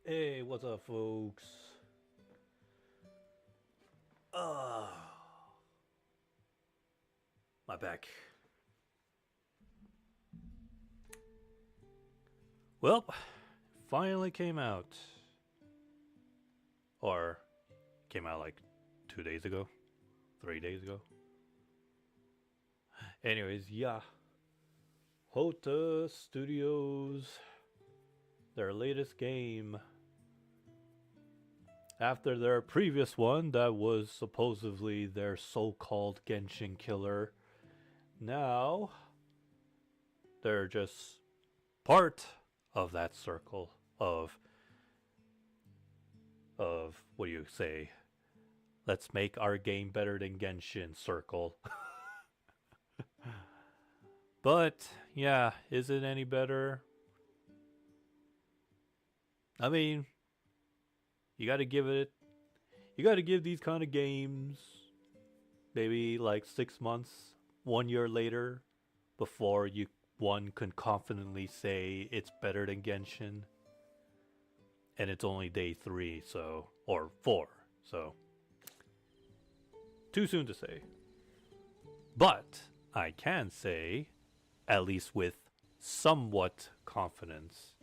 Hey, what's up, folks? Ah, my back. Well, finally came out. Or came out like 2 days ago, 3 days ago. Anyways, yeah. Hota Studios, their latest game. After their previous one that was supposedly their so called Genshin killer, now they're just part of that circle of what do you say? Let's make our game better than Genshin circle. But yeah, is it any better? I mean, you got to give it. You got to give these kind of games maybe like 6 months, 1 year later, before you one can confidently say it's better than Genshin. And it's only day 3, so or 4, so too soon to say. But I can say, at least with somewhat confidence,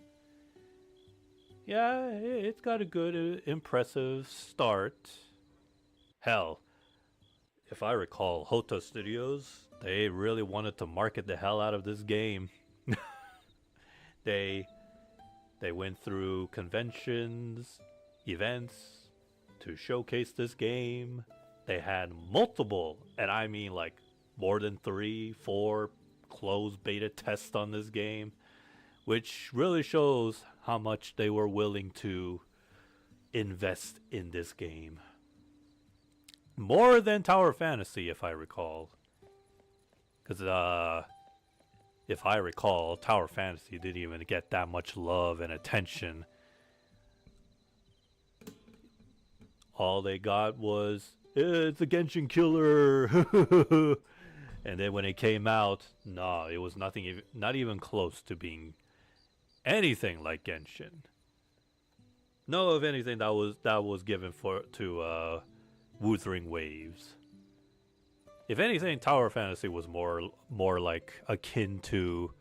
yeah, it's got a good, impressive start. Hell, if I recall, Hota Studios, they really wanted to market the hell out of this game. they they went through conventions, events to showcase this game. They had multiple, and I mean like more than 3, 4 closed beta tests on this game, which really shows how much they were willing to invest in this game. More than Tower Fantasy, if I recall. Because, if I recall, Tower Fantasy didn't even get that much love and attention. All they got was, it's a Genshin killer. And then when it came out, nah, it was nothing, not even close to being anything like Genshin. No, if anything, that was given to Wuthering Waves. If anything, Tower Fantasy was more like akin to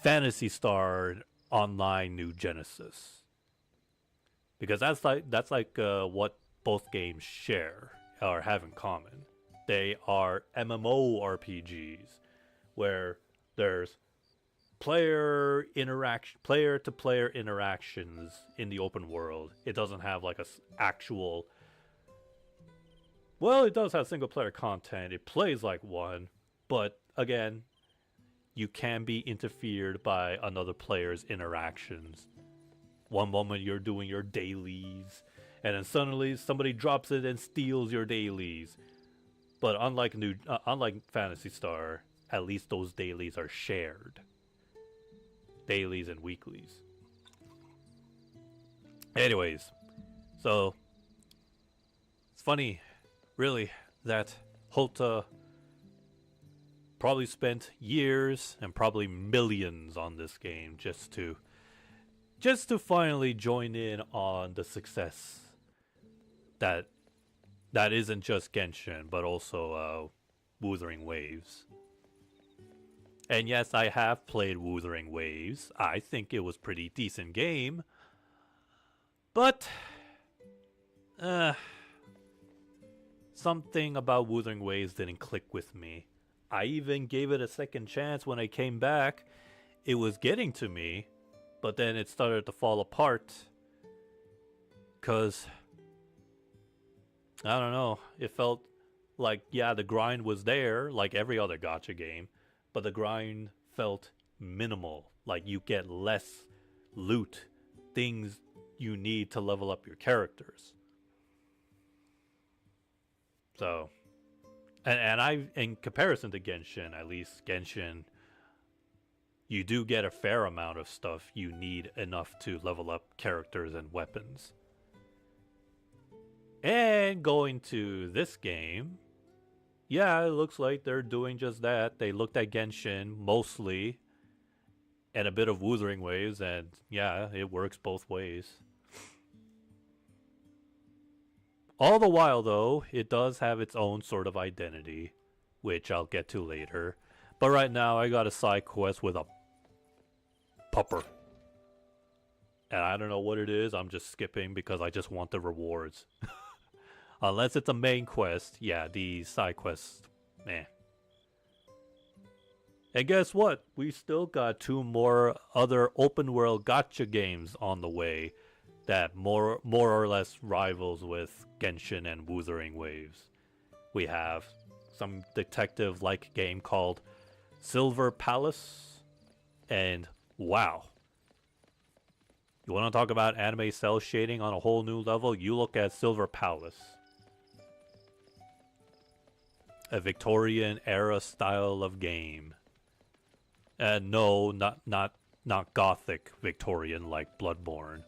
Phantasy Star Online New Genesis, because that's like what both games share or have in common. They are MMORPGs where there's player to player interactions in the open world. It doesn't have like a actual. Well, it does have single player content. It plays like one, but again, you can be interfered by another player's interactions. One moment you're doing your dailies, and then suddenly somebody drops it and steals your dailies. But unlike Fantasy Star, at least those dailies are shared. Dailies and weeklies. Anyways, so it's funny, really, that Hota probably spent years and probably millions on this game just to finally join in on the success that isn't just Genshin but also Wuthering Waves. And yes, I have played Wuthering Waves. I think it was pretty decent game, but something about Wuthering Waves didn't click with me. I even gave it a second chance when I came back. It was getting to me, but then it started to fall apart. Cause I don't know, it felt like, yeah, the grind was there, like every other gacha game, but the grind felt minimal. Like you get less loot, things you need to level up your characters. So, and in comparison to Genshin, at least Genshin, you do get a fair amount of stuff you need enough to level up characters and weapons. And going to this game, yeah, it looks like they're doing just that. They looked at Genshin mostly and a bit of Wuthering Waves, and yeah, it works both ways. All the while, though, it does have its own sort of identity, which I'll get to later. But right now, I got a side quest with a pupper. And I don't know what it is, I'm just skipping because I just want the rewards. Unless it's a main quest, yeah, the side quests, meh. And guess what? We still got 2 more other open world gotcha games on the way that more or less rivals with Genshin and Wuthering Waves. We have some detective-like game called Silver Palace, and wow. You want to talk about anime cell shading on a whole new level? You look at Silver Palace. A Victorian era style of game. And no, not gothic Victorian like Bloodborne.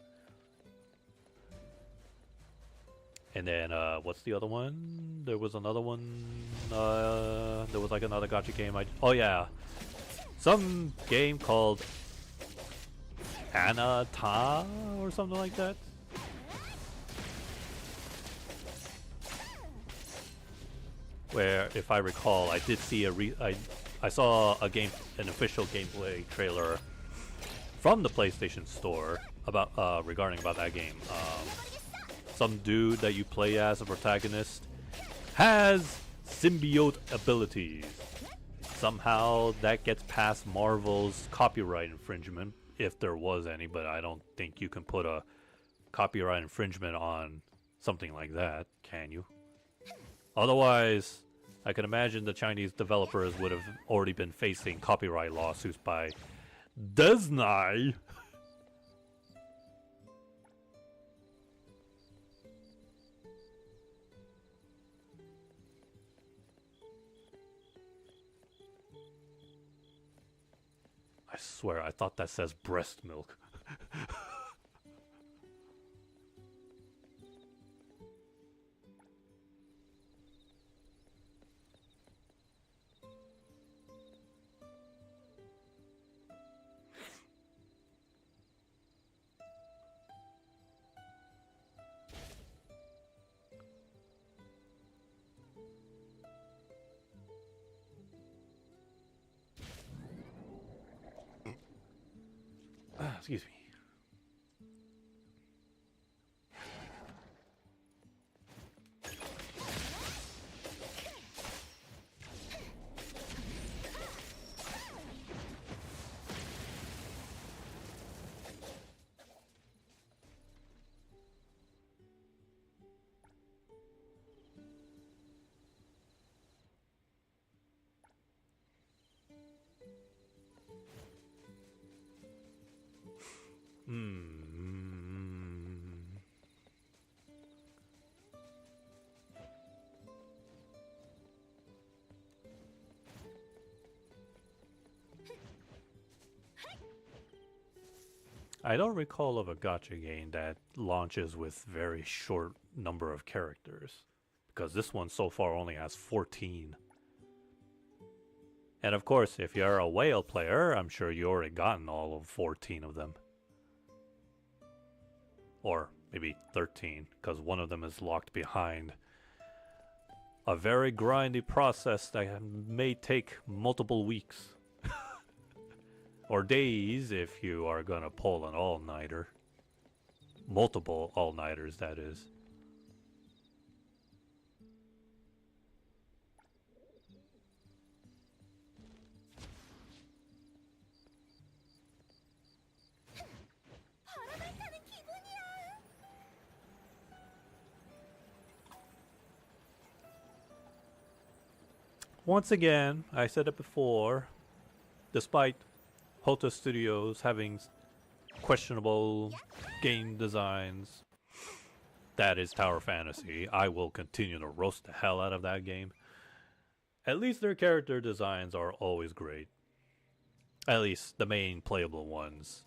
And then what's the other one? There was another one. There was like another gotcha game. Oh yeah, some game called Anata or something like that. Where, if I recall, I did see I saw an official gameplay trailer from the PlayStation Store about regarding about that game. Some dude that you play as a protagonist has symbiote abilities. Somehow that gets past Marvel's copyright infringement, if there was any, but I don't think you can put a copyright infringement on something like that, can you? Otherwise, I can imagine the Chinese developers would have already been facing copyright lawsuits by Disney. I swear, I thought that says breast milk. Excuse me. I don't recall of a gacha game that launches with very short number of characters, because this one so far only has 14. And of course, if you're a whale player, I'm sure you already gotten all of 14 of them. Or maybe 13, because one of them is locked behind a very grindy process that may take multiple weeks. Or days if you are gonna pull an all-nighter. Multiple all-nighters, that is. Once again, I said it before, despite Hoto Studios having questionable game designs, that is Tower Fantasy. I will continue to roast the hell out of that game. At least their character designs are always great. At least the main playable ones.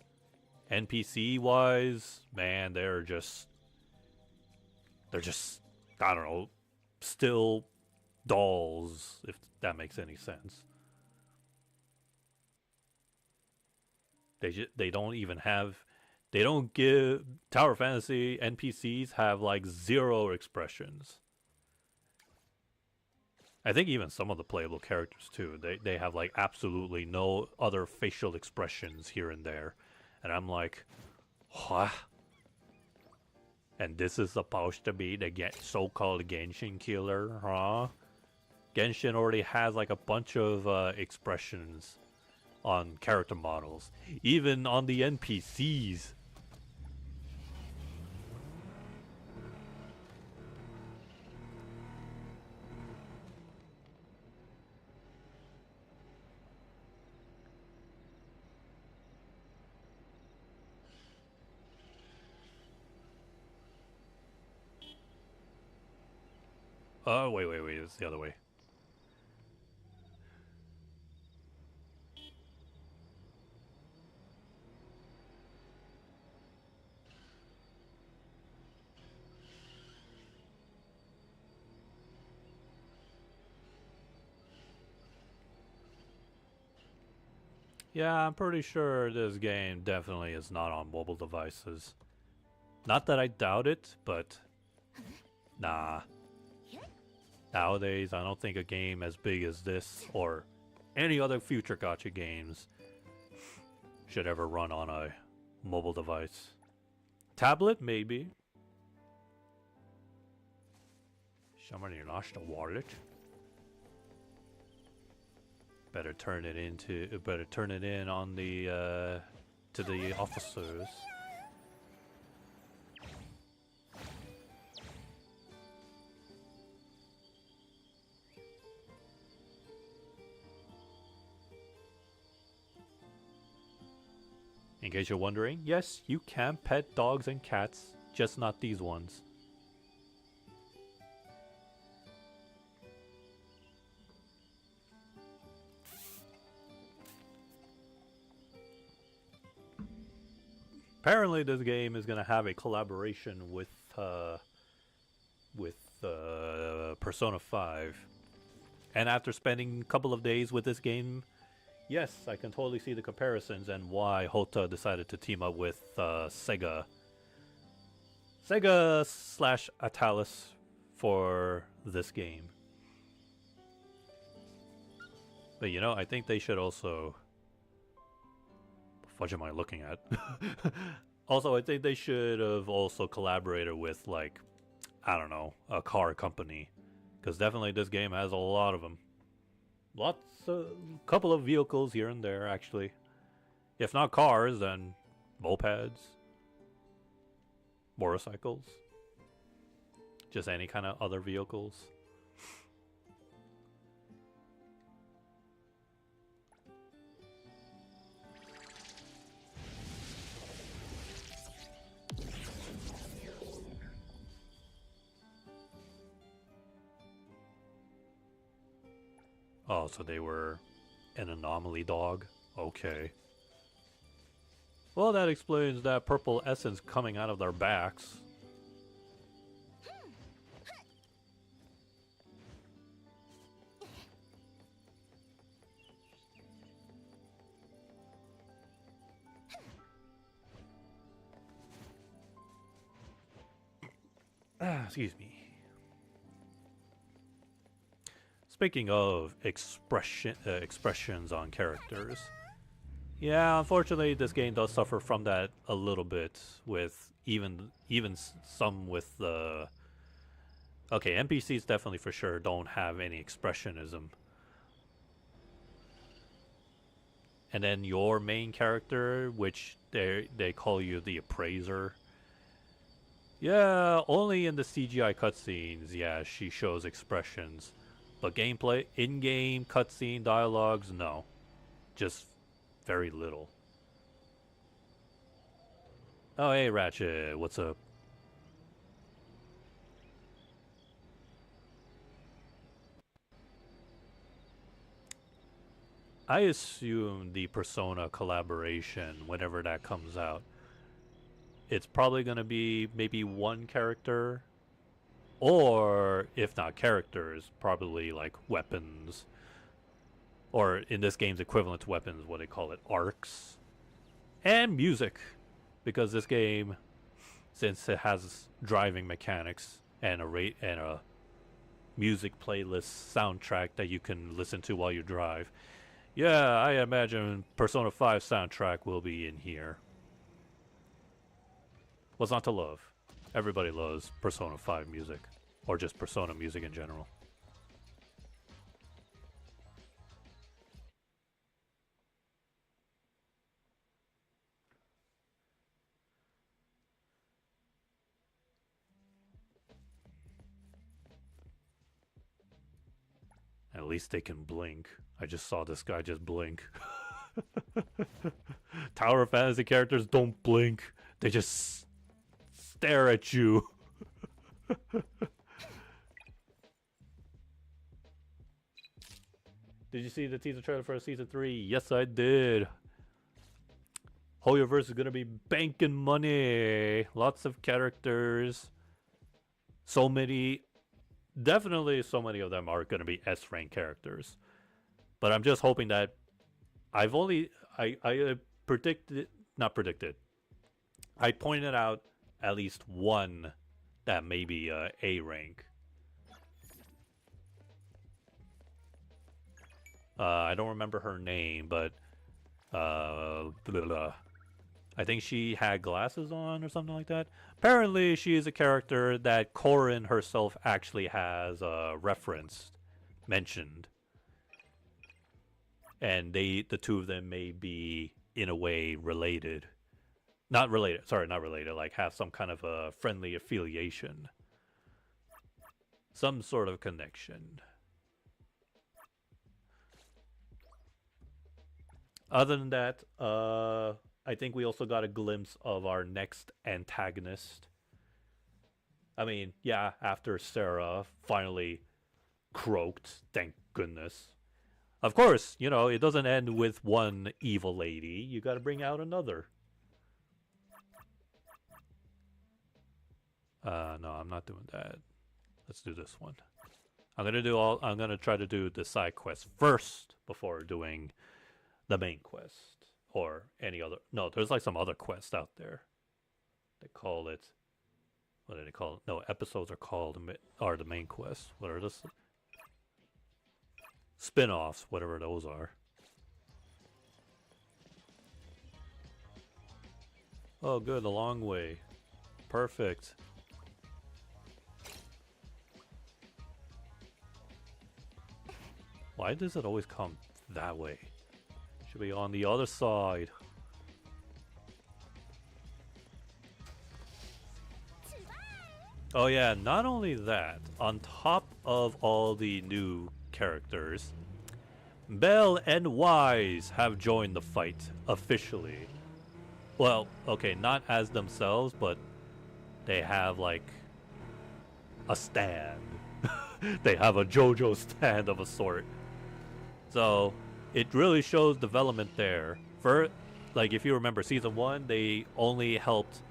NPC wise, man, they're just, I don't know, still dolls, if that makes any sense. They don't even have They don't give Tower Fantasy NPCs have like zero expressions. I think even some of the playable characters too. They have like absolutely no other facial expressions here and there, and I'm like, what? And this is supposed to be the so-called Genshin killer, huh? Genshin already has like a bunch of expressions on character models, even on the NPCs. Oh, wait, it's the other way. Yeah, I'm pretty sure this game definitely is not on mobile devices. Not that I doubt it, but nah. Nowadays, I don't think a game as big as this or any other future gacha games should ever run on a mobile device. Tablet, maybe. Somebody lost a wallet. Better turn it in on the to the officers. In case you're wondering, yes, you can pet dogs and cats, just not these ones. Apparently, this game is gonna have a collaboration with Persona 5. And after spending a couple of days with this game, yes, I can totally see the comparisons and why Hota decided to team up with Sega. Sega / Atlus for this game. But you know, I think they should also... What am I looking at? Also, I think they should have also collaborated with, like, I don't know, a car company. Because definitely this game has a lot of them. Couple of vehicles here and there, actually. If not cars, then mopeds, motorcycles, just any kind of other vehicles. Oh, so they were an anomaly dog? Okay. Well, that explains that purple essence coming out of their backs. Excuse me. Speaking of expressions on characters, yeah, unfortunately, this game does suffer from that a little bit. With even some with the okay, NPCs definitely for sure don't have any expressionism, and then your main character, which they call you the appraiser. Yeah, only in the CGI cutscenes, yeah, she shows expressions. But gameplay, in-game cutscene dialogues, no. Just very little. Oh, hey, Ratchet, what's up? I assume the Persona collaboration, whenever that comes out, it's probably going to be maybe one character, or if not characters, probably like weapons, or in this game's equivalent to weapons, what they call it, arcs, and music. because this game, since it has driving mechanics and a music playlist soundtrack that you can listen to while you drive. Yeah, I imagine Persona 5 soundtrack will be in here. What's not to love? Everybody loves Persona 5 music, or just Persona music in general. At least they can blink. I just saw this guy just blink. Tower of Fantasy characters don't blink. They just stare at you. Did you see the teaser trailer for season 3? Yes, I did. Hoyoverse is gonna be banking money. Lots of characters. So many. Definitely so many of them are gonna be S rank characters. But I'm just hoping that I predicted, not predicted. I pointed out at least one that may be A rank. I don't remember her name, but blah, blah. I think she had glasses on or something like that. Apparently, she is a character that Corrin herself actually has referenced, mentioned. And the two of them may be, in a way, related. Not related, sorry, not related, like have some kind of a friendly affiliation. Some sort of connection. Other than that, I think we also got a glimpse of our next antagonist. I mean, yeah, after Sarah finally croaked, thank goodness. Of course, you know, it doesn't end with one evil lady. You gotta bring out another. No, I'm not doing that. Let's do this one. I'm gonna try to do the side quest first before doing the main quest or any other. No, there's like some other quest out there. They call it. What do they call it? No, episodes are the main quest. What are this? Spin-offs, whatever those are. Oh, good, a long way. Perfect. Why does it always come that way? Should be on the other side. Oh yeah, not only that, on top of all the new characters, Belle and Wise have joined the fight officially. Well, okay, not as themselves, but they have like a stand. They have a JoJo stand of a sort. So it really shows development there. For like, if you remember season 1, they only helped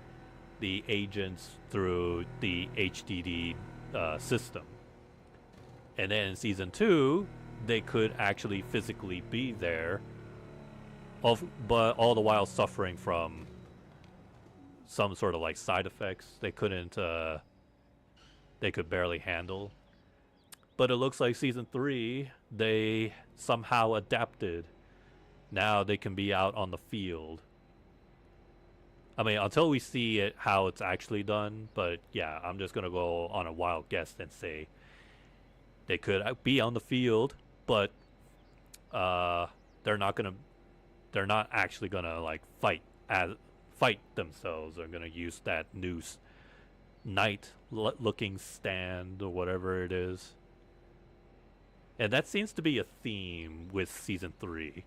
the agents through the HDD system, and then in season 2, they could actually physically be there, but all the while suffering from some sort of like side effects they couldn't, they could barely handle. But it looks like season 3, they somehow adapted. Now they can be out on the field. I mean, until we see it, how it's actually done. But yeah, I'm just going to go on a wild guess and say they could be on the field, but they're not actually going to like fight themselves. They're going to use that new knight looking stand or whatever it is. And that seems to be a theme with season 3.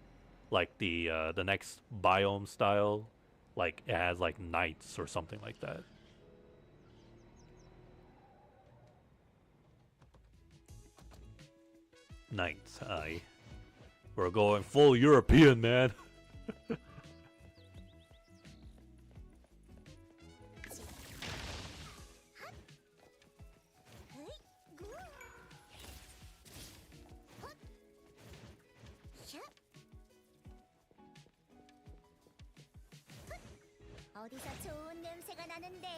Like the next biome style, like it has like knights or something like that. Knights, aye. We're going full European, man. 어디서 좋은 냄새가 나는데?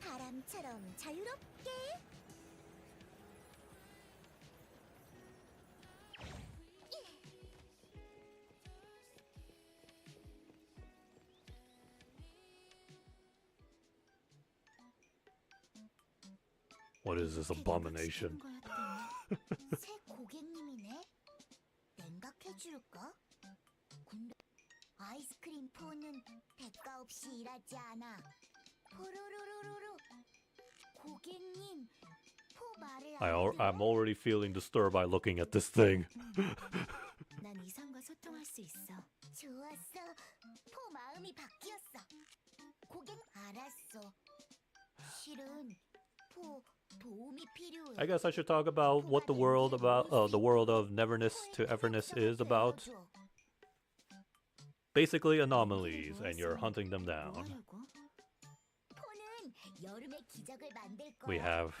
바람처럼 자유롭게. What is this abomination? 새 고객님이네. 냉각해 줄까? 근데 아이스크림 포는 대가 없이 일하지 않아. 포로로로로로. 고객님, 포 말을 I'm already feeling disturbed by looking at this thing. 난 이상과 소통할 수 있어. 좋았어. 포 마음이 바뀌었어. 고객 알았어. 실은 포 도움이 필요해. I guess I should talk about what the world of Neverness to Everness is about. Basically anomalies, and you're hunting them down. 포는 여름의 기적을 만들 거야. We have,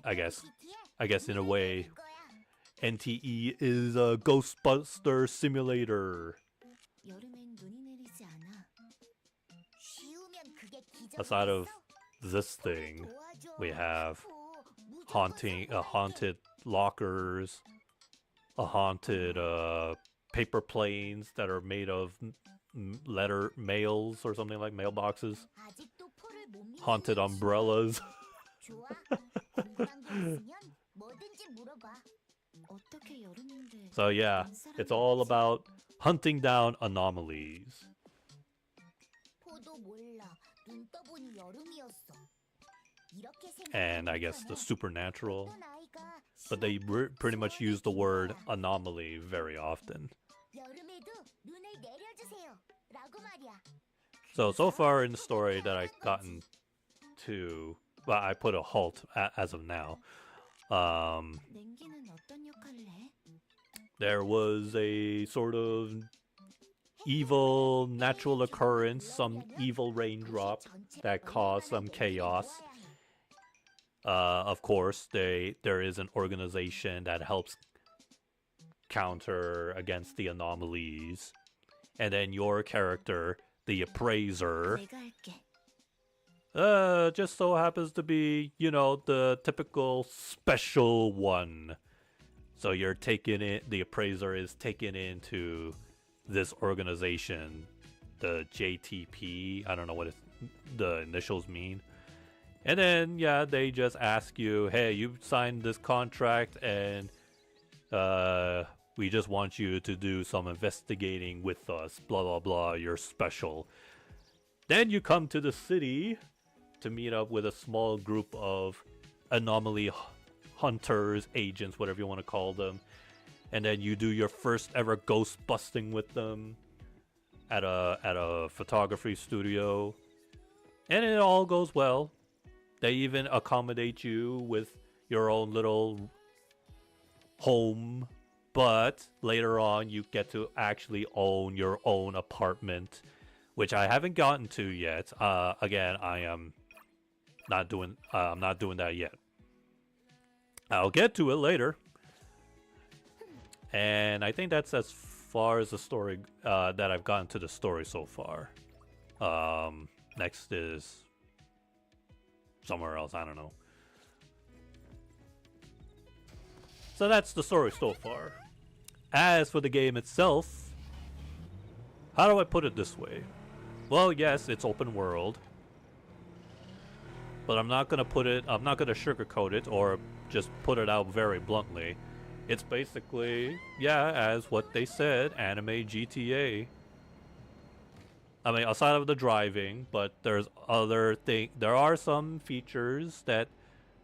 I guess in a way, NTE is a Ghostbuster simulator. 여름엔 눈이 내리지 않아. 쉬우면 그게 Aside of this thing, we have haunted lockers, a haunted paper planes that are made of letter mails or something like mailboxes, 아직도 포를 못 믿는 haunted umbrellas. 좋아. 궁금한 게 있으면 뭐든지 물어봐. 어떻게 여름인데? So yeah, it's all about hunting down anomalies. 포도 몰라. 눈 떠보니 여름이었어. 이렇게 And I guess the supernatural. 어떤 아이가 But they pretty much use the word anomaly very often. 여름에도 눈을 내려주세요. 라고 말이야. So far in the story that I've gotten to, well, I put a halt as of now. 냉기는 어떤 역할을 해? There was a sort of evil natural occurrence, some evil raindrop that caused some chaos. Of course, there is an organization that helps counter against the anomalies. And then your character, the appraiser, 내가 할게. just so happens to be, the typical special one. So you're taking it, the appraiser is taken into this organization, the JTP. I don't know what the initials mean. And then, yeah, they just ask you, hey, you signed this contract and we just want you to do some investigating with us, blah, blah, blah, you're special. Then you come to the city to meet up with a small group of anomaly hunters, agents, whatever you want to call them. And then you do your first ever ghost busting with them at a photography studio. And it all goes well. They even accommodate you with your own little home. But later on, you get to actually own your own apartment, which I haven't gotten to yet. Again, I am not doing. I'm not doing that yet. I'll get to it later. And I think that's as far as the story that I've gotten to the story so far. Next is somewhere else. I don't know. So that's the story so far. As for the game itself, how do I put it this way? Well, yes, it's open world. But I'm not gonna sugarcoat it or just put it out very bluntly. It's basically, yeah, as what they said, anime GTA. I mean, aside of the driving, but there are some features that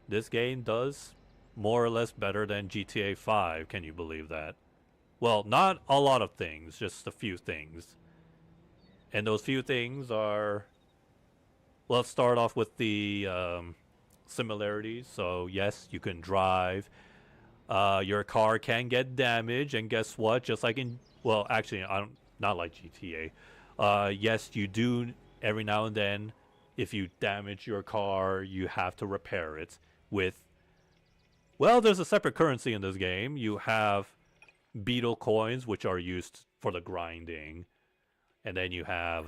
this game does more or less better than GTA 5. Can you believe that? Well, not a lot of things, just a few things. And those few things are... Well, let's start off with the similarities. So, yes, you can drive. Your car can get damaged, and guess what? Just like in... Well, actually, not like GTA. Yes, you do every now and then. If you damage your car, you have to repair it with... Well, there's a separate currency in this game. You have beetle coins, which are used for the grinding. And then you have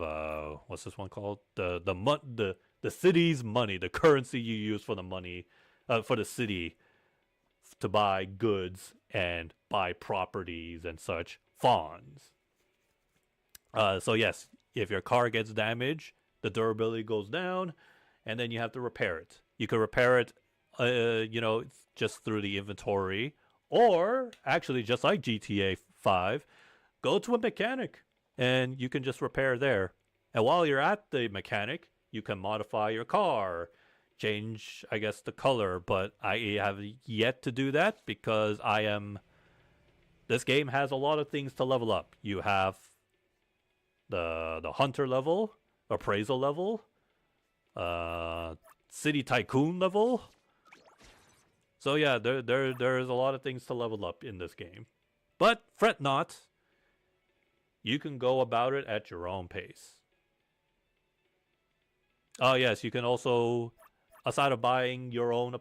what's this one called? The city's money, the currency you use for the money, for the city to buy goods and buy properties and such. Fawns. So yes, if your car gets damaged, the durability goes down, and then you have to repair it. You can repair it, just through the inventory, or actually, just like GTA 5, go to a mechanic, and you can just repair there. And while you're at the mechanic, you can modify your car, change, I guess, the color. But I have yet to do that because this game has a lot of things to level up. You have the hunter level, appraisal level, city tycoon level. So yeah, there's a lot of things to level up in this game. But fret not. You can go about it at your own pace. Oh yes, you can also, aside of buying your own,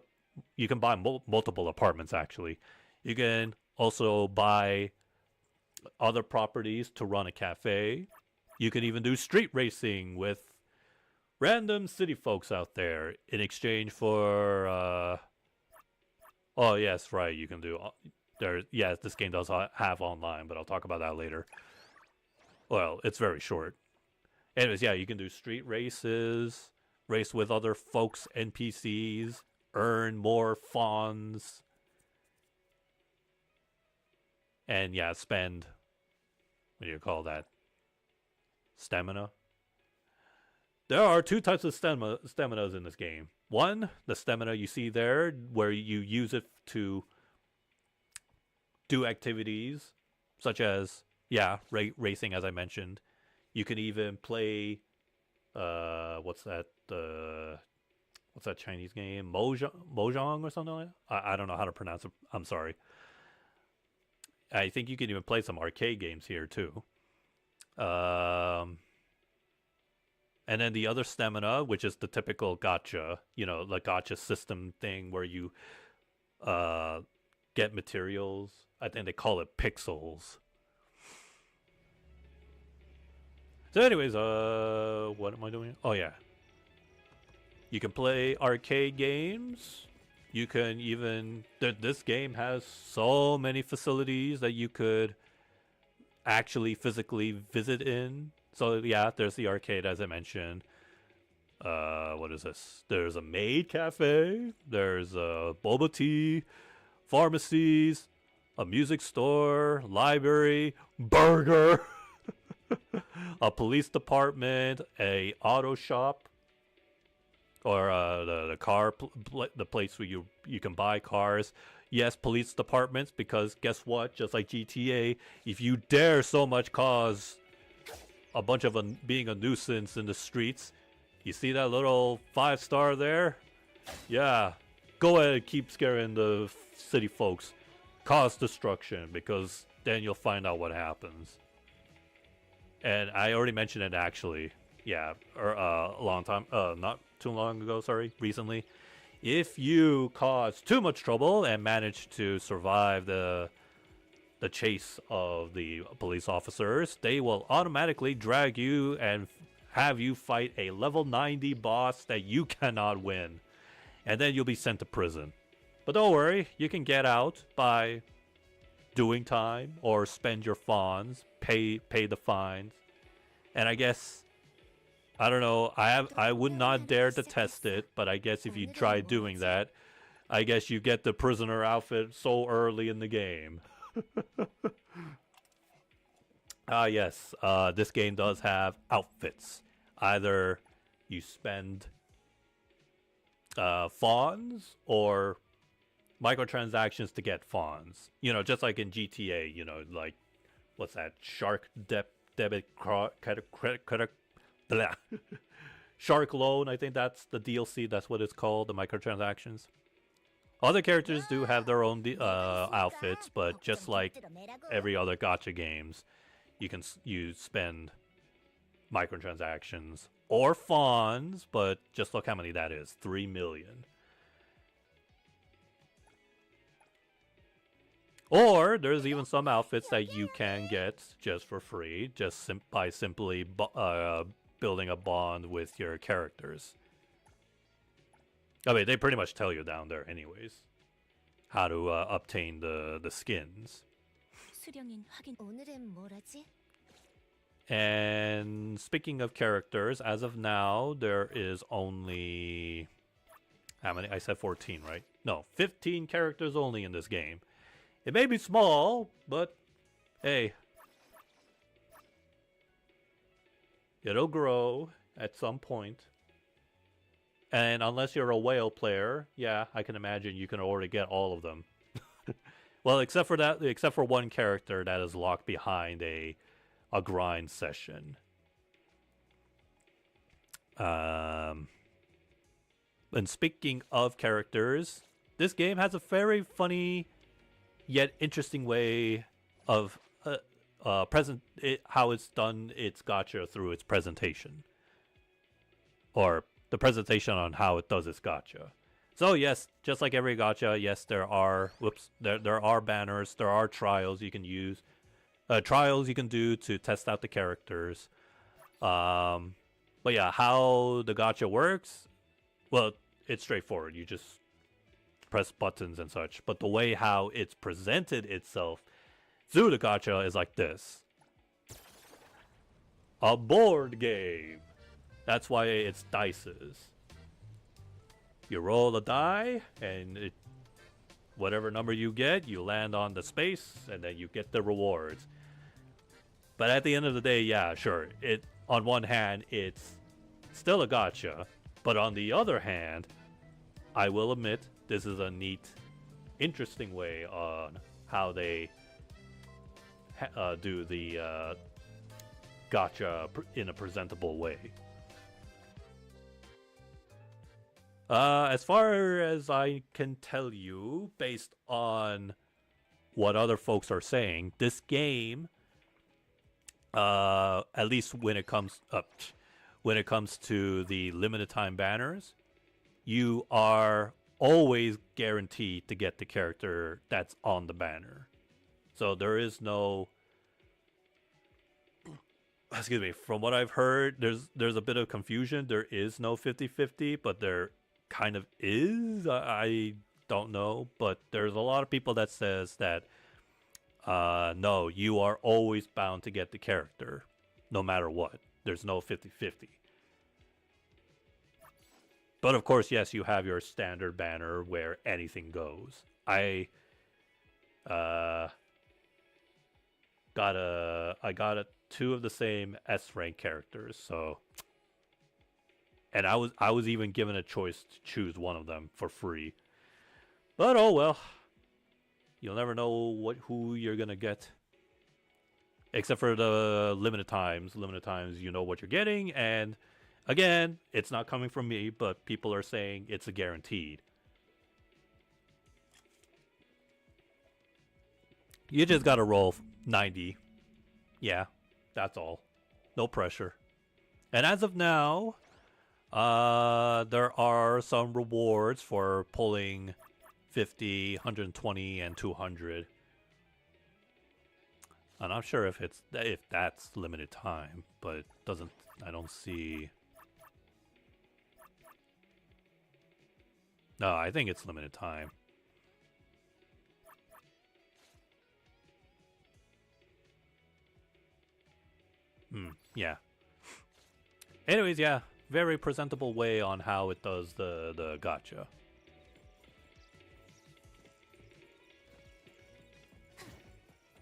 you can buy multiple apartments actually. You can also buy other properties to run a cafe. You can even do street racing with random city folks out there in exchange for oh yes, right, you can do yes, this game does have online, but I'll talk about that later. Well, it's very short. Anyways, yeah, you can do street races, race with other folks, NPCs, earn more fawns, and yeah, spend, what do you call that? Stamina. There are two types of staminas in this game. One, the stamina you see there, where you use it to do activities, such as, yeah, racing, as I mentioned. You can even play, what's that Chinese game? Mojang or something like that? I don't know how to pronounce it. I'm sorry. I think you can even play some arcade games here, too. And then the other stamina, which is the typical gacha, the gacha system thing where you get materials. I think they call it pixels. So anyways, what am I doing? Oh yeah. You can play arcade games. You can even, this game has so many facilities that you could actually physically visit in. So yeah, there's the arcade, as I mentioned. What is this? There's a maid cafe. There's a boba tea, pharmacies, a music store, library, burger, a police department, a auto shop, or the place where you can buy cars. Yes, police departments, because guess what? Just like GTA, if you dare so much cause a bunch of being a nuisance in the streets, you see that little 5-star there? Yeah, go ahead and keep scaring the city folks. Cause destruction, because then you'll find out what happens. And I already mentioned it actually. Yeah, a long time, not too long ago, sorry, recently. If you cause too much trouble and manage to survive the chase of the police officers, they will automatically drag you and have you fight a level 90 boss that you cannot win. And then you'll be sent to prison. But don't worry, you can get out by doing time or spend your fawns, pay the fines. And I guess, I don't know, I would not dare to test it, but I guess if you try doing that, I guess you get the prisoner outfit so early in the game. Yes, this game does have outfits. Either you spend fawns or microtransactions to get fawns. Just like in GTA, like, what's that? Shark debit credit blah. Shark loan, I think that's the DLC, that's what it's called, the microtransactions. Other characters do have their own outfits, but just like every other gacha games, you spend microtransactions or fawns, but just look how many that is, 3 million. Or there's even some outfits that you can get just for free, just by simply building a bond with your characters. I mean, they pretty much tell you down there, anyways, how to obtain the skins. 수령인 확인. 오늘은 뭐라지? And speaking of characters, as of now, there is only how many? I said 14, right? No, 15 characters only in this game. It may be small, but hey, it'll grow at some point. And unless you're a whale player, yeah, I can imagine you can already get all of them. Well, except for one character that is locked behind a grind session. And speaking of characters, this game has a very funny yet interesting way of how it's done its gacha through its presentation, or the presentation on how it does its gacha. So yes, just like every gacha, yes, there are banners, there are trials you can use, trials you can do to test out the characters. But yeah, how the gacha works, well, it's straightforward. You just press buttons and such. But the way how it's presented itself through the gacha is like this. A board game. That's why it's dices. You roll a die, and whatever number you get, you land on the space, and then you get the rewards. But at the end of the day, yeah, sure. On one hand, it's still a gacha, but on the other hand, I will admit this is a neat, interesting way on how they do the gacha in a presentable way. As far as I can tell you, based on what other folks are saying, this game, at least when it comes to the limited time banners, you are always guaranteed to get the character that's on the banner. So there is no, excuse me, from what I've heard, there's a bit of confusion. There is no 50-50, but there kind of is. I don't know, but there's a lot of people that says that no, you are always bound to get the character no matter what. There's no 50-50. But of course, yes, you have your standard banner where anything goes. I got two of the same S rank characters, so, and I was even given a choice to choose one of them for free. But oh well, you'll never know who you're gonna get. Except for the limited times. Limited times, you know what you're getting, and again, it's not coming from me, but people are saying it's a guaranteed. You just gotta roll 90. Yeah, that's all. No pressure. And as of now, there are some rewards for pulling 50, 120, and 200. I'm not sure if that's limited time, but it doesn't. I don't see. No, I think it's limited time. Yeah. Anyways, yeah, very presentable way on how it does the gacha.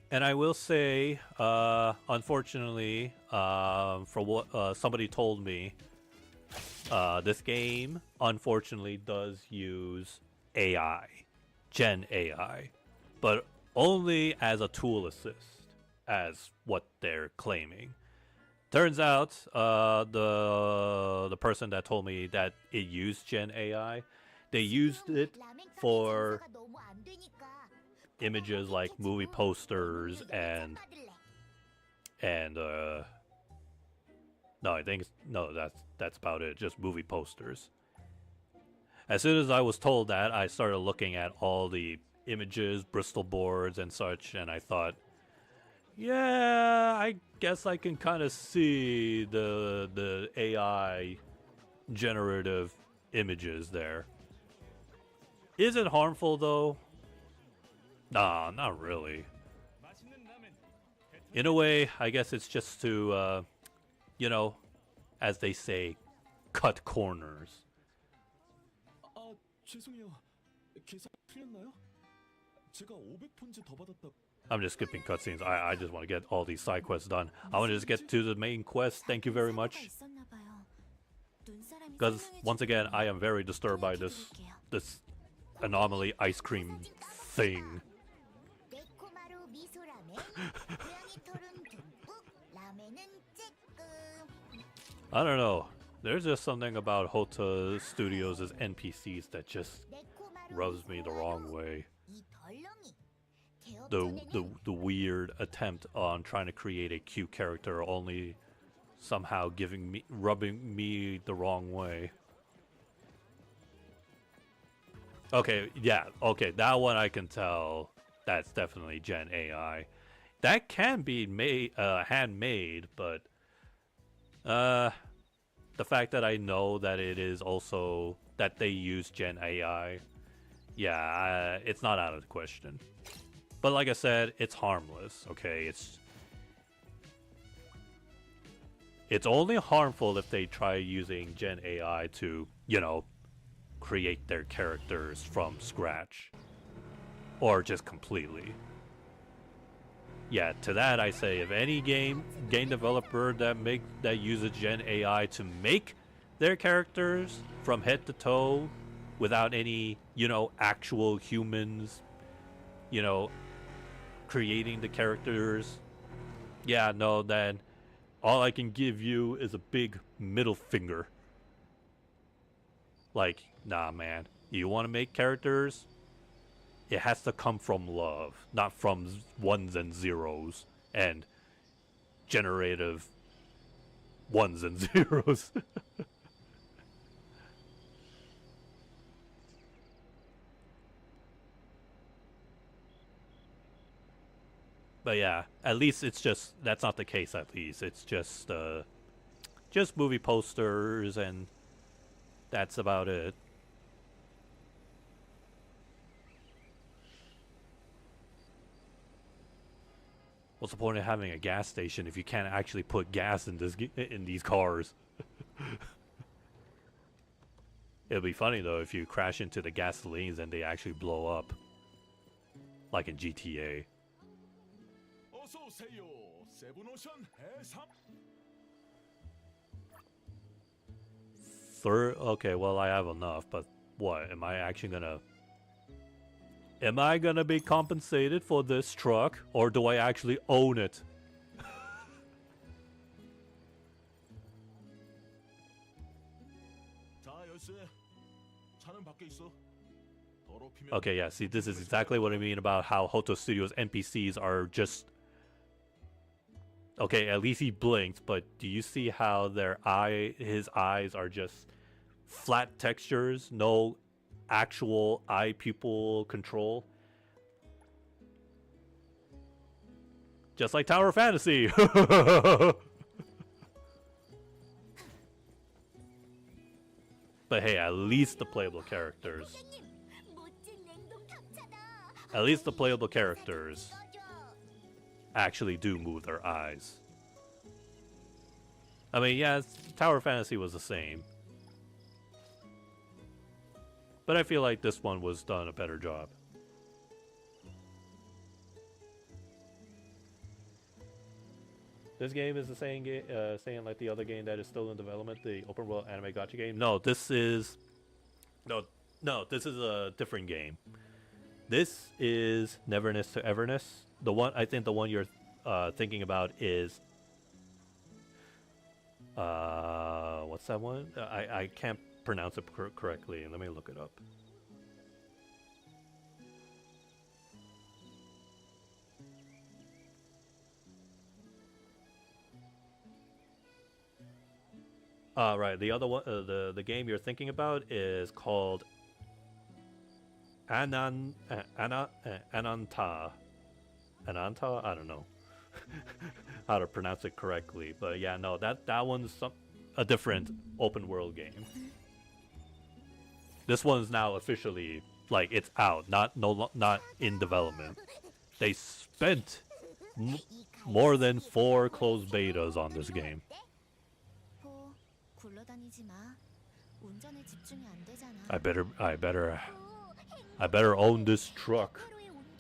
And I will say, unfortunately, for what somebody told me, this game unfortunately does use AI, Gen AI, but only as a tool assist, as what they're claiming. Turns out, the person that told me that it used Gen AI, they used it for images like movie posters and no, I think that's about it. Just movie posters. As soon as I was told that, I started looking at all the images, Bristol boards, and such, and I thought, yeah, I guess I can kind of see the AI generative images there. Is it harmful though? Nah, not really. In a way, I guess it's just to, you know, as they say, cut corners. 아, 죄송해요. 계산 틀렸나요? 제가 500폰지 더 받았다. I'm just skipping cutscenes. I just want to get all these side quests done. I want to just get to the main quest. Thank you very much. Because once again, I am very disturbed by this anomaly ice cream thing. 매코마루 미소 라멘, 고양이 털은 듬뿍, 라멘은 쬐끔. I don't know. There's just something about Hotta Studios' NPCs that just 매코마루 rubs me the wrong way. 이 덜렁이. The weird attempt on trying to create a cute character only somehow rubbing me the wrong way. Okay, yeah, okay, that one I can tell that's definitely Gen AI. That can be made handmade, but the fact that I know that it is also that they use Gen AI, yeah, it's not out of the question. But like I said, it's harmless, okay? It's only harmful if they try using Gen AI to, you know, create their characters from scratch. Or just completely. Yeah, to that I say, if any game developer that uses Gen AI to make their characters from head to toe without any, you know, actual humans, you know, creating the characters, yeah, no, then all I can give you is a big middle finger. Like, nah, man, you want to make characters? It has to come from love, not from ones and zeros and generative ones and zeros. But yeah, at least that's not the case. At least it's just movie posters, and that's about it. What's the point of having a gas station if you can't actually put gas in these cars? It'll be funny though if you crash into the gasolines and they actually blow up, like in GTA. 어서 오세요. 세븐오션 해삼. Third, okay, well I have enough, but what? Am I gonna be compensated for this truck, or do I actually own it? 자, 열쇠. 차는 밖에 있어. 더럽히면 Okay, yeah, see, this is exactly what I mean about how Hoto Studios NPCs are just... Okay, at least he blinked, but do you see how his eyes are just flat textures, no actual eye pupil control? Just like Tower Fantasy! But hey, at least the playable characters. 고객님, 멋진 냉동 탑차다. At least the playable characters actually do move their eyes. I mean, yeah, Tower Fantasy was the same. But I feel like this one was done a better job. This game is the same same like the other game that is still in development, the open world anime gacha game. No, this is this is a different game. This is Neverness to Everness. I think the one you're thinking about is what's that one? I can't pronounce it correctly. Let me look it up. Right. The other one, the game you're thinking about is called Ananta. Ananta? I don't know how to pronounce it correctly, but yeah, no, that one's a different open world game. This one's now officially like it's out, not in development. They spent more than 4 closed betas on this game. 포, 굴러다니지 마. 운전에 집중이 안 되잖아. I better own this truck.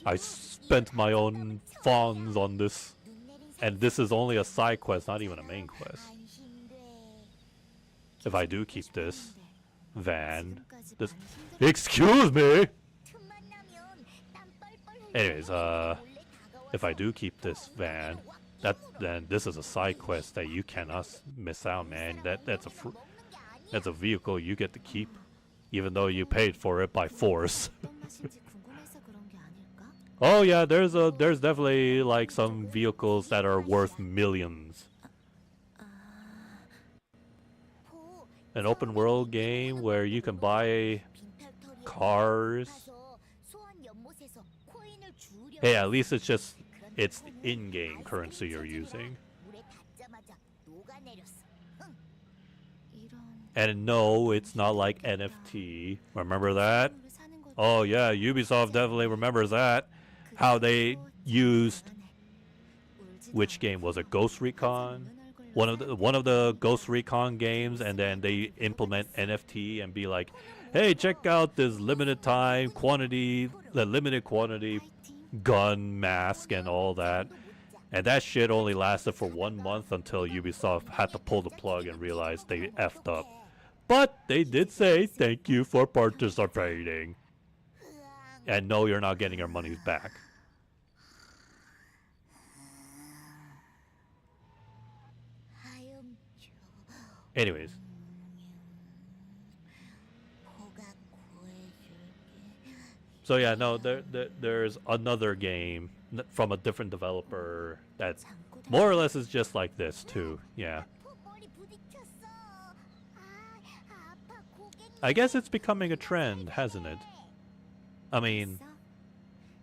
I spent my own funds on this, and this is only a side quest, not even a main quest. If I do keep this van, this, excuse me. Anyways, if I do keep this van, then this is a side quest that you cannot miss out, man. That's a vehicle you get to keep, even though you paid for it by force. 어떤 맛인지 궁금해서 그런 게 아닐까? Oh yeah, there's definitely like some vehicles that are worth millions. An open world game where you can buy cars. Hey, at least it's in-game currency you're using. 이런 And no, it's not like NFT. Remember that? 를 사는 걸 Oh yeah, Ubisoft definitely remembers that. How they used, which game was it? Ghost Recon? One of the Ghost Recon games, and then they implement NFT and be like, hey, check out this limited quantity gun mask and all that. And that shit only lasted for 1 month until Ubisoft had to pull the plug and realized they effed up. But they did say thank you for participating. And no, you're not getting your money back. Anyways, so yeah, no, there's another game from a different developer that's more or less is just like this too. Yeah, I guess it's becoming a trend, hasn't it? I mean,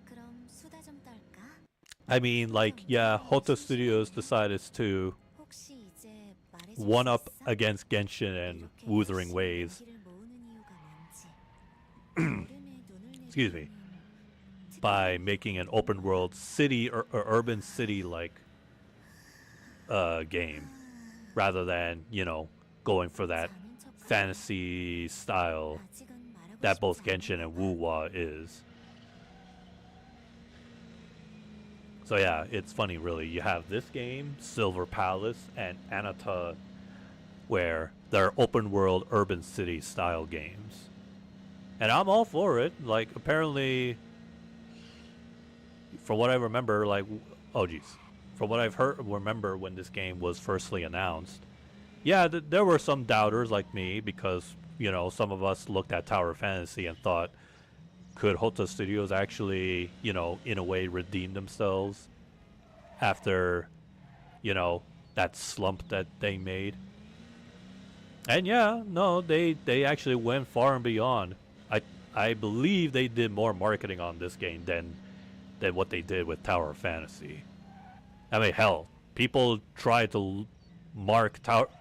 그럼 수다 좀 떨까? like, yeah, Hoto Studios decided to 혹시 이제 말해줄 one 수 up 있어? against Genshin and 이렇게 Wuthering 열심히 Waves. 용기를 모으는 이유가 뭔지. 얼음에 눈을 Excuse me. 내리는 By making an open world city or urban city like game rather than, you know, going for that 자는 척하고 fantasy style 아직은 말하고 that both 싶지 Genshin 않아. and Wuwa is. So yeah, it's funny really. You have this game, Silver Palace, and Anata, where they're open world urban city style games. And I'm all for it. Like, apparently, from what I remember, like, oh geez, from what I've remember when this game was firstly announced, yeah, there were some doubters like me because, you know, some of us looked at Tower Fantasy and thought, could Hoto Studios actually, you know, in a way redeem themselves after, you know, that slump that they made? And yeah, no, they actually went far and beyond. I believe they did more marketing on this game than what they did with Tower Fantasy. I mean, hell, people try to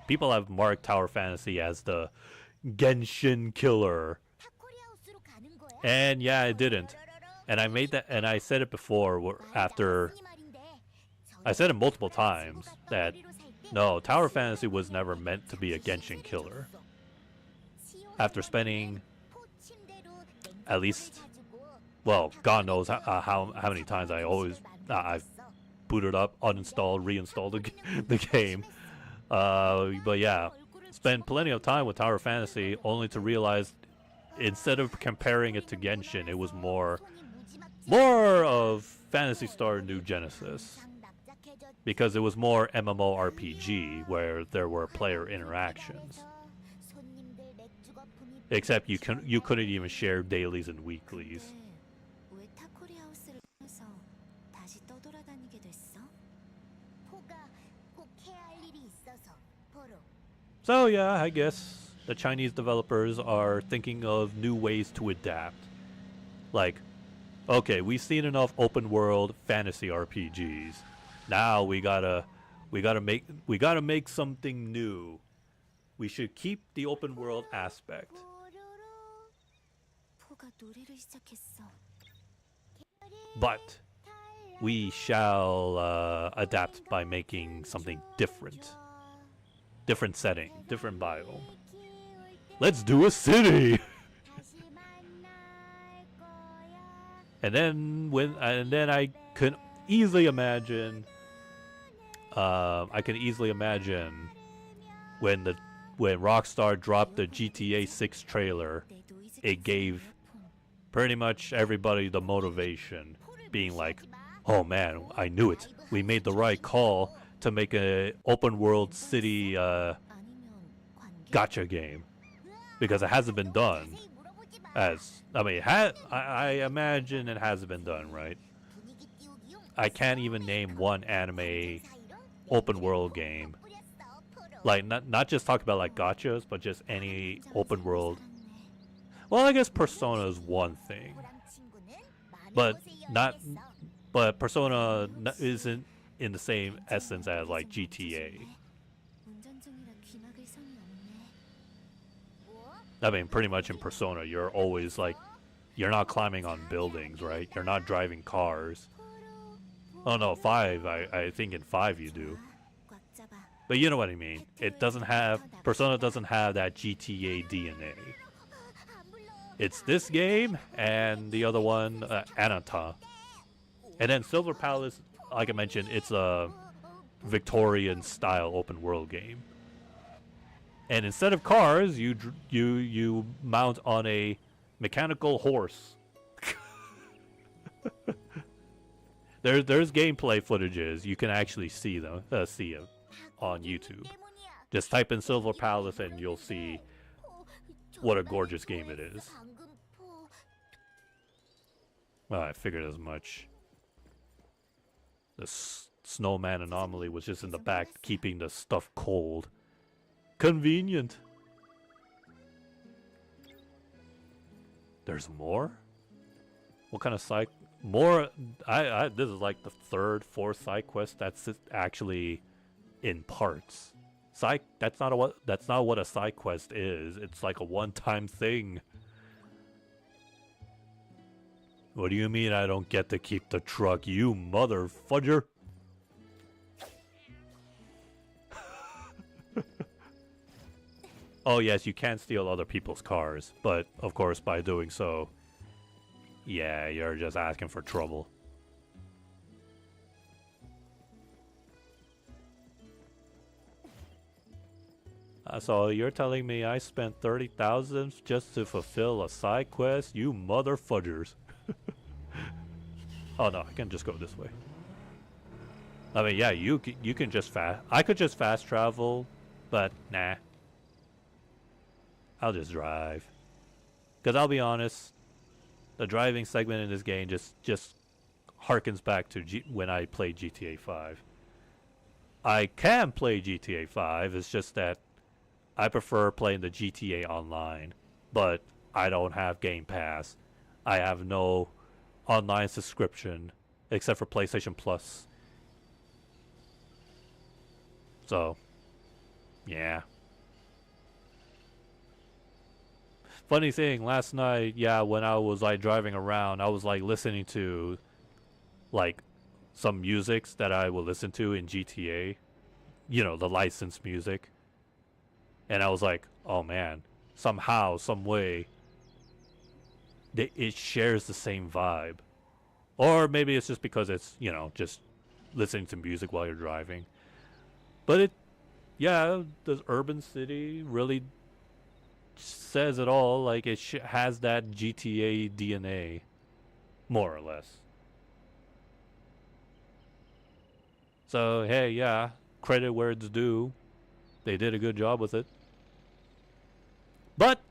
people have marked Tower Fantasy as the Genshin killer. And yeah, it didn't. And I said it before after I said it multiple times that no, Tower Fantasy was never meant to be a Genshin killer. After spending at least, well, God knows how many times I've booted up, uninstalled, reinstalled the game. But yeah, spent plenty of time with Tower Fantasy only to realize instead of comparing it to Genshin, it was more of Phantasy Star New Genesis. Because it was more MMORPG where there were player interactions. Except you couldn't even share dailies and weeklies. 왜 타코리 하우스를 통해서 다시 떠돌아다니게 됐어? So yeah, I guess the Chinese developers are thinking of new ways to adapt. Like, okay, we've seen enough open world fantasy RPGs. Now we gotta make something new. We should keep the open world aspect, 포가 노래를 시작했어. but we shall adapt by making something different. Different setting, different biome. Let's do a city. And then I could easily imagine. I can easily imagine when Rockstar dropped the GTA 6 trailer, 내 노이즈 it gave pretty much everybody the motivation, being like, "Oh man, I knew it. We made the right call to make a open world city 아니면 관계? gacha game, because it hasn't been done." As I mean, I imagine it hasn't been done, right? I can't even name one anime open world game. Like, not just talk about like gachas, but just any open world. Well, I guess Persona is one thing, but Persona isn't in the same essence as like GTA. 운전 중이라 귀막을 성이 없네. I mean, pretty much in Persona, you're always like, you're not climbing on buildings, right? You're not driving cars. Oh no, 5, I think in 5 you do. 꽉 잡아. But you know what I mean. Persona doesn't have that GTA DNA. It's this game and the other one, Anata. And then Silver Palace, like I mentioned, it's a Victorian style open world game. And instead of cars, you mount on a mechanical horse. There's gameplay footages. You can actually see them on YouTube. Just type in Silver Palace and you'll see what a gorgeous game it is. Well, I figured as much. The snowman anomaly was just in the back, keeping the stuff cold. Convenient. There's more? What kind of side? More? This is like the third, fourth side quest that's actually in parts. That's not what a side quest is. It's like a one-time thing. What do you mean I don't get to keep the truck, you mother fudger? Oh yes, you can steal other people's cars, but of course by doing so, yeah, you're just asking for trouble. So you're telling me I spent 30,000 just to fulfill a side quest? You mother fudgers. Oh no, I can just go this way. I mean, yeah, you can just I could just fast travel, but nah. I'll just drive. Cause I'll be honest, the driving segment in this game just harkens back to when I played GTA 5. I can play GTA 5. It's just that I prefer playing the GTA Online, but I don't have Game Pass. I have no online subscription except for PlayStation Plus. So, yeah. Funny thing, last night, yeah, when I was like driving around, I was like listening to like some musics that I would listen to in GTA. You know, the licensed music. And I was like, oh man, somehow, some way, it shares the same vibe. Or maybe it's just because it's, you know, just listening to music while you're driving. But yeah, the urban city really says it all. Like, it has that GTA DNA, more or less. So, hey, yeah, credit where it's due. They did a good job with it. But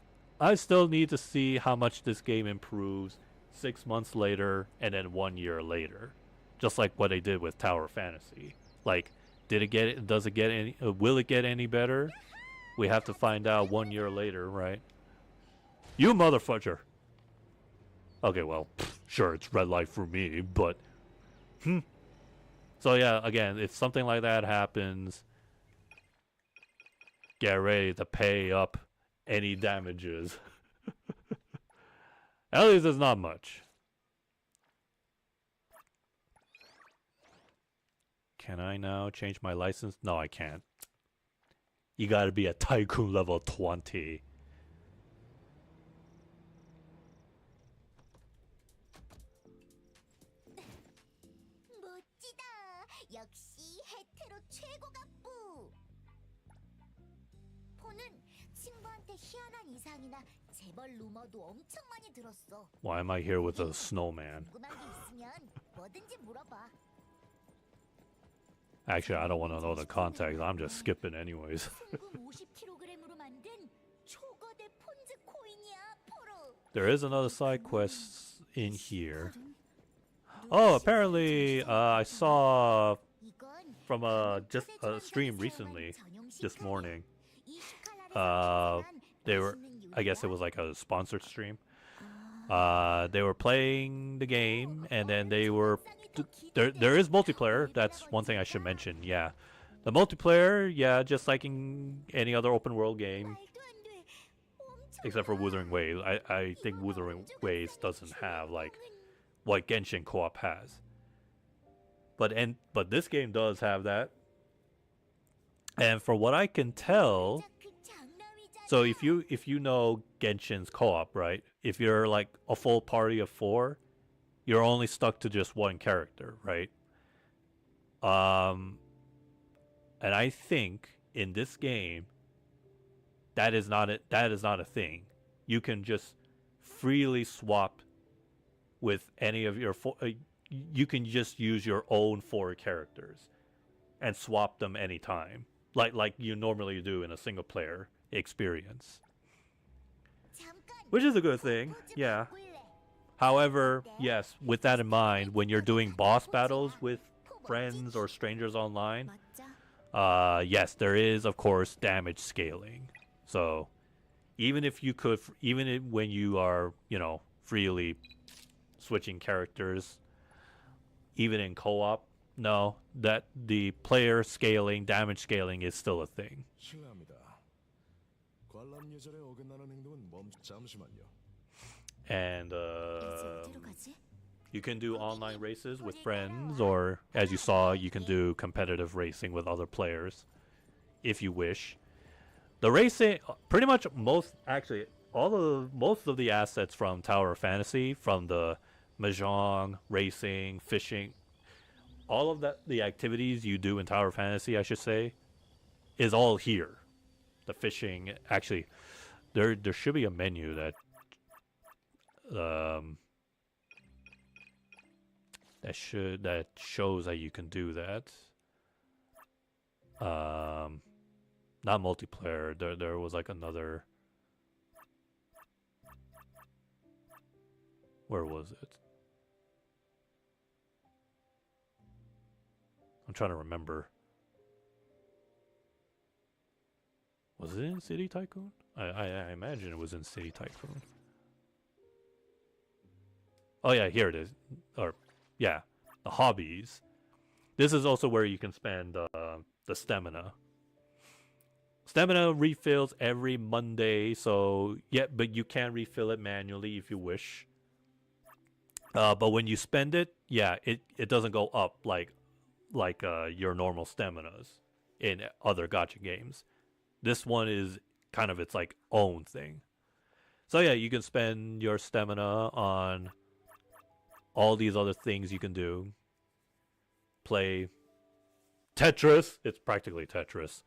I still need to see how much this game improves 6 months later and then 1 year later. Just like what they did with Tower Fantasy. Like, will it get any better? We have to find out 1 year later, right? You motherfucker! Okay, well, sure, it's red light for me, but so yeah, again, if something like that happens, get ready to pay up any damages. At least it's not much. Can I now change my license? No, I can't. You gotta be a Tycoon level 20. 멋지다. 역시 헤테로 최고가 뿌. 포는 친구한테 희한한 이상이나 재벌 루머도 엄청 많이 들었어. Why am I here with a snowman? 궁금한 게 있으면 뭐든지 물어봐. Actually, I don't want to know the context. I'm just skipping anyways. 순금 50kg으로 만든 초거대 폰즈 코인이야, 포로. There is another side quest in here. Oh, apparently, I saw 이건 from just a stream recently, this morning. 이 슈칼라를 Uh, 사용하면 they were, 맛있는 I guess it 요리야. was like a sponsored stream. They were playing the game, and then they were. There is multiplayer. That's one thing I should mention. Yeah, the multiplayer. Yeah, just like in any other open world game, 말도 안 돼. 엄청 except for Wuthering Waves. I think Wuthering Waves doesn't have like what Genshin Co-op has. But this game does have that. And for what I can tell, 그 장남이잖아. so if you know Genshin's co-op, right? If you're like a full party of 4, you're only stuck to just one character, right? And I think in this game that is not a thing. You can just freely swap with any of your you can just use your own 4 characters and swap them anytime, like you normally do in a single player experience, 잠깐. which is a good thing. Yeah. However, yes, with that in mind, when you're doing boss battles with friends or strangers online, 맞자. yes, there is of course damage scaling. So even if you could, when you are, freely switching characters, even in co-op, no, that the player scaling, damage scaling is still a thing. 실례합니다. 관람 예절에 어긋나는 행동은 잠시만요. And 이제 어디로 가지? you can do online races with friends, or as you saw, you can do competitive racing with other players if you wish. The racing, pretty much most of the assets from Tower of Fantasy, from the mahjong, racing, fishing, all of the activities you do in Tower of Fantasy, I should say, is all here. The fishing, actually, there should be a menu that that shows that you can do that. Not multiplayer. There was like another. Where was it? I'm trying to remember. Was it in City Tycoon? I imagine it was in City Tycoon. Oh yeah, here it is. Or yeah, the hobbies. This is also where you can spend the stamina. Stamina refills every Monday, so yeah, but you can refill it manually if you wish. But when you spend it, yeah, it doesn't go up like your normal staminas in other gacha games. This one is kind of its like own thing. So yeah, you can spend your stamina on all these other things you can do. Play Tetris. It's practically Tetris.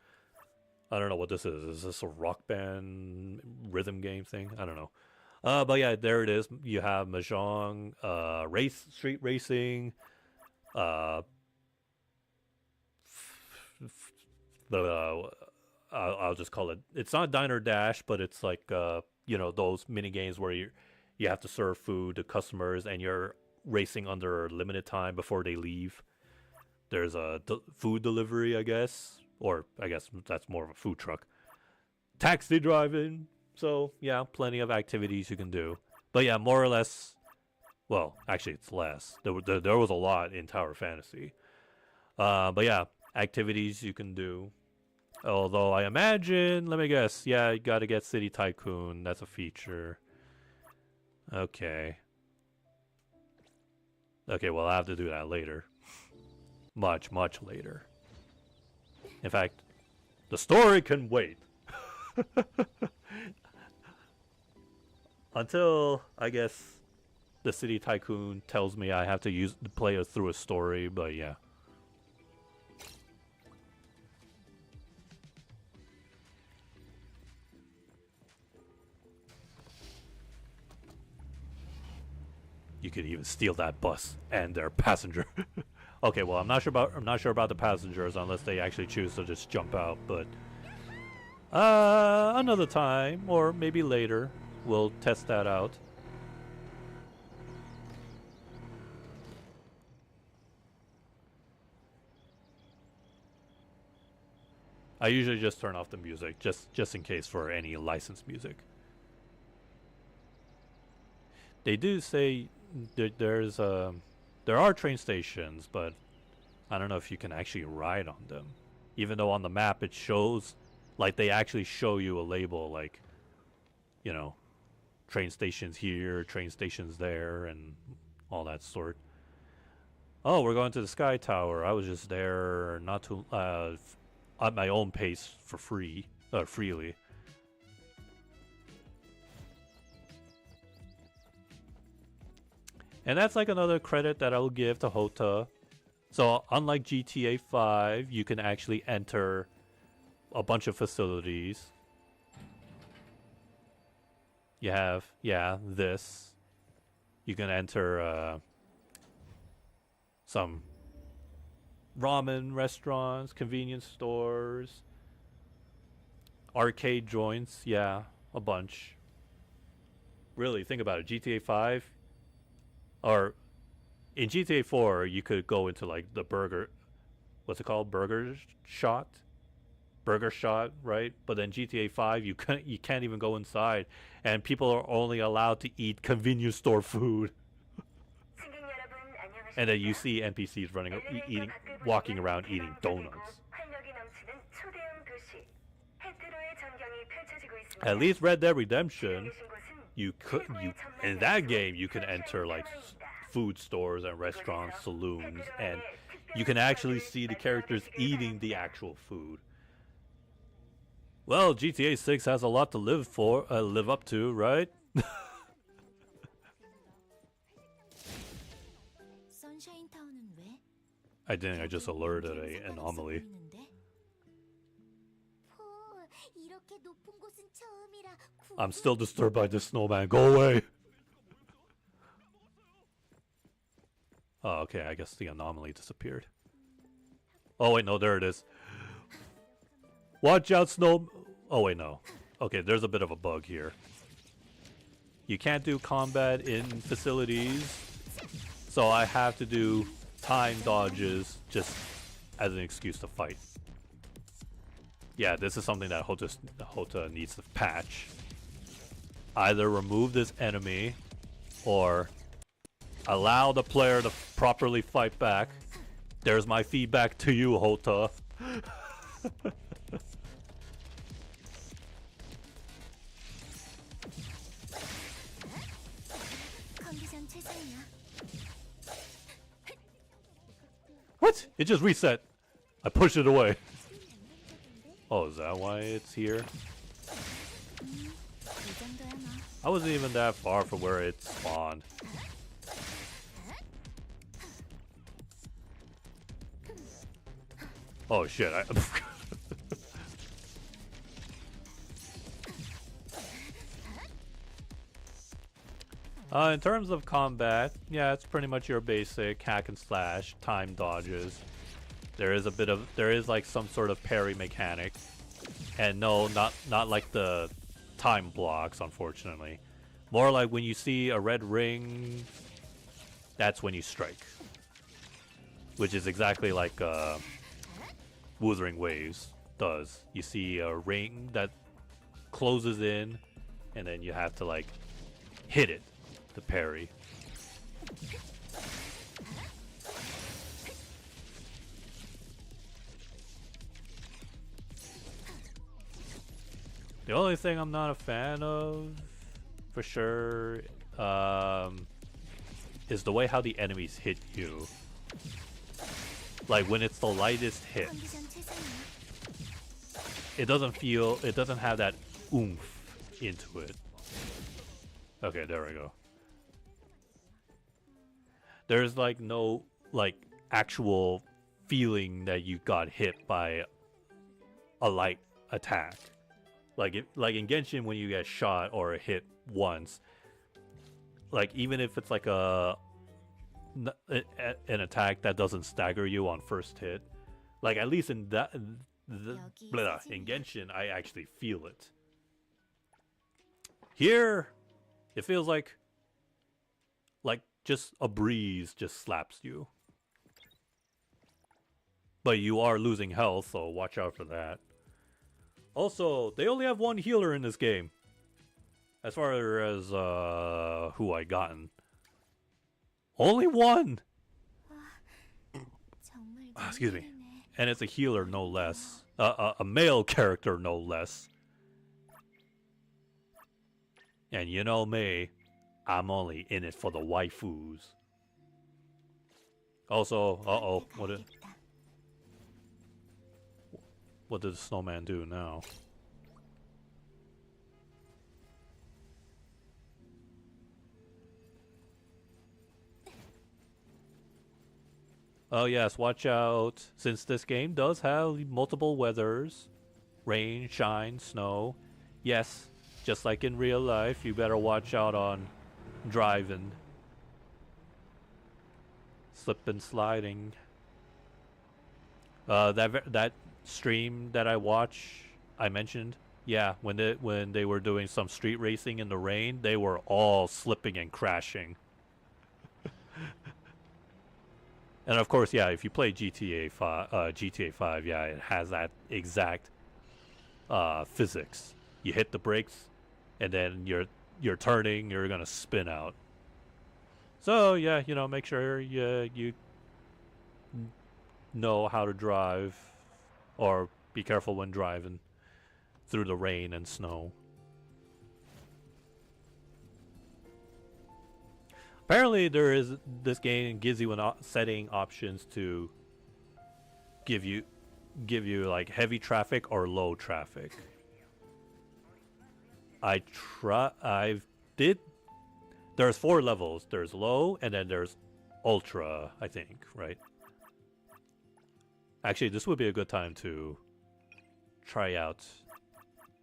I don't know what this is. Is this a rock band rhythm game thing? I don't know. But yeah, there it is. You have mahjong, street racing, I'll just call it. It's not Diner Dash, but it's like those mini games where you have to serve food to customers and you're racing under a limited time before they leave. There's a food delivery, I guess, or I guess that's more of a food truck. Taxi driving. So yeah, plenty of activities you can do. But yeah, more or less, Well, actually, it's less. There was a lot in Tower Fantasy. But yeah, activities you can do. Although I imagine, let me guess, yeah, you gotta get City Tycoon. That's a feature. Okay. Okay, well, I have to do that later. Much, much later. In fact, the story can wait. Until, I guess, the City Tycoon tells me I have to play it through a story, but yeah. You could even steal that bus and their passenger. Okay, well, I'm not sure about the passengers unless they actually choose to just jump out, but another time or maybe later we'll test that out. I usually just turn off the music just in case for any licensed music. They do say there are train stations, but I don't know if you can actually ride on them. Even though on the map it shows, like they actually show you a label like, you know, train stations here, train stations there, and all that sort. Oh, we're going to the Sky Tower. I was just there not too at my own pace for free, freely. And that's like another credit that I'll give to Hota. So unlike GTA 5, you can actually enter a bunch of facilities. You have, yeah, this. You can enter some ramen restaurants, convenience stores, arcade joints, yeah, a bunch. Really, think about it. GTA 5, or in GTA 4, you could go into like the what's it called? Burger Shot, right? But then GTA 5, you can't even go inside, and people are only allowed to eat convenience store food. And then you see NPCs walking around eating donuts. At least Red Dead Redemption, in that game you can enter like food stores and restaurants, saloons, and you can actually see the characters eating the actual food. Well, GTA 6 has a lot to live up to, right? I think I just alerted an anomaly. I'm still disturbed by this snowman. Go away! Oh, okay, I guess the anomaly disappeared. Oh, wait, no, there it is. Watch out, snow... Oh, wait, no. Okay, there's a bit of a bug here. You can't do combat in facilities, so I have to do time dodges just as an excuse to fight. Yeah, this is something that Hota needs to patch. Either remove this enemy or allow the player to properly fight back. There's my feedback to you, Hota. What? It just reset. I pushed it away. Oh, is that why it's here? I wasn't even that far from where it spawned. Oh shit, in terms of combat, yeah, it's pretty much your basic hack and slash, time dodges. There is like some sort of parry mechanic. And no, not like the time blocks, unfortunately. More like when you see a red ring, that's when you strike. Which is exactly like Wuthering Waves does. You see a ring that closes in, and then you have to like hit it to parry. The only thing I'm not a fan of, for sure, is the way how the enemies hit you. Like when it's the lightest hit, 컨디션 최상이야. it doesn't have that oomph into it. Okay, there we go. There's like no like actual feeling that you got hit by a light attack. Like in Genshin when you get shot or hit once, like even if it's like an attack that doesn't stagger you on first hit, like at least in that in Genshin I actually feel it. Here, it feels like just a breeze just slaps you. But you are losing health, so watch out for that. Also, they only have one healer in this game. As far as who I gotten. Only one! 정말 Excuse me. 눈물이네. And it's a healer no less. A male character no less. And you know me, I'm only in it for the waifus. Also, 가야겠다. what did the snowman do now? Oh yes, watch out. Since this game does have multiple weathers, rain, shine, snow, yes, just like in real life, you better watch out on driving. Slip and sliding. That stream that I watch, I mentioned, yeah, when they were doing some street racing in the rain, they were all slipping and crashing. And of course, yeah, if you play GTA 5, yeah, it has that exact physics. You hit the brakes, and then you're turning, you're gonna spin out. So yeah, you know, make sure you know how to drive, or be careful when driving through the rain and snow. Apparently, this game gives you setting options to give you like heavy traffic or low traffic. There's 4 levels. There's low, and then there's ultra, I think, right? Actually, this would be a good time to try out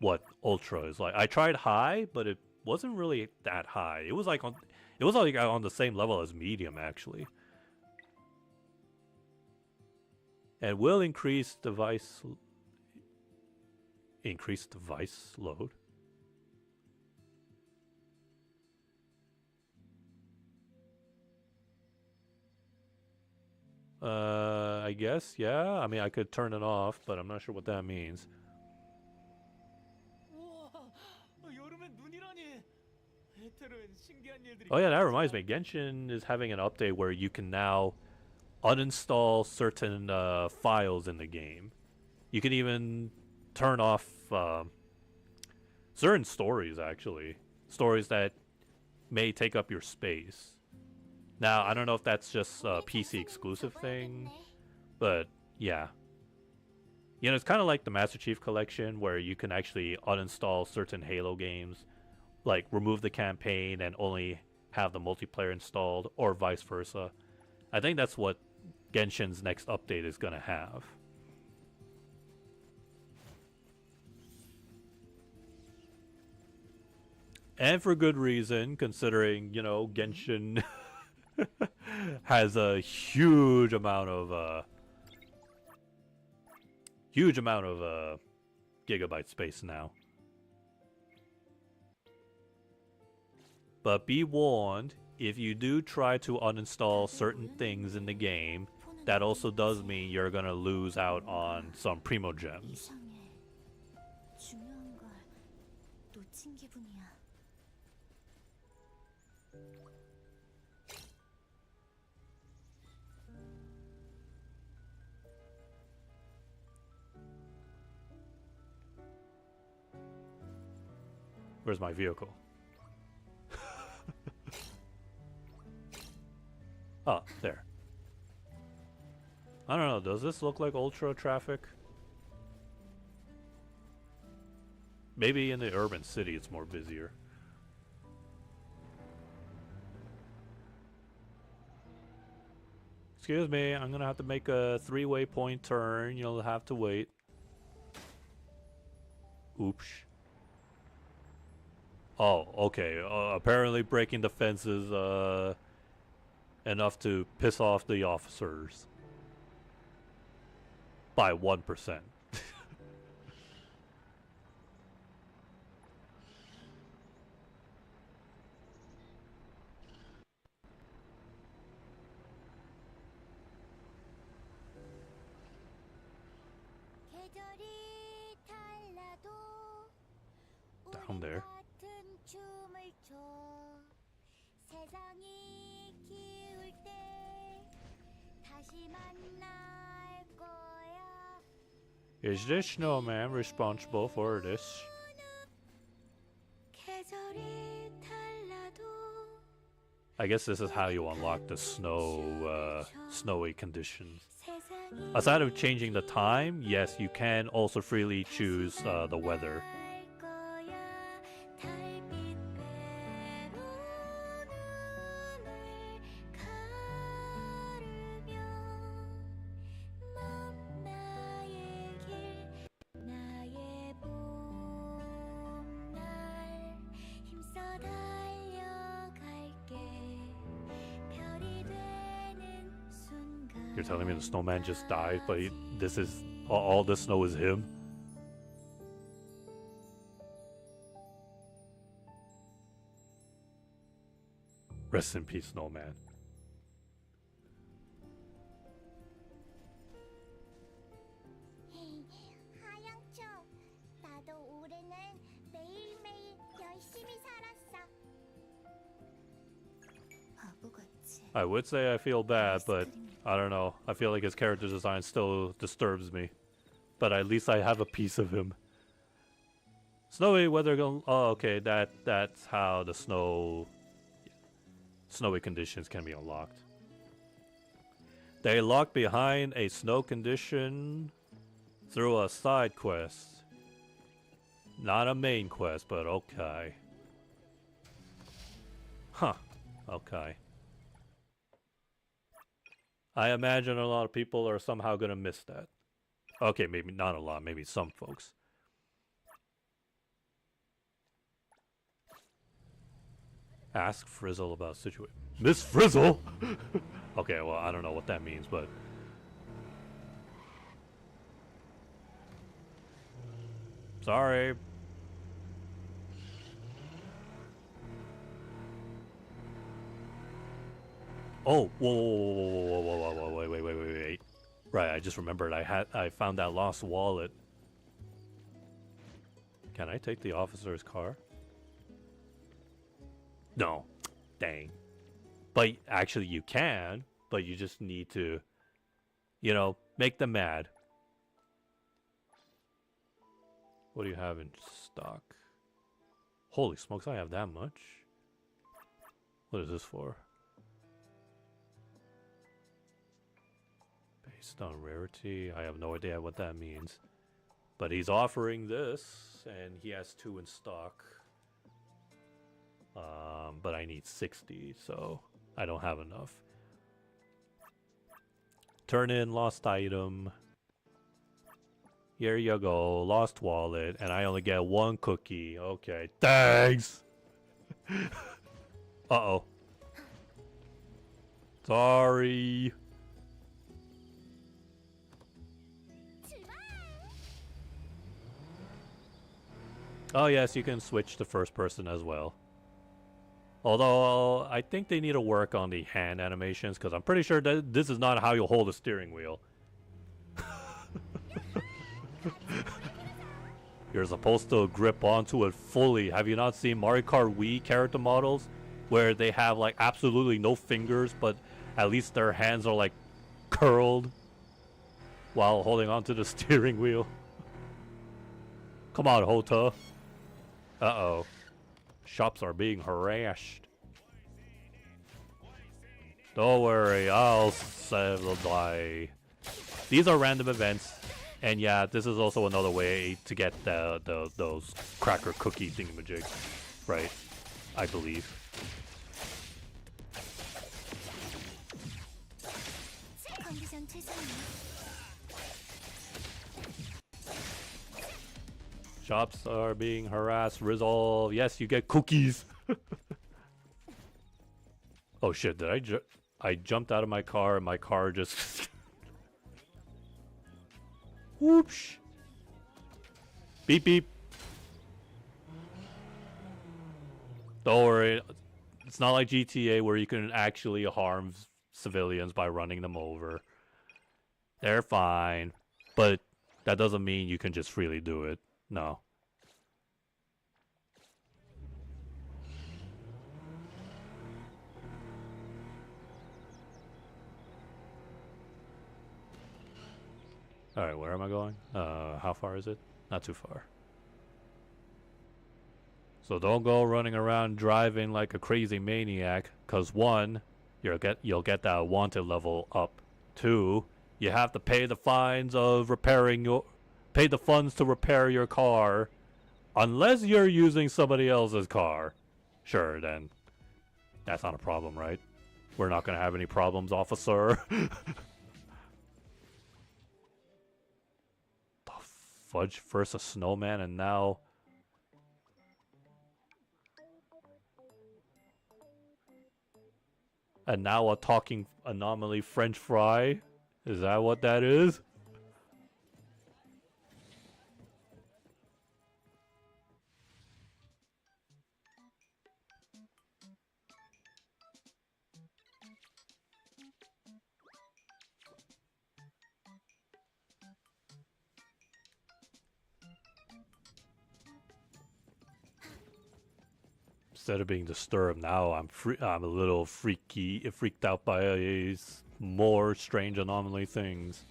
what ultra is like. I tried high, but it wasn't really that high. It was like on the same level as medium, actually. And will increase device load. I guess, yeah. I mean, I could turn it off, but I'm not sure what that means. Oh yeah, that reminds me. Genshin is having an update where you can now uninstall certain files in the game. You can even turn off certain stories, actually. Stories that may take up your space. Now, I don't know if that's just a PC exclusive thing, but yeah. You know, it's kind of like the Master Chief Collection, where you can actually uninstall certain Halo games, like remove the campaign and only have the multiplayer installed, or vice versa. I think that's what Genshin's next update is going to have. And for good reason, considering, you know, Genshin has a huge amount of gigabyte space now. But be warned, if you do try to uninstall certain things in the game, that also does mean you're gonna lose out on some primo gems. 이상해. 중요한 걸 놓친 기분이야. Where's my vehicle? Oh, there. I don't know, does this look like ultra traffic? Maybe in the urban city it's more busier. Excuse me, I'm gonna have to make a 3-way point turn. You'll have to wait. Oops. Oh, okay. Apparently breaking the fences enough to piss off the officers. By 1%. 계절이 달라도 Down there. 같은 춤을 춰 세상이 기울 때 다시 만날 거야. Is this snowman responsible for this? 계절이 달라도 I guess this is how you unlock the snowy conditions. 세상이 Aside of changing the time, yes, you can also freely choose the weather. 날 거야. 달빛 배로 눈을 가르며 넌 나의 길 나의 봄날 힘써 달려갈게 별이 되는 순간 You're telling me the snowman just died, but this is all the snow is him? Rest in peace, snowman. 하양초, 나도 올해는 매일매일 열심히 살았어. 바보같이 I would say I feel bad, but I don't know. I feel like his character design still disturbs me. But at least I have a piece of him. Snowy weather. Oh, okay. That's how the snowy conditions can be unlocked. They lock behind a snow condition through a side quest. Not a main quest, but okay. Huh. Okay. I imagine a lot of people are somehow gonna miss that. Okay, maybe not a lot, maybe some folks. Ask Frizzle about situation. Miss Frizzle? Okay, well, I don't know what that means, but... Sorry. Oh, whoa, wait. Right, I just remembered I found that lost wallet. Can I take the officer's car? No. Dang. But actually you can, but you just need to, you know, make them mad. What do you have in stock? Holy smokes, I have that much? What is this for? Based on rarity, I have no idea what that means. But he's offering this, and he has 2 in stock. But I need 60, so I don't have enough. Turn in lost item. Here you go, lost wallet, and I only get 1 cookie. Okay, thanks! Uh-oh. Sorry. Oh yes, you can switch to first person as well. Although, I think they need to work on the hand animations, because I'm pretty sure that this is not how you hold a steering wheel. You're supposed to grip onto it fully. Have you not seen Mario Kart Wii character models? Where they have like absolutely no fingers, but at least their hands are like curled while holding onto the steering wheel. Come on, Hota. Uh-oh. Shops are being harassed. Don't worry, I'll save the day. These are random events, and yeah, this is also another way to get those cracker cookie thingamajigs, right? I believe. 컨디션 최상이야. Shops are being harassed. Resolve. Yes, you get cookies. Oh shit! Did I jumped out of my car and my car just. Whoops. Beep beep. Don't worry. It's not like GTA where you can actually harm civilians by running them over. They're fine, but that doesn't mean you can just freely do it. No. Alright, where am I going? How far is it? Not too far. So don't go running around driving like a crazy maniac, cause one, you'll get that wanted level up. Two, you have to pay the fines of pay the funds to repair your car, unless you're using somebody else's car. Sure, then that's not a problem, right? We're not gonna have any problems, officer. The fudge, first a snowman and now a talking anomaly French fry? Is that what that is? Instead of being disturbed now, I'm a little freaked out by more strange anomaly things.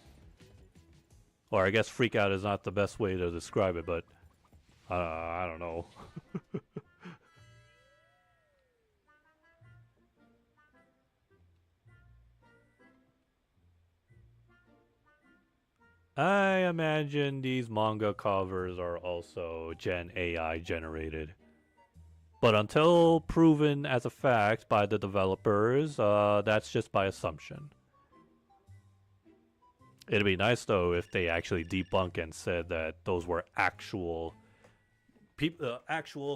Or I guess freak out is not the best way to describe it, but I don't know. I imagine these manga covers are also Gen AI generated. But until proven as a fact by the developers, that's just by assumption. It'd be nice though if they actually debunk and said that those were actual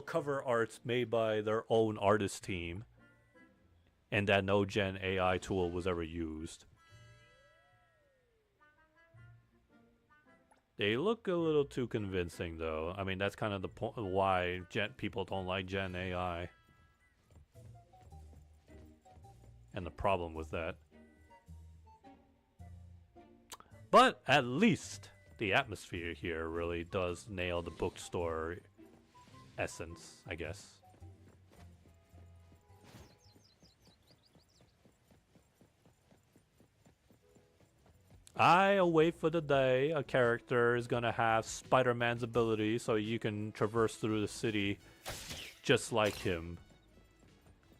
cover arts made by their own artist team, and that no Gen AI tool was ever used. They look a little too convincing, though. I mean, that's kind of the point why people don't like Gen AI. And the problem with that. But at least the atmosphere here really does nail the bookstore essence, I guess. I await for the day a character is gonna have Spider-Man's ability so you can traverse through the city just like him.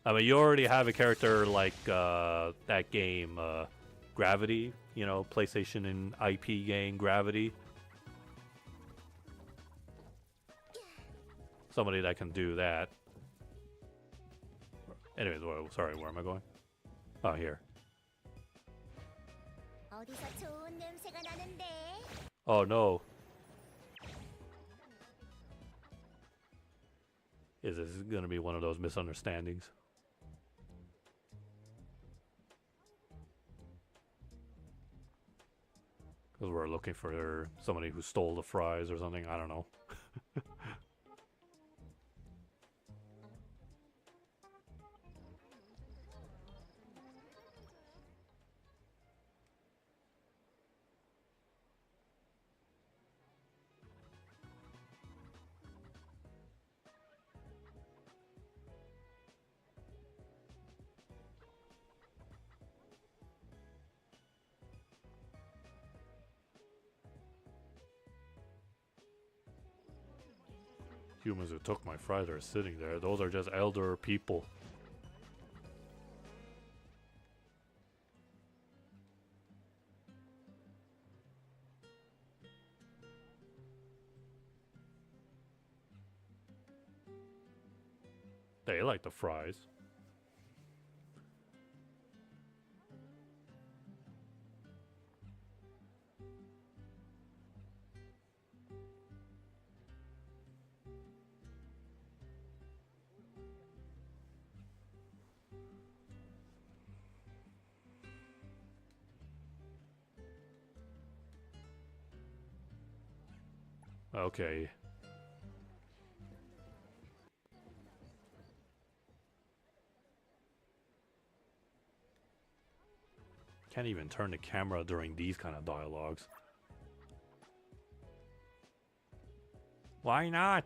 I mean, you already have a character like that game, Gravity, you know, PlayStation and IP game Gravity. Somebody that can do that. Anyways, sorry, where am I going? Oh, here. 어디서 좋은 냄새가 나는데? Oh no. Is this gonna be one of those misunderstandings? Because we're looking for somebody who stole the fries or something, I don't know. Humans who took my fries are sitting there. Those are just elder people. They like the fries. Okay. Can't even turn the camera during these kind of dialogues. Why not?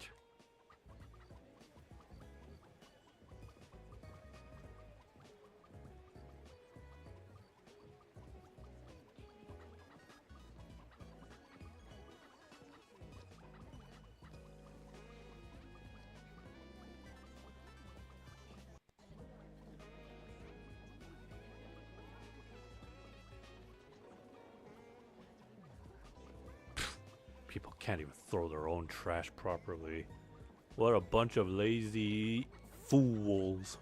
People can't even throw their own trash properly. What a bunch of lazy fools.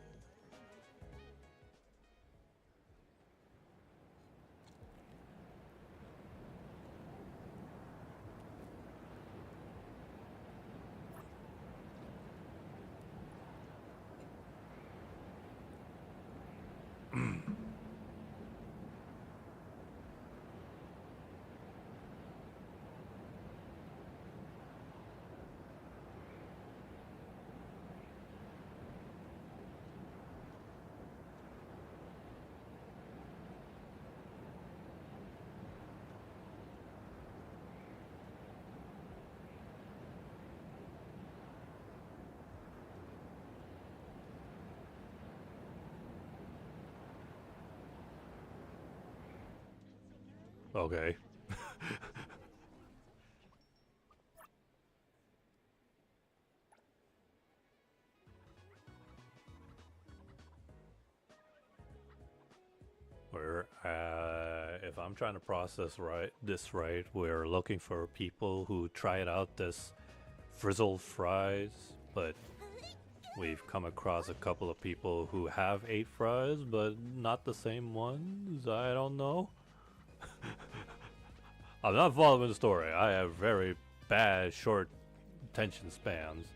Okay. If I'm trying to process this right, we're looking for people who tried out this frizzled fries, but we've come across a couple of people who have ate fries, but not the same ones. I don't know. I'm not following the story. I have very bad short attention spans.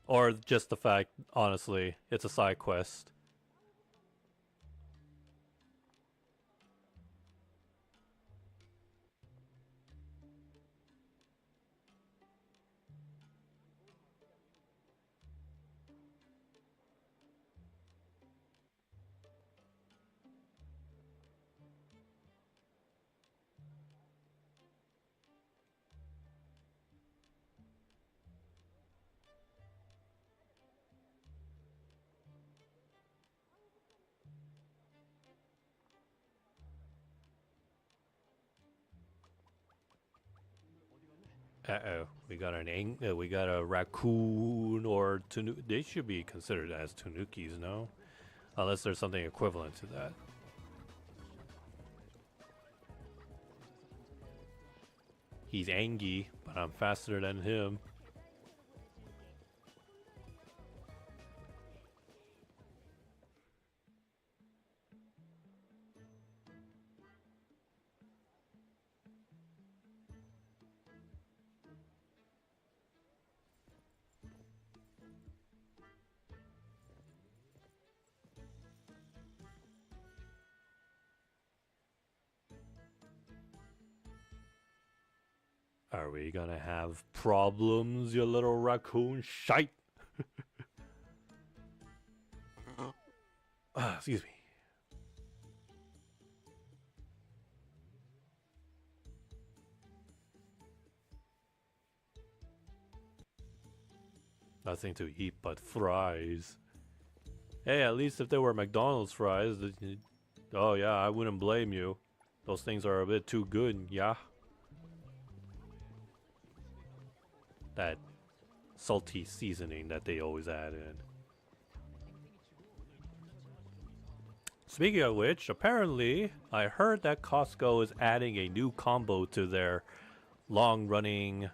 Or just the fact, honestly, it's a side quest. Uh-oh, we got we got a raccoon or tanuki. They should be considered as tanukis, no? Unless there's something equivalent to that. He's Angie, but I'm faster than him. Are we gonna have problems, you little raccoon shite? Excuse me. Nothing to eat but fries. Hey, at least if they were McDonald's fries, oh yeah, I wouldn't blame you. Those things are a bit too good, yeah? that salty seasoning that they always add in. Speaking of which, apparently, I heard that Costco is adding a new combo to their long-running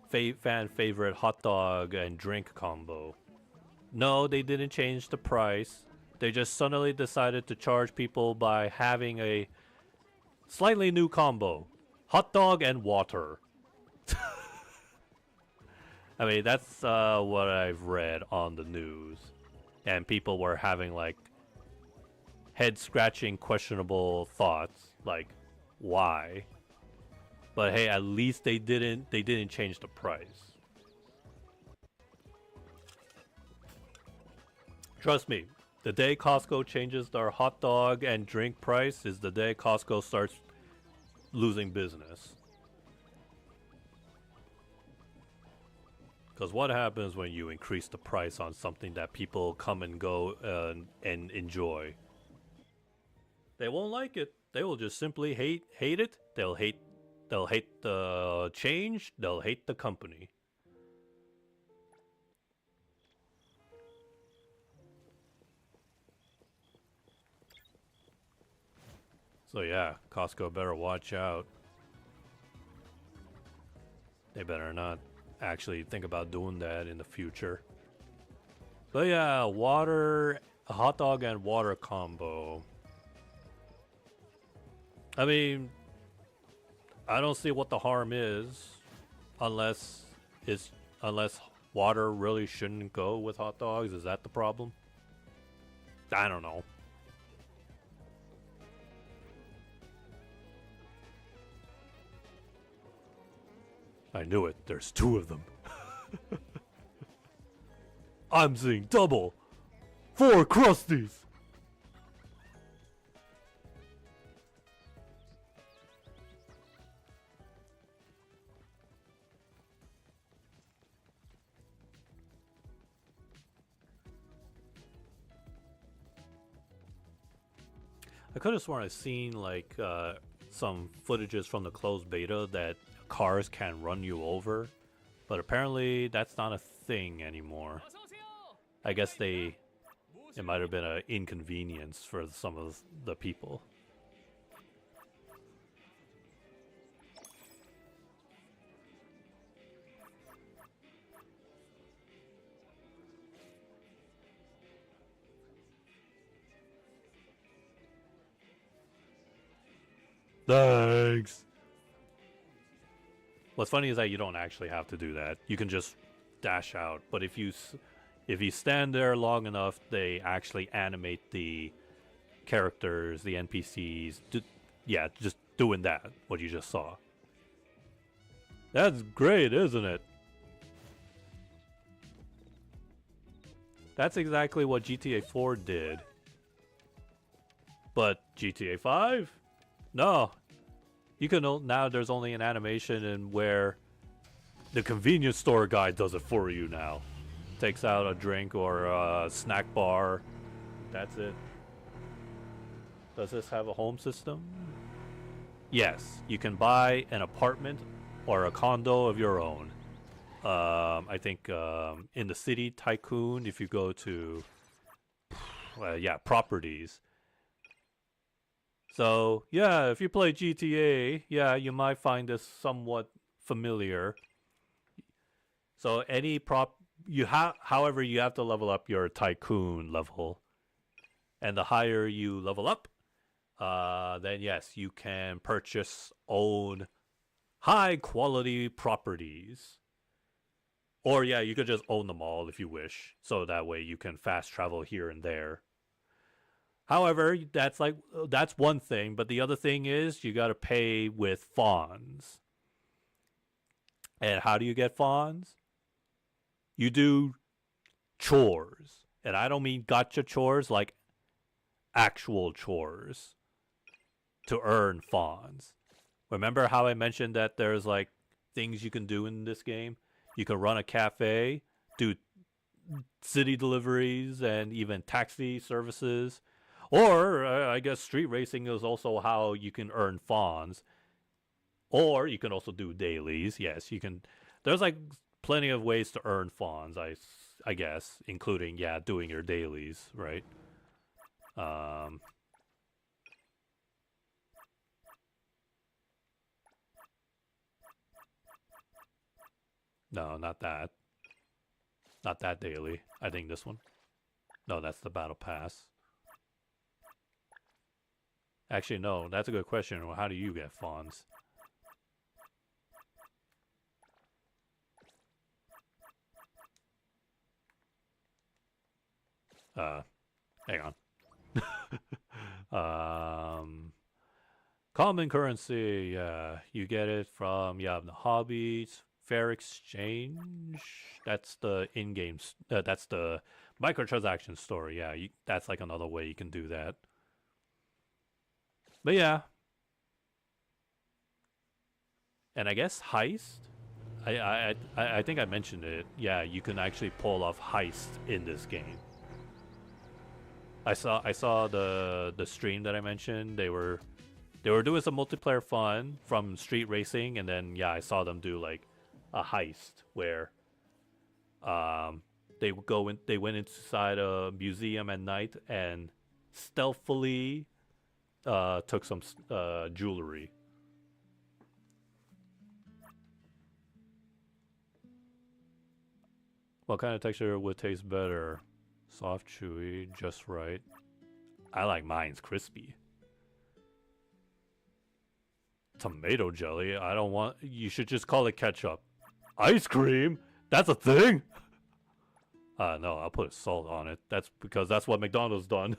fan favorite hot dog and drink combo. No, they didn't change the price. They just suddenly decided to charge people by having a slightly new combo. Hot dog and water. I mean, that's what I've read on the news. And people were having like head-scratching questionable thoughts. Like, why? But hey, at least they didn't change the price. Trust me, the day Costco changes their hot dog and drink price is the day Costco starts losing business. Because what happens when you increase the price on something that people come and go and enjoy? They won't like it. They will just simply hate it. They'll hate the change. They'll hate the company. So yeah, Costco better watch out. They better not actually think about doing that in the future. But yeah, a hot dog and water combo. I mean, I don't see what the harm is, unless water really shouldn't go with hot dogs. Is that the problem? I don't know. I knew it. There's two of them. I'm seeing double. 4 Krusties. I could have sworn I've seen like some footages from the closed beta that cars can run you over, but apparently that's not a thing anymore. I guess it might have been an inconvenience for some of the people. Thanks. What's funny is that you don't actually have to do that. You can just dash out. But if you stand there long enough, they actually animate the characters, the NPCs. Yeah, just doing that, what you just saw. That's great, isn't it? That's exactly what GTA 4 did. But GTA 5? No. You can now there's only an animation in where the convenience store guy does it for you now. Takes out a drink or a snack bar. That's it. Does this have a home system? Yes. You can buy an apartment or a condo of your own. I think in the City Tycoon, if you go to properties. So, yeah, if you play GTA, yeah, you might find this somewhat familiar. So any however, you have to level up your Tycoon level. And the higher you level up, then yes, you can own high quality properties. Or yeah, you could just own them all if you wish. So that way you can fast travel here and there. However, that's one thing, but the other thing is you got to pay with fawns. And how do you get fawns? You do chores. And I don't mean gotcha chores, like actual chores to earn fawns. Remember how I mentioned that there's like things you can do in this game? You can run a cafe, do city deliveries, and even taxi services. Or, I guess street racing is also how you can earn fawns. Or you can also do dailies. Yes, you can. There's like plenty of ways to earn fawns, I guess, including, yeah, doing your dailies, right? No, not that. Not that daily. I think this one. No, that's the battle pass. Actually, no, that's a good question. Well, how do you get fawns? Hang on. Common currency, you get it from, the hobbies, fair exchange. That's the in-game, that's the microtransaction store. Yeah, that's like another way you can do that. But yeah. And I guess heist? I think I mentioned it. Yeah, you can actually pull off heist in this game. I saw the stream that I mentioned. They were doing some multiplayer fun from street racing, and then I saw them do like a heist where they went inside a museum at night and stealthily took some jewelry. What kind of texture would taste better? Soft, chewy, just right. I like mine's crispy. Tomato jelly? I don't want... You should just call it ketchup. Ice cream? That's a thing? No, I'll put salt on it. That's because that's what McDonald's done.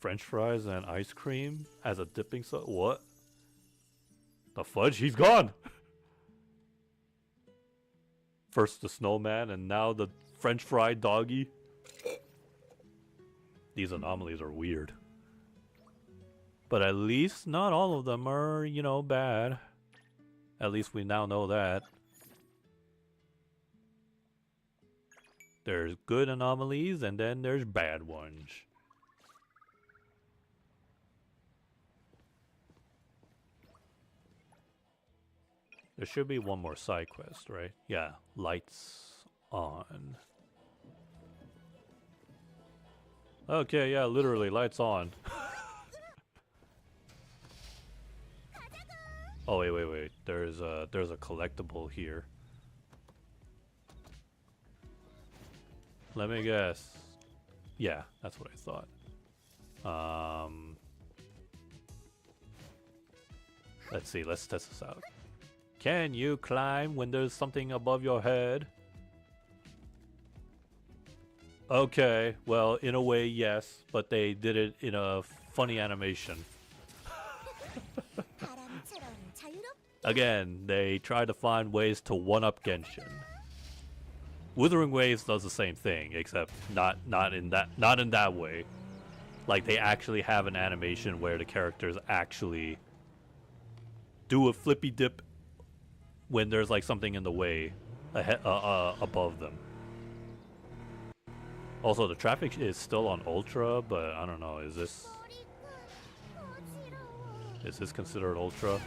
French fries and ice cream as a dipping sauce? What? The fudge? He's gone! First the snowman and now the French fry doggy. These anomalies are weird. But at least not all of them are, bad. At least we now know that. There's good anomalies and then there's bad ones. There should be one more side quest, right? Yeah, lights on. Okay, yeah, literally, lights on. Oh, wait. There's a collectible here. Let me guess. Yeah, that's what I thought. Let's see, let's test this out. Can you climb when there's something above your head? Okay, well, in a way, yes, but they did it in a funny animation. Again, they tried to find ways to one-up Genshin. Wuthering Waves does the same thing, except not in that way. Like, they actually have an animation where the characters actually do a flippy dip when there's like something in the way above them. Also, the traffic is still on Ultra, but I don't know, is this considered Ultra?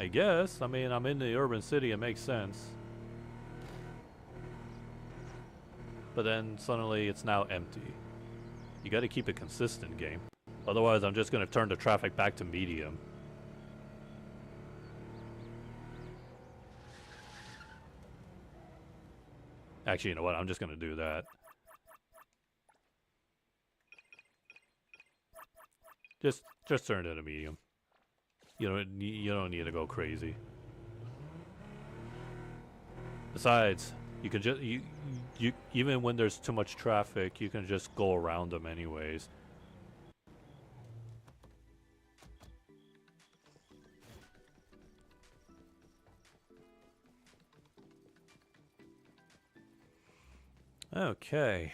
I guess. I mean, I'm in the urban city, it makes sense. But then suddenly it's now empty. You gotta keep it consistent, game. Otherwise, I'm just gonna turn the traffic back to medium. Actually, you know what? I'm just gonna do that. Just turn it to medium. You don't need to go crazy. Besides, you can just you even when there's too much traffic, you can just go around them anyways. Okay,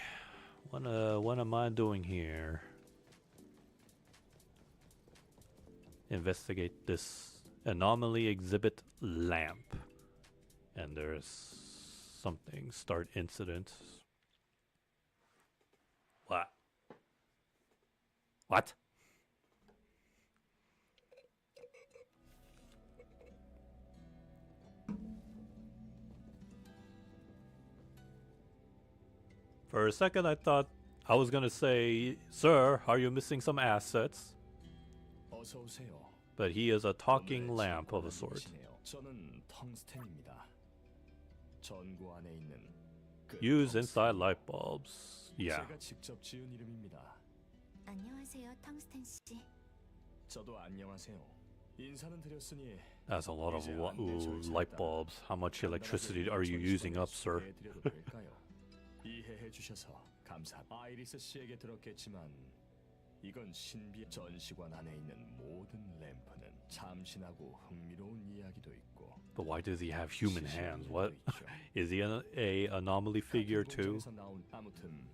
what am I doing here? Investigate this anomaly exhibit lamp. And there's something, start incident. What? For a second, I thought I was gonna say, "Sir, are you missing some assets?" 어서 오세요. But he is a talking 오늘의 lamp of a 직원은 sort. 이시네요. 저는 텅스텐입니다. 전구 안에 있는 그 Use 텅스텐. inside light bulbs. Yeah. 제가 직접 지은 이름입니다. 안녕하세요, 텅스텐 씨. 저도 안녕하세요. 인사는 드렸으니 That's a lot of 이제 안내 절차에 light 따라 bulbs. How much 간단하게 electricity are you using up, sir? 소개해드려도 될까요? 이해해 주셔서 감사합니다. 아이리스 씨에게 들었겠지만 이건 신비 전시관 안에 있는 모든 램프는 참신하고 흥미로운 이야기도 있고 But why does he have human 시시한 hands? 일도 What? 있죠. Is he a anomaly figure 같은 too? 공장에서 나온 아무튼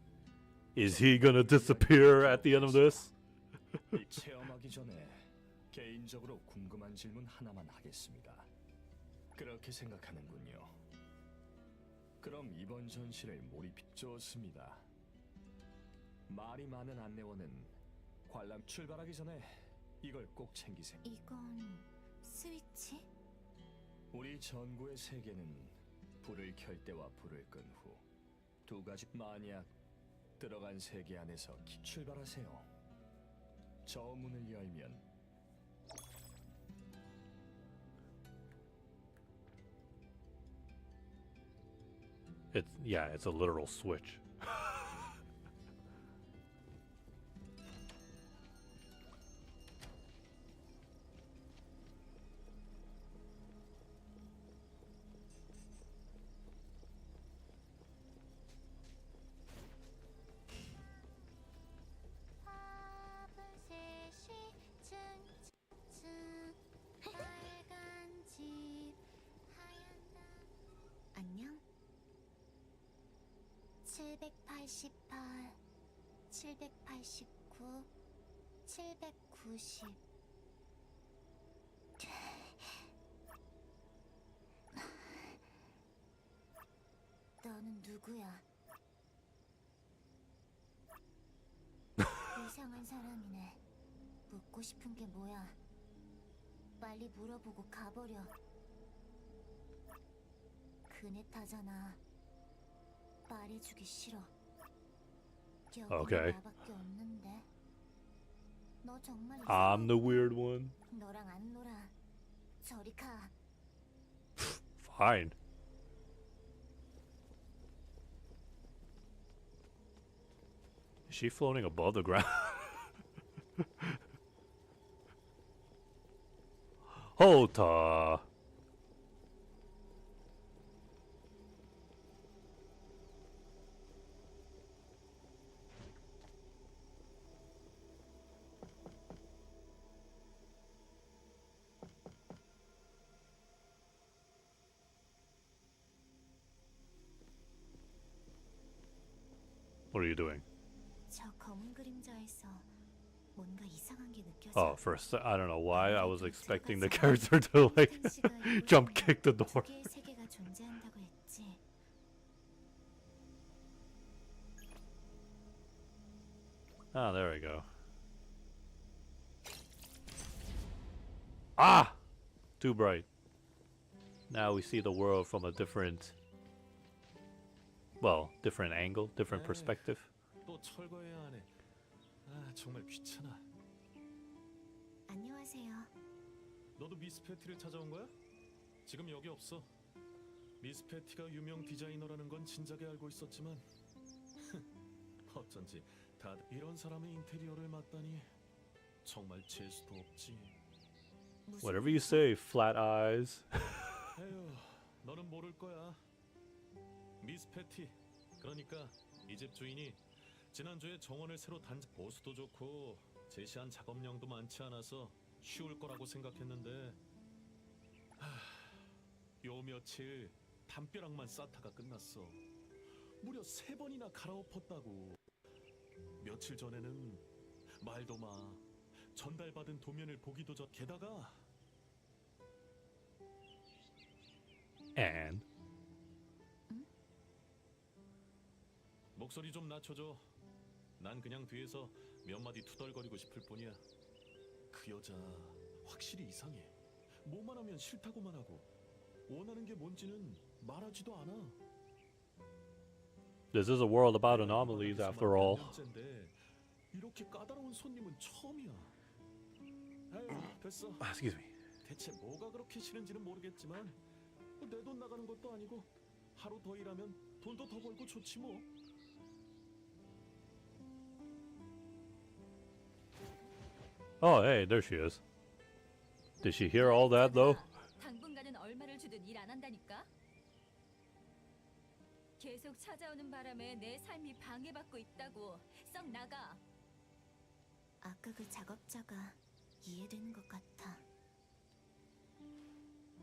Is he gonna disappear at the end of this? 이 체험하기 전에 개인적으로 궁금한 질문 하나만 하겠습니다. 그렇게 생각하는군요. 그럼 이번 전시를 좋습니다. 말이 많은 안내원은 관람 출발하기 전에 이걸 꼭 챙기세요. 이건 스위치? 우리 전구의 세계는 불을 켤 때와 불을 끈 후 두 가지 만약 들어간 세계 안에서 출발하세요. 저 문을 열면 It's a literal switch. 화분 셋이 층층층 빨간 집 하얀 안녕? 788 789 790 너는 누구야? 이상한 사람이네. 묻고 싶은 게 뭐야? 빨리 물어보고 가버려. 그네타잖아. 말해주기 싫어. 여기 오케이. 나밖에 없는데. 너 정말 I'm the 이상하구나. weird one. 너랑 안 놀아. 저리 가. Fine. Is she floating above the ground? Hota. What are you doing? 저 검은 그림자에서 뭔가 이상한 게 느껴져. Oh, first, I don't know why I was expecting the character to like jump kick the door. 두 개의 세계가 존재한다고 했지. Ah, there we go. Ah! Too bright. Now we see the world from a different, well, different angle, different perspective. 또 철거해야 하네. 아 정말 귀찮아. 안녕하세요. 너도 미스 패티를 찾아온 거야? 지금 여기 없어. 미스 패티가 유명 디자이너라는 건 진작에 알고 있었지만 어쩐지 다들 이런 사람의 인테리어를 맡다니 정말 재수도 없지. 무슨 Whatever you say, flat eyes. 에휴, 너는 모를 거야. 미스 패티. 그러니까 이 집 주인이 지난주에 정원을 새로 보수도 좋고 제시한 작업량도 많지 않아서 쉬울 거라고 생각했는데 요 며칠 담벼락만 쌓다가 끝났어. 무려 3번이나 갈아엎었다고. 며칠 전에는 말도 마. 전달받은 도면을 보기도 전. 게다가 And 목소리 좀 낮춰줘. 난 그냥 뒤에서 몇 마디 투덜거리고 싶을 뿐이야. 그 여자 확실히 이상해. 뭐만 하면 싫다고만 하고 원하는 게 뭔지는 말하지도 않아. This is a world about 내가 anomalies 이만한 after all. 몇 년째인데 이렇게 까다로운 손님은 처음이야. 아유, 됐어. Excuse me. 대체 뭐가 그렇게 싫은지는 모르겠지만 내 돈 나가는 것도 아니고 하루 더 일하면 돈도 더 벌고 좋지 뭐. Oh, hey, there she is. Did she hear all that though? 당분간은 얼마를 주든 일 안 한다니까. 계속 찾아오는 바람에 내 삶이 방해받고 있다고. 썩 나가. 아까 그 작업자가 이해되는 것 같아.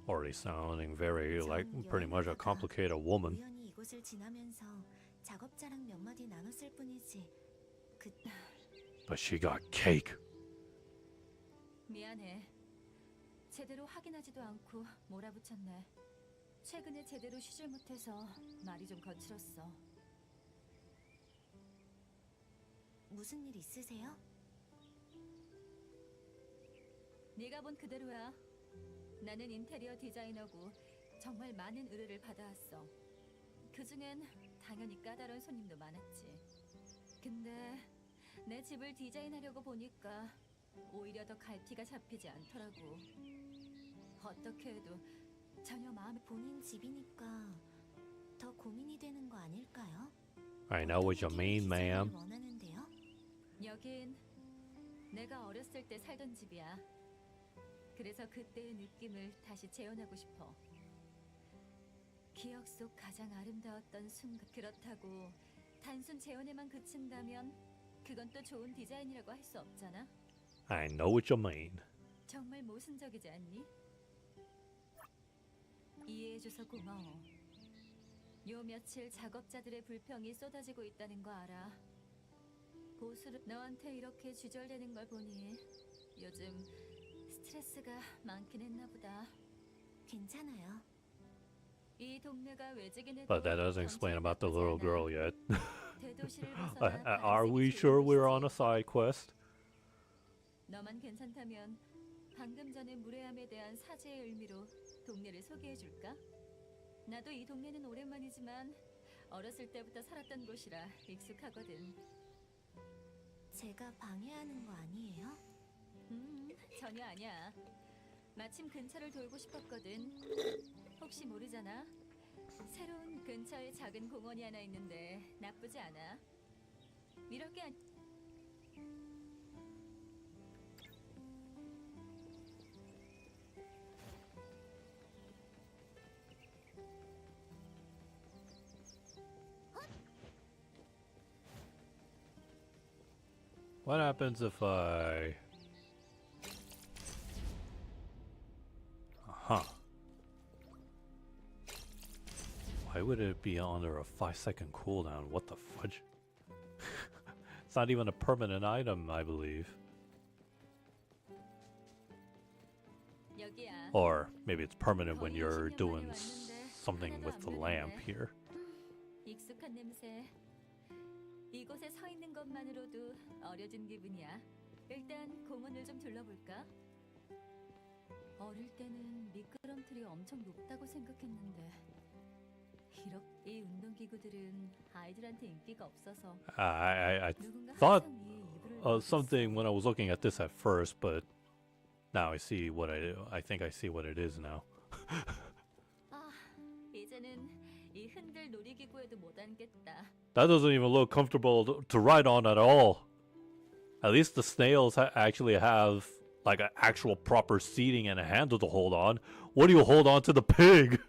Already sounding very like 전 pretty much a 여행하다가 complicated woman. 우연히 이곳을 지나면서 작업자랑 몇 마디 나눴을 뿐이지. 그 But she got cake. 미안해. 제대로 확인하지도 않고 몰아붙였네. 최근에 제대로 쉬질 못해서 말이 좀 거칠었어. 무슨 일 있으세요? 네가 본 그대로야. 나는 인테리어 디자이너고 정말 많은 의뢰를 받아왔어. 그중엔 당연히 까다로운 손님도 많았지. 근데 내 집을 디자인하려고 보니까 오히려 더 갈피가 잡히지 않더라고. 어떻게 해도 전혀 마음에 본인 집이니까 더 고민이 되는 거 아닐까요? I know what you mean, ma'am. 원하는데요? 여긴 내가 어렸을 때 살던 집이야. 그래서 그때의 느낌을 다시 재현하고 싶어. 기억 속 가장 아름다웠던 순간. 그렇다고 단순 재현에만 그친다면 그건 또 좋은 디자인이라고 할 수 없잖아. I know what you mean. 정말 모순적이지 않니? 이해해줘서 고마워. 요 며칠 작업자들의 불평이 쏟아지고 있다는 거 알아. 보수를 너한테 이렇게 쥐절대는 걸 보니 요즘 스트레스가 많긴 했나 보다. 괜찮아요. 이 동네가 외지인에도 But that doesn't explain about the little girl yet. 대도시를 벗어나 Are we sure we're on a side quest? 너만 괜찮다면 방금 전에 무례함에 대한 사죄의 의미로 동네를 소개해줄까? 나도 이 동네는 오랜만이지만 어렸을 때부터 살았던 곳이라 익숙하거든. 제가 방해하는 거 아니에요? 전혀 아니야. 마침 근처를 돌고 싶었거든. 혹시 모르잖아. 새로운 근처에 작은 공원이 하나 있는데 나쁘지 않아. 이럴 게 아니... What happens if I... Huh. Why would it be under a 5-second cooldown? What the fudge? It's not even a permanent item, I believe. 여기야. Or maybe it's permanent when you're doing something with the lamp here. 익숙한 냄새. 이곳에 서 있는 것만으로도 어려진 기분이야. 일단 공원을 좀 둘러볼까? 어릴 때는 미끄럼틀이 엄청 높다고 생각했는데 이 운동기구들은 아이들한테 인기가 없어서 I 누군가 thought 항상 위에 이불을 놓고 something 있어. when I was looking at this at first, but now I see what I think I see what it is now. 아, 이제는 이 흔들 놀이기구에도 못 앉겠다. That doesn't even look comfortable to ride on at all. At least the snails actually have like an actual proper seating and a handle to hold on. What do you hold on to the pig?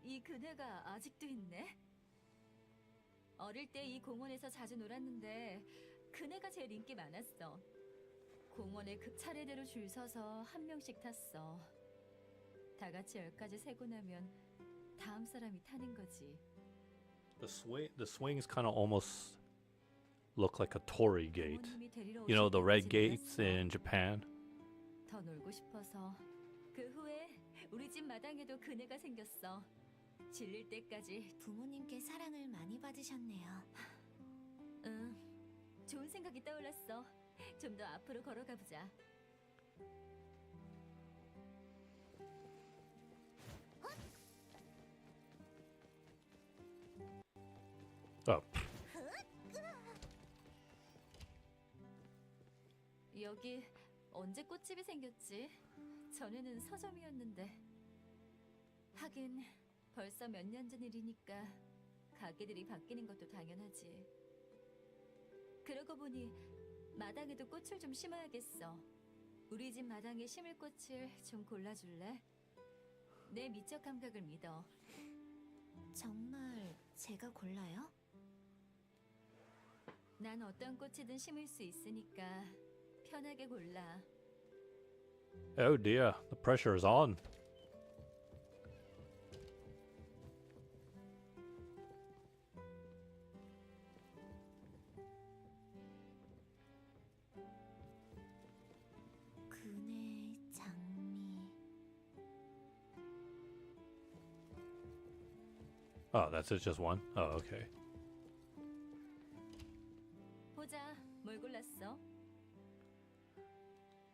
이 그네가 아직도 있네. 어릴 때 이 공원에서 자주 놀았는데 그네가 제일 인기 많았어. 공원에 그 차례대로 줄 서서 한 명씩 탔어. 다 같이 10가지 세고 나면 다음 사람이 타는 거지. The swings kind of almost look like a torii gate. 부모님이 데리러 You know 오실 the red 때까지 gates 놀았어. in Japan? 더 놀고 싶어서 그 후에 우리 집 마당에도 그네가 생겼어. 질릴 때까지. 부모님께 사랑을 많이 받으셨네요. 응, 좋은 생각이 떠올랐어. 좀 더 앞으로 걸어가 보자. Oh, 여기 언제 꽃집이 생겼지? 전에는 서점이었는데. 하긴 벌써 몇 년 전 일이니까 가게들이 바뀌는 것도 당연하지. 그러고 보니 마당에도 꽃을 좀 심어야겠어. 우리 집 마당에 심을 꽃을 좀 골라줄래? 내 미적 감각을 믿어. 정말 제가 골라요? 난 어떤 꽃이든 심을 수 있으니까 편하게 골라. oh dear, the pressure is on. 그네 장미. Oh, that's it, just one? Oh, okay. 보자, 뭘 골랐어?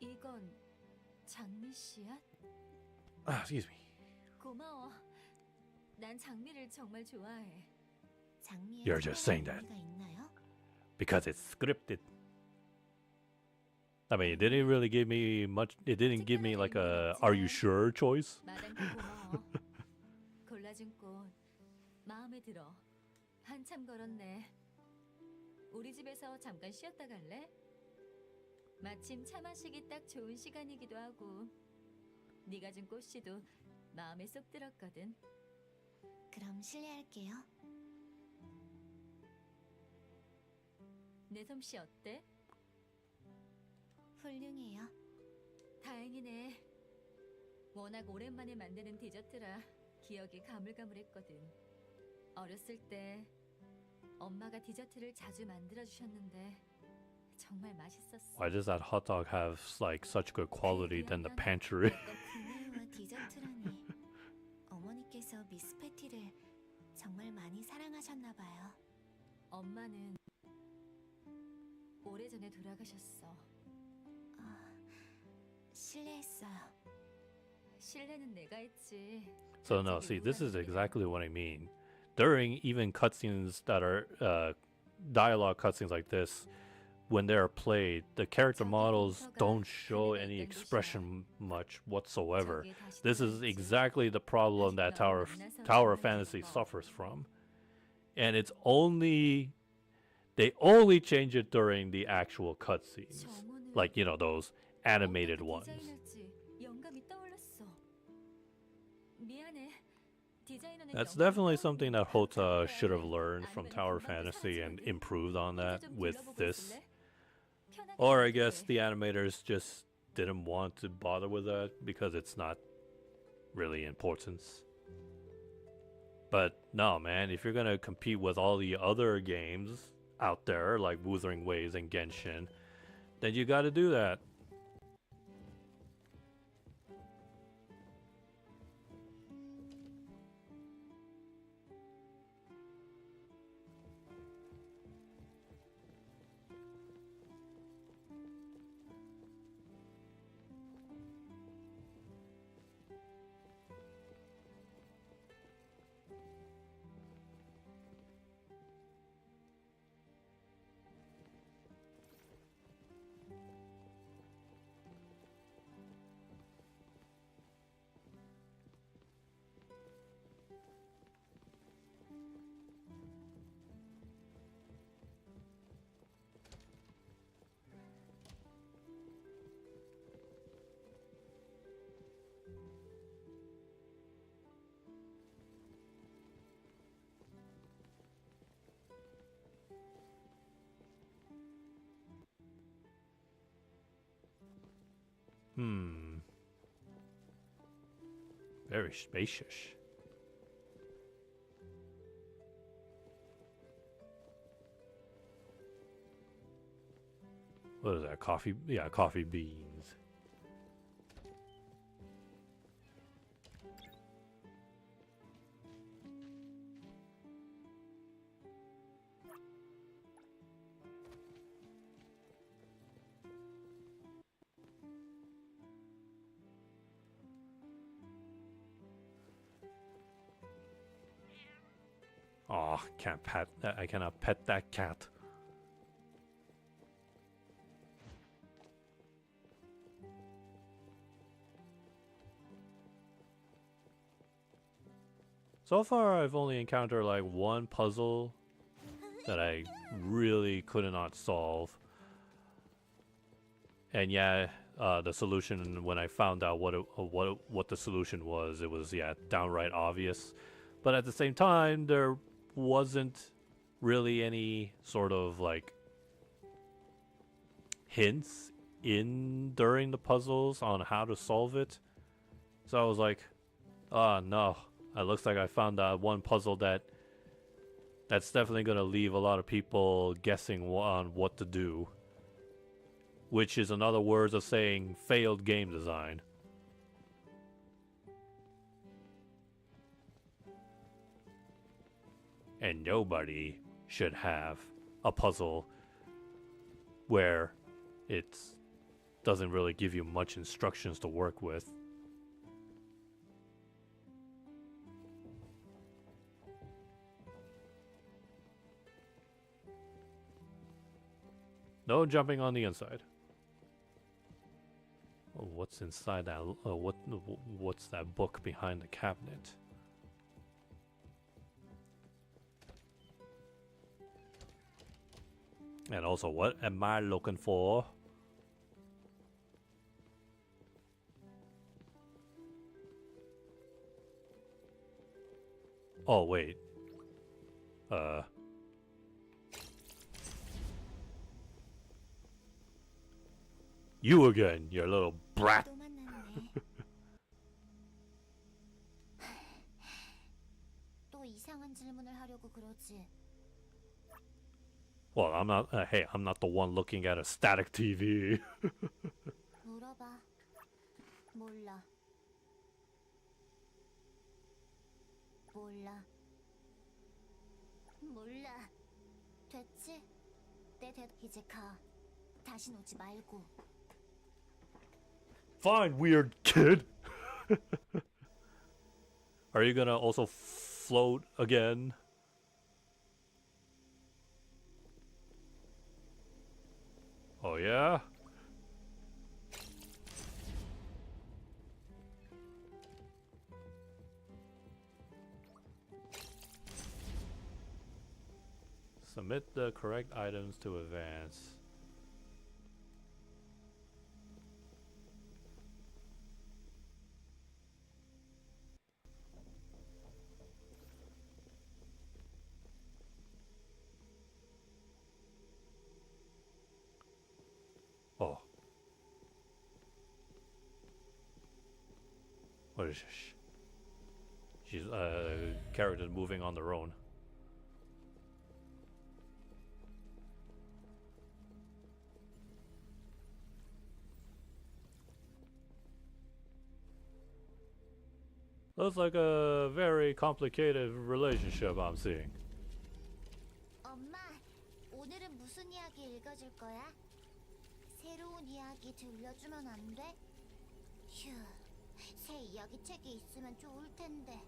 이건 장미 씨앗? Excuse me. 고마워. 난 장미를 정말 좋아해. 장미에 You're just saying 사랑하는 that. 의미가 있나요? Because it's scripted. I mean, it didn't really give me much. It didn't give me like a "Are you sure?" choice. 마당도 고마워. 골라준 꽃 마음에 들어. 한참 걸었네. 우리 집에서 잠깐 쉬었다 갈래? 마침 차 마시기 딱 좋은 시간이기도 하고. 네가 준 꽃씨도 마음에 쏙 들었거든. 그럼 실례할게요. 내 솜씨 어때? 훌륭해요. 다행이네. 워낙 오랜만에 만드는 디저트라 기억이 가물가물했거든. 어렸을 때 엄마가 디저트를 자주 만들어 주셨는데 정말 맛있었어. Why does that hot dog have like such good quality than the pantry? 그네와 디저트라니. 어머니께서 미스 패티를 정말 많이 사랑하셨나 봐요. 엄마는 오래전에 돌아가셨어. 실례했어요. 실례는 내가 했지. So no, see, this is exactly what I mean. During even cutscenes that are dialogue cutscenes like this, when they are played, the character models don't show any expression much whatsoever. 저기에 다시 This is 돌아왔지. exactly the problem that Tower of Fantasy suffers from, and it's only they only change it during the actual cutscenes, 정우는 like you know those animated 어떻게 ones. 디자인할지 영감이 떠올랐어. 미안해. 디자이너는 That's 영감이 definitely 떠오르는 something that 걸 Hota 바꿔야 should have 해. learned from 아니면 Tower 금방도 Fantasy and 사라지거든. improved on 혼자 that 좀 with 둘러보고 this. 있을래? 편하게 Or I 해도 guess 돼. the animators just didn't want to bother with that because it's not really important. But no, man, if you're gonna compete with all the other games out there like Wuthering Waves and Genshin, then you gotta do that. Very spacious. What is that? Coffee? Yeah, coffee beans. Oh, can't pet. I cannot pet that cat. So far, I've only encountered like one puzzle that I really could not solve. And yeah, the solution, when I found out what the solution was, it was, yeah, downright obvious. But at the same time, there wasn't really any sort of like hints in during the puzzles on how to solve it. So I was like, oh no, it looks like I found that one puzzle that's definitely gonna leave a lot of people guessing on what to do. Which is another words of saying failed game design. And nobody should have a puzzle where it doesn't really give you much instructions to work with. No jumping on the inside. Oh, what's inside that? What's that book behind the cabinet? And also, what am I looking for? Oh, wait. You again, you little brat. 또 만났네. 또 이상한 질문을 하려고 그러지. Well, I'm not. Hey, I'm not the one looking at a static TV. 물어봐. 몰라. 몰라. 몰라. 됐지? 내 이제 가. 다신 오지 말고. Fine, weird kid. Are you gonna also float again? Oh yeah? Submit the correct items to advance. Oh. What is this? She's characters moving on their own. Looks like a very complicated relationship I'm seeing. 엄마, 오늘은 무슨 이야기 읽어줄 거야? 새로운 이야기 들려주면 안 돼? 휴, 새 이야기 책이 있으면 좋을 텐데.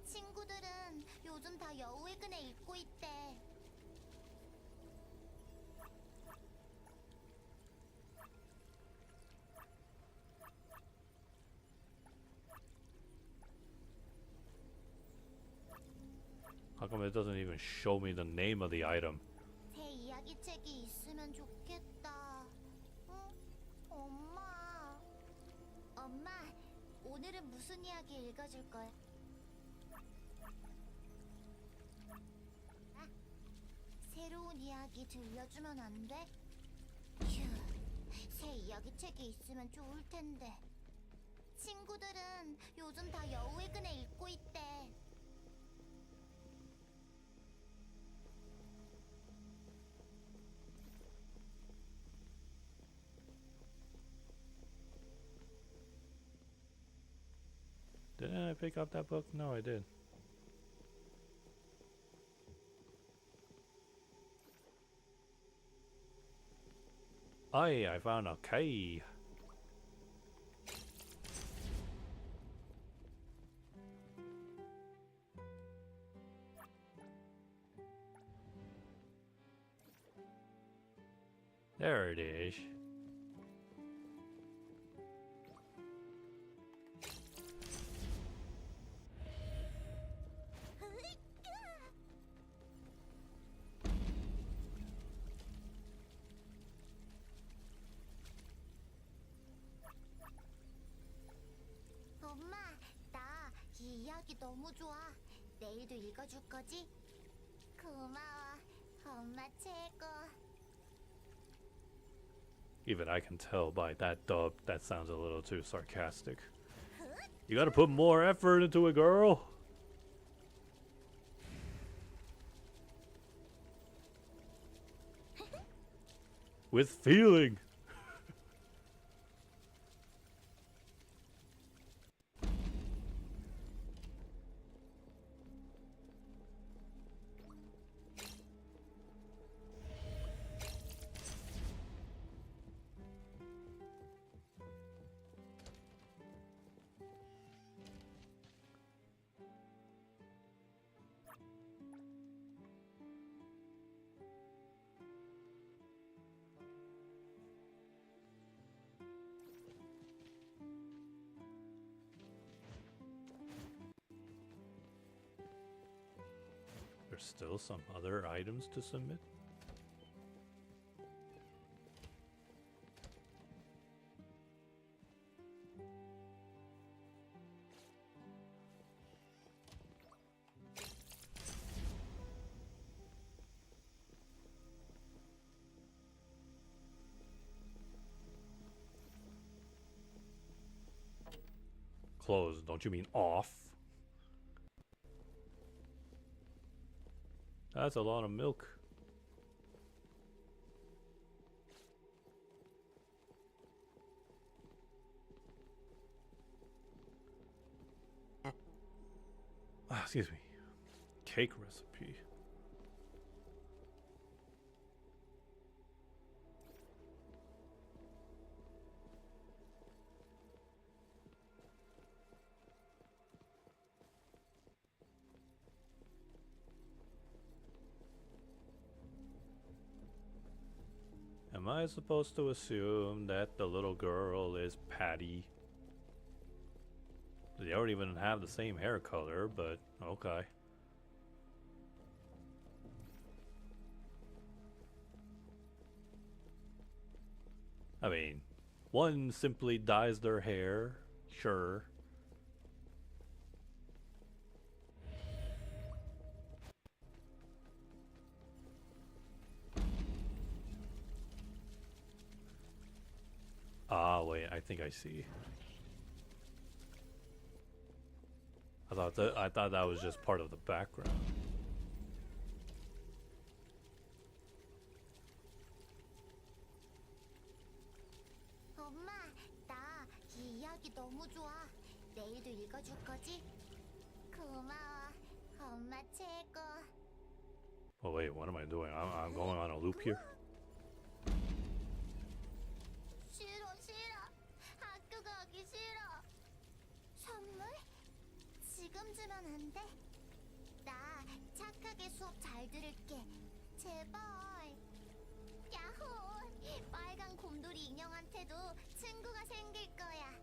친구들은 요즘 다 여우의 그네 읽고 있대. How come it doesn't even show me the name of the item? 새 이야기 책이 있으면 좋겠다. 응? 엄마. 엄마, 오늘은 무슨 이야기 읽어줄 거야? 아, 새로운 이야기 들려주면 안 돼? 휴, 새 이야기 책이 있으면 좋을 텐데. 친구들은 요즘 다 여우의 그네 읽고 있대. Didn't I pick up that book? No, I did. I found a key. There it is. 엄마, 나 이 이야기 너무 좋아. 내일도 읽어줄 거지? 고마워. 엄마 최고. Even I can tell by that dub that sounds a little too sarcastic. You gotta put more effort into it, girl. With feeling. There's still some other items to submit. Closed, don't you mean off? That's a lot of milk. Excuse me. Cake recipe. Am I supposed to assume that the little girl is Patty? They don't even have the same hair color, but okay. I mean, one simply dyes their hair, sure. Ah, wait, I think I see. I thought that was just part of the background. 엄마, 나 이 이야기 너무 좋아. 내일도 읽어줄 거지? 고마워. 엄마 최고. Oh wait, what am I doing? I'm going on a loop here? 싫어, 싫어. 학교 가기 싫어. 선물? 지금 주면 안 돼? 나 착하게 수업 잘 들을게. 제발. 야호! 빨간 곰돌이 인형한테도 친구가 생길 거야.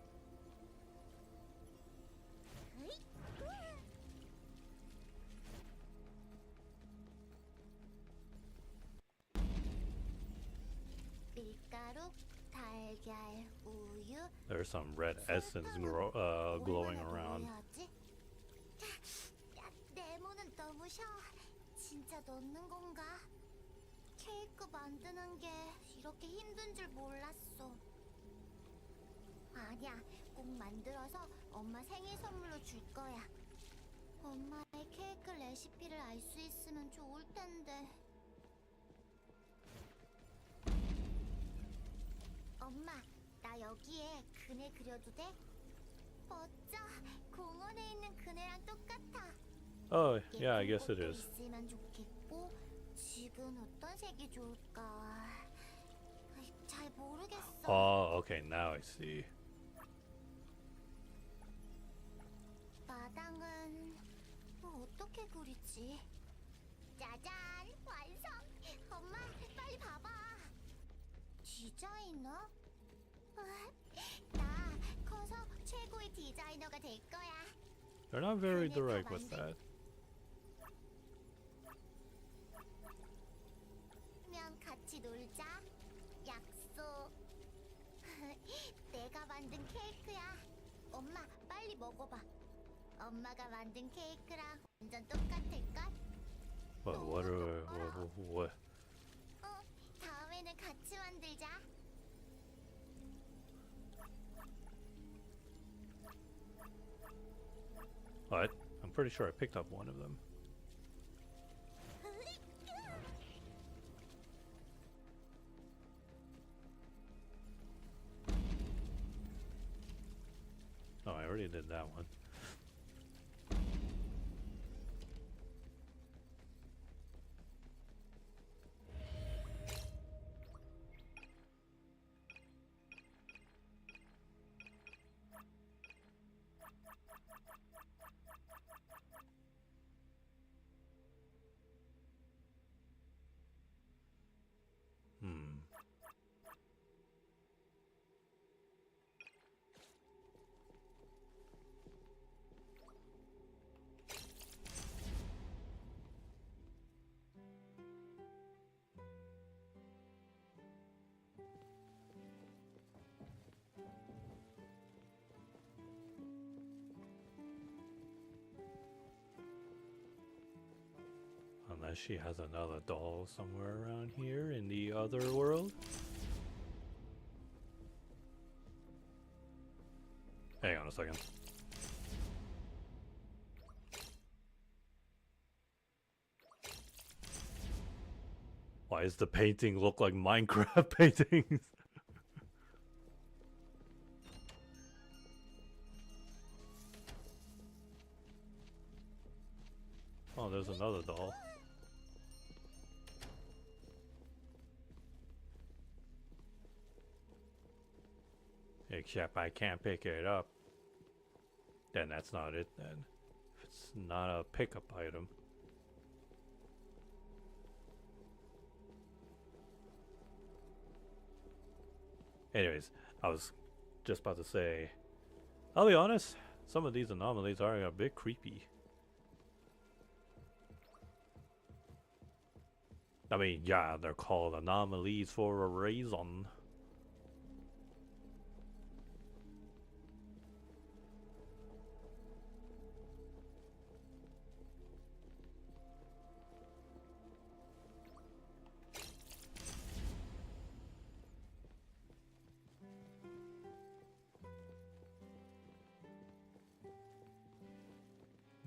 으이! 밀가루, 달걀, 우유. There's some red essence glowing around. 네모는 너무 셔. 진짜 넣는 건가? 케이크 만드는 게 이렇게 힘든 줄 몰랐어. 아니야, 꼭 만들어서 엄마 생일 선물로 줄 거야. 엄마의 케이크 레시피를 알 수 있으면 좋을 텐데. 엄마, 나 여기에 그네 그려도 돼? 멋져. 공원에 있는 그네랑 똑같아. Oh, yeah, I guess it 예쁜 is. 꽃도 있으면 좋겠고, 지금 어떤 색이 좋을까? 아이, 잘 모르겠어. Oh, okay, now I see. 마당은 어떻게 그리지? 짜잔, 완성! 엄마, 빨리 봐봐. 디자이너? 나 커서 최고의 디자이너가 될 거야. They're not very 그네 direct 더 with that. 면 같이 놀자. 약속. 내가 만든 케이크야. 엄마, 빨리 먹어봐. 엄마가 만든 케이크랑 완전 똑같을걸? What? 다음에는 같이 만들자. What? I'm pretty sure I picked up one of them. Oh, I already did that one. Hmm. Unless she has another doll somewhere around here in the other world. Hang on a second. Why does the painting look like Minecraft paintings? Oh, there's another doll. Except I can't pick it up. Then that's not it then. If it's not a pickup item. Anyways, I was just about to say, I'll be honest, some of these anomalies are a bit creepy. I mean, yeah, they're called anomalies for a reason.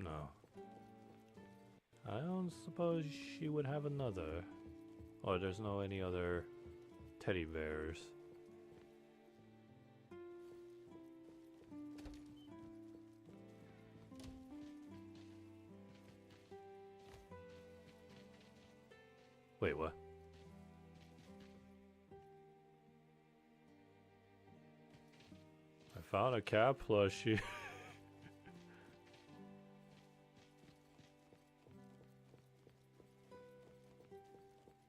No. I don't suppose she would have another. Or there's no any other teddy bears. Wait, what? I found a cat plushie.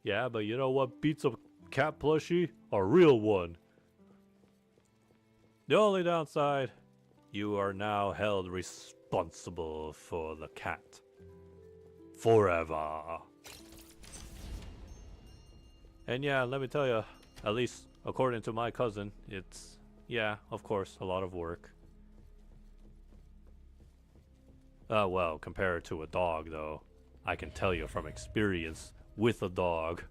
Yeah, but you know what beats a cat plushie? A real one. The only downside, you are now held responsible for the cat. Forever. And yeah, let me tell you, at least according to my cousin, it's, yeah, of course, a lot of work. Well, compared to a dog, though, I can tell you from experience, with a dog,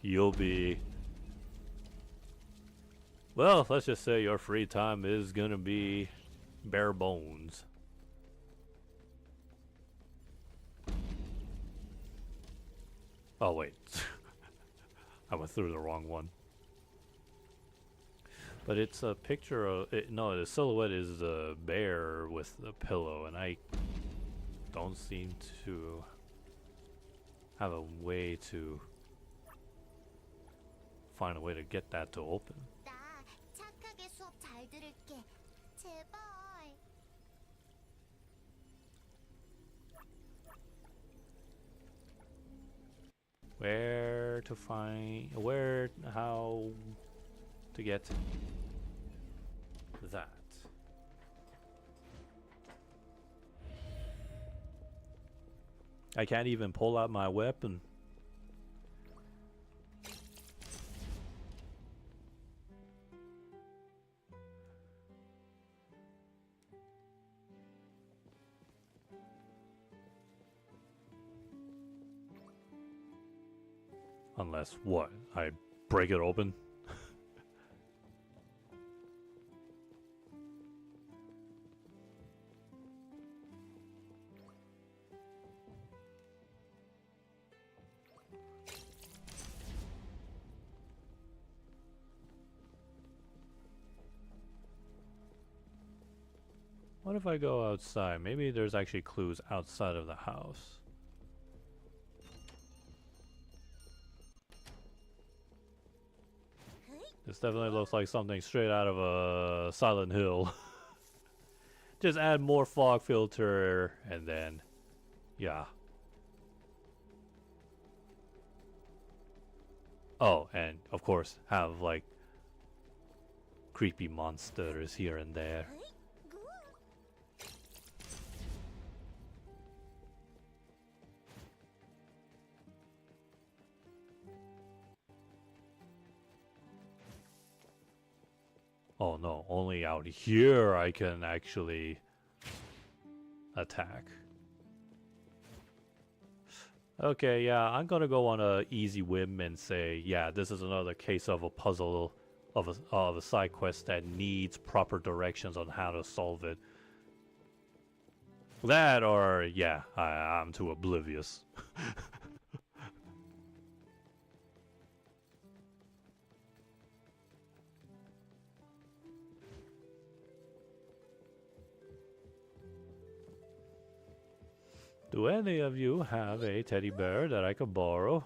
you'll be... Well, let's just say your free time is gonna be bare bones. Oh, wait. I went through the wrong one. But it's a picture of... no, the silhouette is the bear with the pillow, and I don't seem to have a way to find a way to get that to open. 나 착하게 수업 잘 들을게. 제발. Where to find how to get that. I can't even pull out my weapon. Unless what? I break it open? What if I go outside? Maybe there's actually clues outside of the house. This definitely looks like something straight out of a Silent Hill. Just add more fog filter and then, yeah. Oh, and of course have like creepy monsters here and there. Oh no, only out here I can actually attack. Okay, yeah, I'm gonna go on a easy whim and say, yeah, this is another case of a puzzle of a side quest that needs proper directions on how to solve it. That or, yeah, I'm too oblivious. Do any of you have a teddy bear that I could borrow?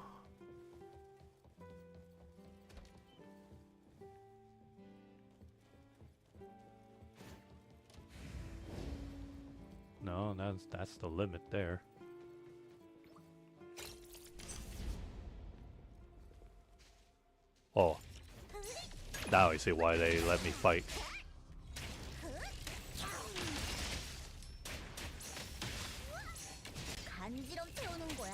No, that's the limit there. Oh. Now I see why they let me fight. 간지럼 태우는 거야?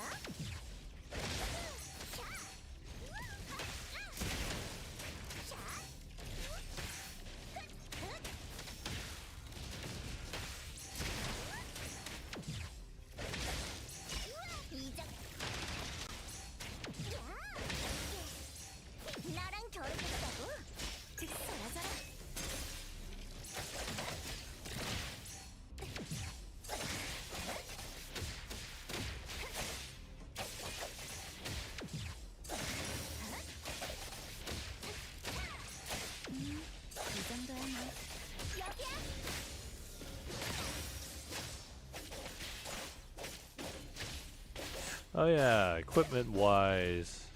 나랑 결혼했다고? 사라져라. 이 정도야 뭐. 여기야. Oh yeah, equipment wise.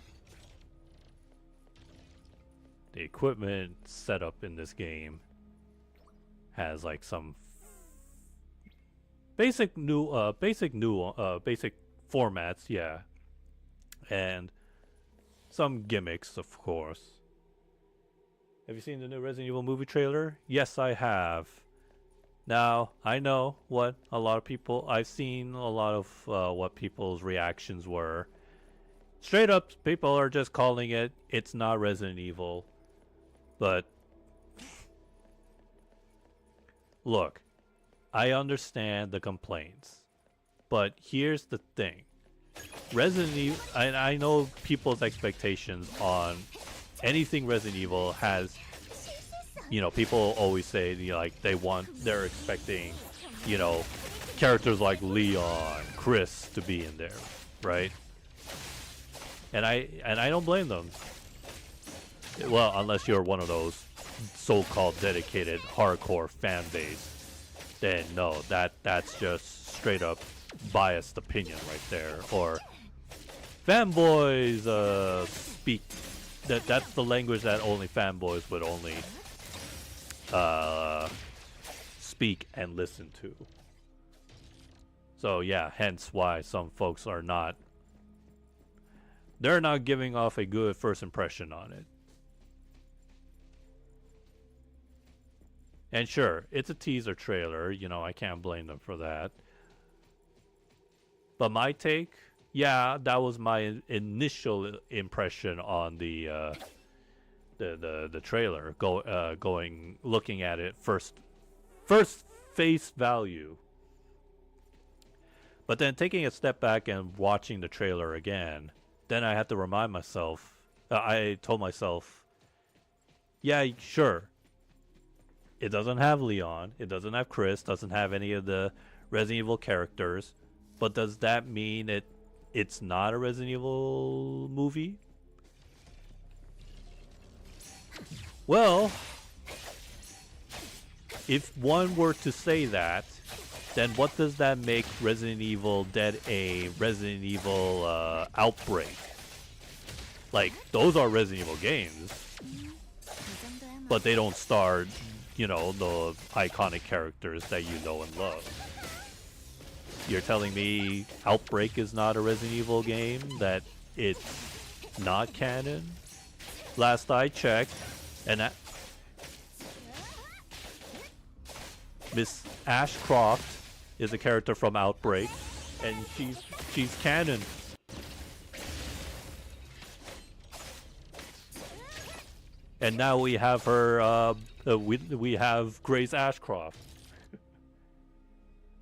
The equipment setup in this game has like some basic formats, yeah. And some gimmicks, of course. Have you seen the new Resident Evil movie trailer? Yes, I have. Now, I know what a lot of people... I've seen a lot of what people's reactions were. Straight up, people are just calling it, it's not Resident Evil. But... Look, I understand the complaints. But here's the thing. Resident Evil... I know people's expectations on anything Resident Evil has... You know, people always say, you know, like, they're expecting, you know, characters like Leon, Chris to be in there, right? And I don't blame them. Well, unless you're one of those so-called dedicated hardcore fan base, then no, that's just straight up biased opinion right there. Or fanboys speak that's the language that only fanboys would only speak and listen to. So yeah, hence why some folks are not they're not giving off a good first impression on it. And sure, it's a teaser trailer, you know, I can't blame them for that. But my take, yeah, that was my initial impression on the trailer. Looking at it first face value. But then taking a step back and watching the trailer again, then I had to remind myself. I told myself, yeah, sure. It doesn't have Leon. It doesn't have Chris. Doesn't have any of the Resident Evil characters. But does that mean it's not a Resident Evil movie? Well, if one were to say that, then what does that make Resident Evil Dead a Resident Evil Outbreak? Like, those are Resident Evil games, but they don't star, you know, the iconic characters that you know and love. You're telling me Outbreak is not a Resident Evil game? That it's not canon? Last I checked, and Miss Ashcroft is a character from Outbreak, and she's canon. And now we have her. We have Grace Ashcroft.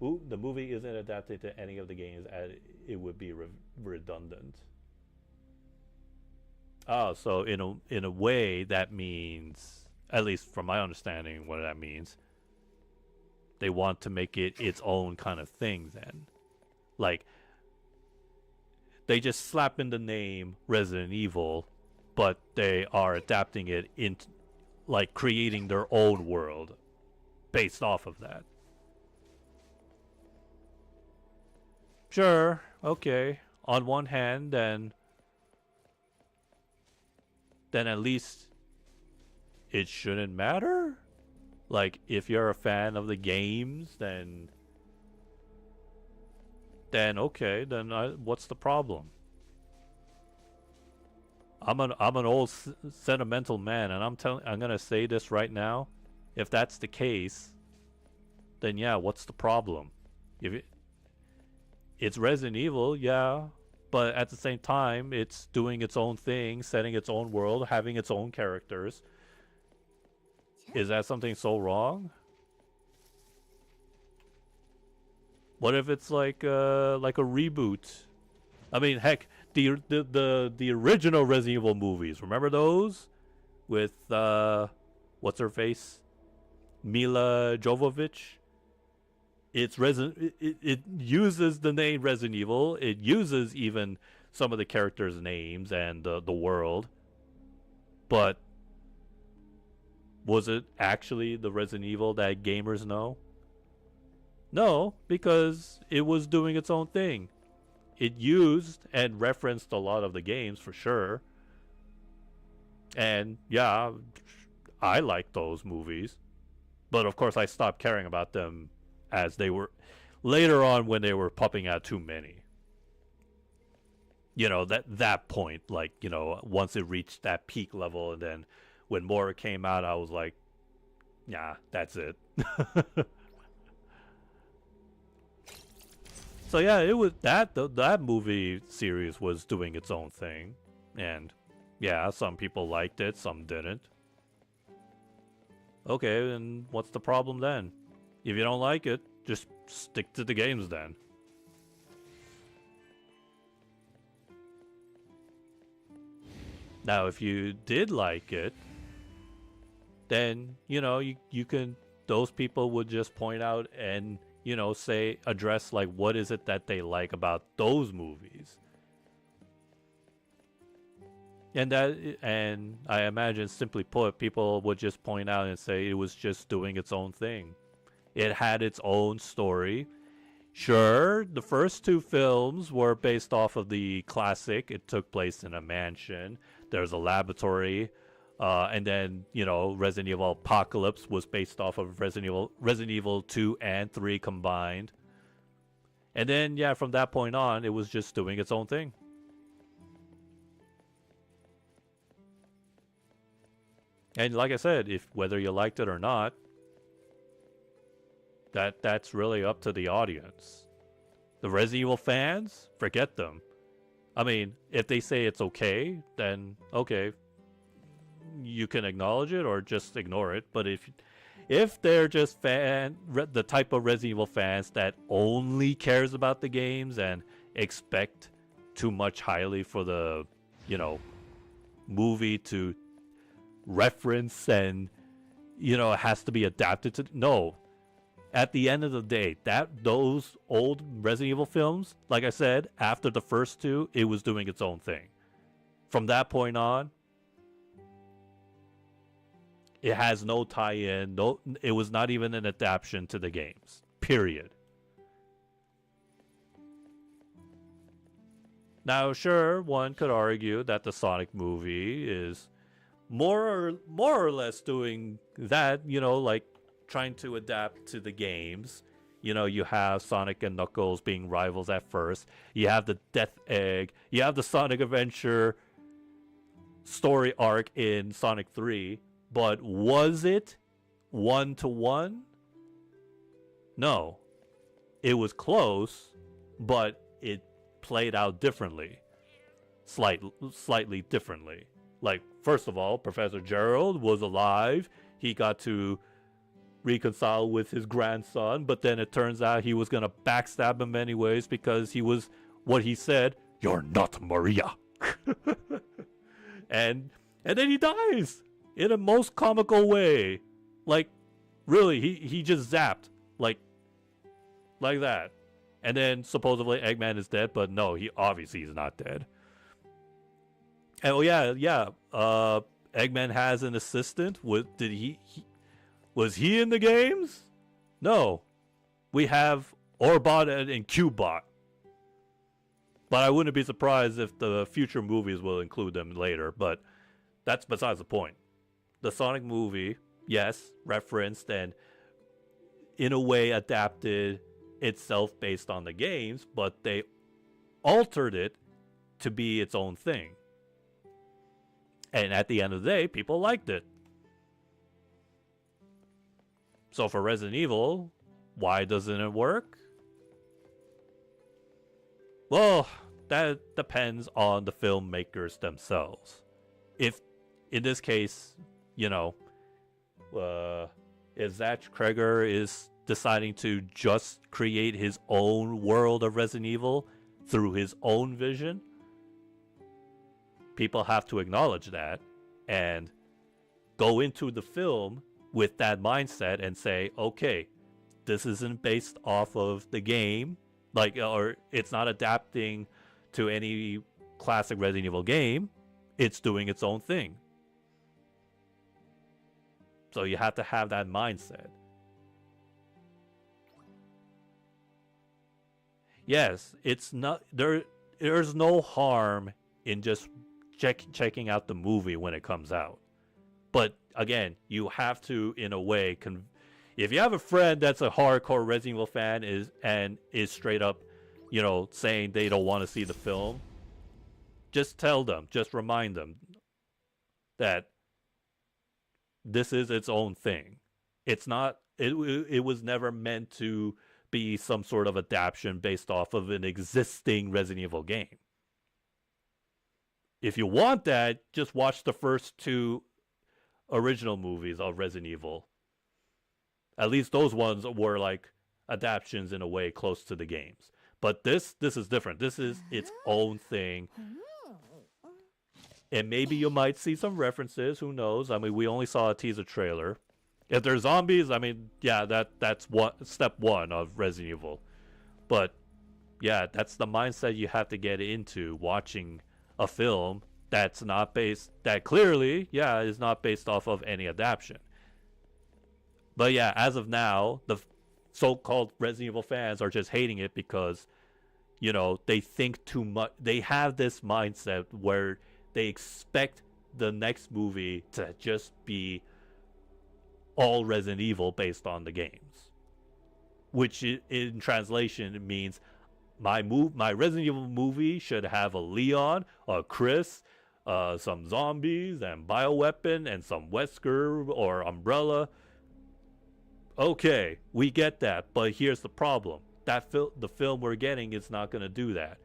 Ooh, the movie isn't adapted to any of the games, as it would be redundant. Oh, so in a way that means, at least from my understanding, what that means, they want to make it its own kind of thing. Then, like, they just slap in the name Resident Evil, but they are adapting it into, like, creating their own world based off of that. Sure, okay. On one hand, then at least it shouldn't matter. Like, if you're a fan of the games, then okay, then what's the problem? I'm an old sentimental man, and I'm gonna say this right now. If that's the case, then yeah, what's the problem? It's Resident Evil, yeah, but at the same time, it's doing its own thing, setting its own world, having its own characters. Is that something so wrong? What if it's like a reboot? I mean, heck, the original Resident Evil movies, remember those? With what's her face? Mila Jovovich? It uses the name Resident Evil. It uses even some of the characters' names and the world. But was it actually the Resident Evil that gamers know? No, because it was doing its own thing. It used and referenced a lot of the games for sure. And yeah, I like those movies. But of course I stopped caring about them as they were later on, when they were popping out too many. You know, that point, like, you know, once it reached that peak level, and then when more came out, I was like, nah, that's it. So yeah, it was that movie series was doing its own thing, and yeah, some people liked it, some didn't. Okay, and what's the problem then? If you don't like it, just stick to the games then. Now, if you did like it, then, you know, you can, those people would just point out and, you know, address, like, what is it that they like about those movies. And I imagine, simply put, people would just point out and say it was just doing its own thing. It had its own story. Sure, the first two films were based off of the classic. It took place in a mansion. There's a laboratory. And then, you know, Resident Evil Apocalypse was based off of Resident Evil 2 and 3 combined. And then, yeah, from that point on, it was just doing its own thing. And like I said, if whether you liked it or not, that's really up to the audience. The Resident Evil fans, forget them. I mean, if they say it's okay, then okay, you can acknowledge it or just ignore it. But if they're just the type of Resident Evil fans that only cares about the games and expect too much highly for the, movie to reference and, it has to be adapted to. No. At the end of the day, those old Resident Evil films, like I said, after the first two, it was doing its own thing. From that point on, it has no tie-in. No, it was not even an adaptation to the games. Period. Now, sure, one could argue that the Sonic movie is more or less doing that, like trying to adapt to the games. You have Sonic and Knuckles being rivals at first. You have the Death Egg. You have the Sonic Adventure story arc in Sonic 3. But was it 1-to-1? No. It was close, but it played out differently. Slightly differently. Like, first of all, Professor Gerald was alive. He got to reconcile with his grandson, but then it turns out he was going to backstab him anyways because he was what he said, "You're not Maria." and then he dies in a most comical way. Like, really, he just zapped like that. And then supposedly Eggman is dead, but no, he obviously is not dead. And Eggman has an assistant. Was he in the games? No. We have Orbot and Cubot. But I wouldn't be surprised if the future movies will include them later, but that's besides the point. The Sonic movie, yes, referenced and in a way adapted itself based on the games, but they altered it to be its own thing. And at the end of the day, people liked it. So for Resident Evil, why doesn't it work? Well, that depends on the filmmakers themselves. If, in this case, if Zach Kreger is deciding to just create his own world of Resident Evil through his own vision, people have to acknowledge that and go into the film with that mindset and say, okay, this isn't based off of the game, or it's not adapting to any classic Resident Evil game. It's doing its own thing. So you have to have that mindset. Yes, it's not there's no harm in just checking out the movie when it comes out. But again, you have to, in a way, if you have a friend that's a hardcore Resident Evil fan is straight up, saying they don't want to see the film, just tell them, just remind them that this is its own thing. It's not. It was never meant to be some sort of adaptation based off of an existing Resident Evil game. If you want that, just watch the first two original movies of Resident Evil. At least those ones were like adaptations in a way close to the games. But this is different. This is its own thing. And maybe you might see some references. Who knows? I mean, we only saw a teaser trailer. If there's zombies, I mean, yeah, that's step one of Resident Evil. But yeah, that's the mindset you have to get into watching a film that clearly, is not based off of any adaptation. But yeah, as of now, the so-called Resident Evil fans are just hating it because, they think too much. They have this mindset where they expect the next movie to just be all Resident Evil based on the games. Which in translation means my Resident Evil movie should have a Leon, a Chris, some zombies and bioweapon and some Wesker or Umbrella. Okay, we get that, but here's the problem. The film we're getting is not going to do that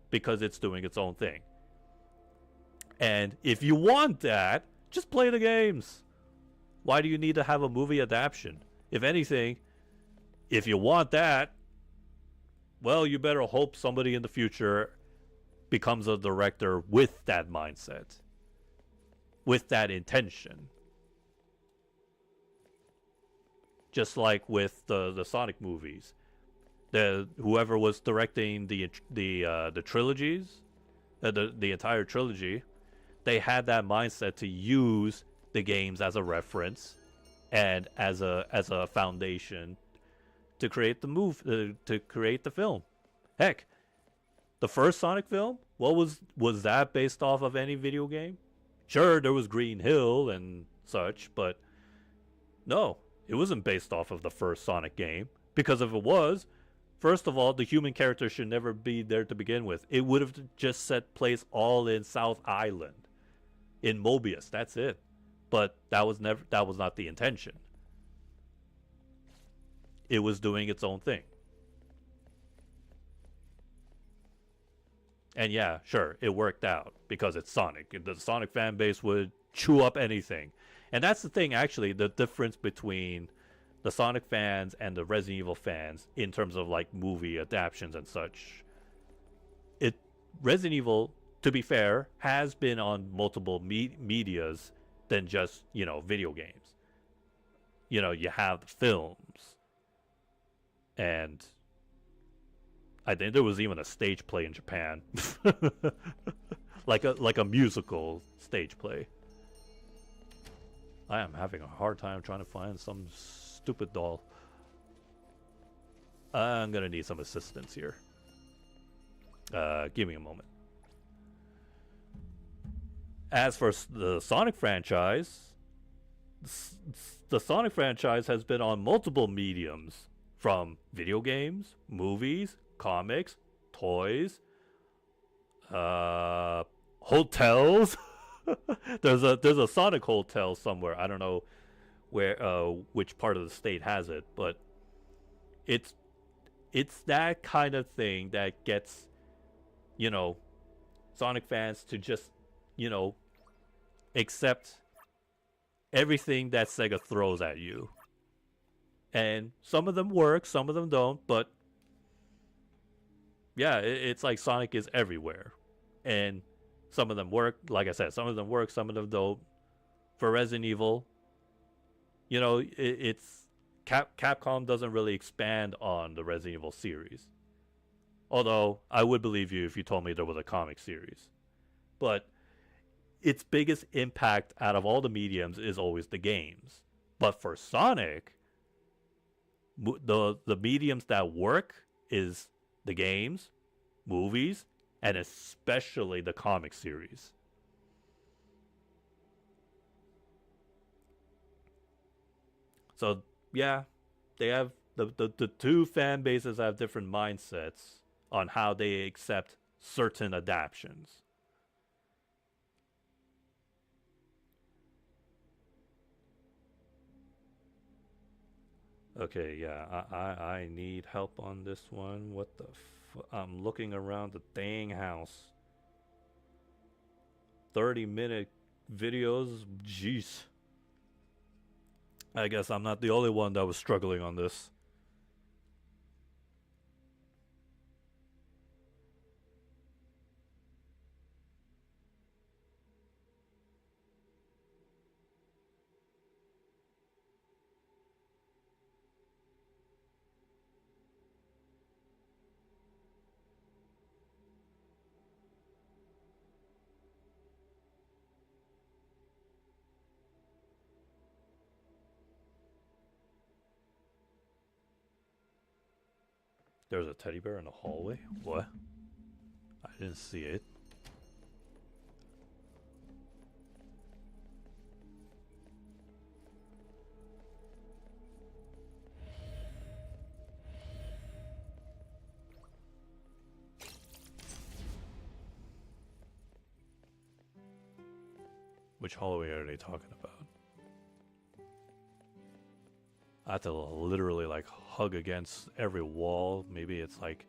because it's doing its own thing. And if you want that, just play the games. Why do you need to have a movie adaptation? If anything, if you want that, well, you better hope somebody in the future becomes a director with that mindset, with that intention. Just like with the Sonic movies, whoever was directing the trilogies, the entire trilogy, they had that mindset to use the games as a reference and as a foundation to create to create the film. Heck, the first Sonic film, what was that based off of any video game? Sure, there was Green Hill and such, but no, it wasn't based off of the first Sonic game. Because if it was, first of all, the human character should never be there to begin with. It would have just set place all in South Island, in Mobius. That's it. But that was not the intention. It was doing its own thing. And yeah, sure, it worked out because it's Sonic. The Sonic fan base would chew up anything. And that's the thing, actually, the difference between the Sonic fans and the Resident Evil fans in terms of like movie adaptations and such. Resident Evil, to be fair, has been on multiple medias than just, video games. You have the films. And I think there was even a stage play in Japan. like a musical stage play. I am having a hard time trying to find some stupid doll. I'm gonna need some assistance here. Give me a moment. As for the Sonic franchise, the Sonic franchise has been on multiple mediums, from video games, movies, comics, toys, hotels. there's a Sonic hotel somewhere. I don't know where which part of the state has it, but it's that kind of thing that gets Sonic fans to just accept everything that Sega throws at you. And some of them work, some of them don't, but yeah, it's like Sonic is everywhere. And some of them work, like I said, some of them work, some of them don't. For Resident Evil, it's Capcom doesn't really expand on the Resident Evil series. Although, I would believe you if you told me there was a comic series. But its biggest impact out of all the mediums is always the games. But for Sonic, the mediums that work is the games, movies, and especially the comic series. So yeah, they have the two fan bases have different mindsets on how they accept certain adaptations. Okay, yeah, I need help on this one. What the I'm looking around the dang house. 30-minute videos, jeez. I guess I'm not the only one that was struggling on this. There's a teddy bear in the hallway? What? I didn't see it. Which hallway are they talking about? I have to literally like hug against every wall. Maybe it's like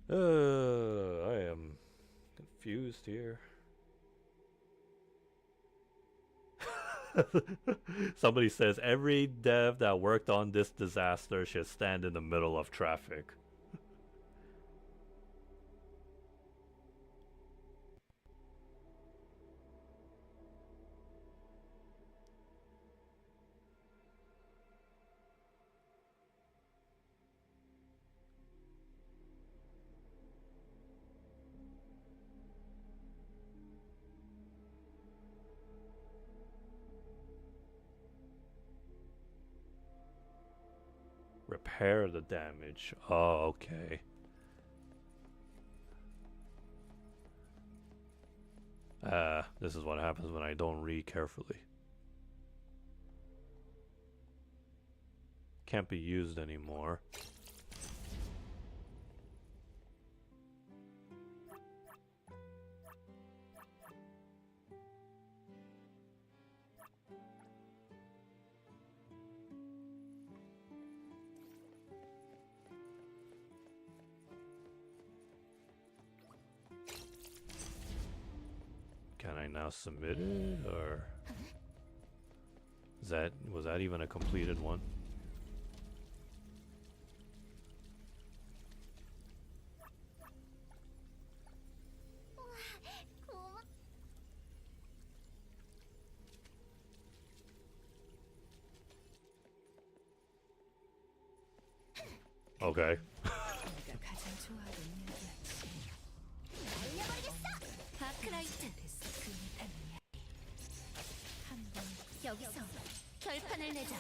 I am confused here. Somebody says every dev that worked on this disaster should stand in the middle of traffic. Repair the damage. Oh, okay. This is what happens when I don't read carefully. Can't be used anymore. Can I now submit it, or was that even a completed one? 고마. Okay. 내가 가장 좋아하는 이야기였지. 날려버리겠어. 다크라이트 됐어. 그 못하는 이야기. 한번 여기서 결판을 내자.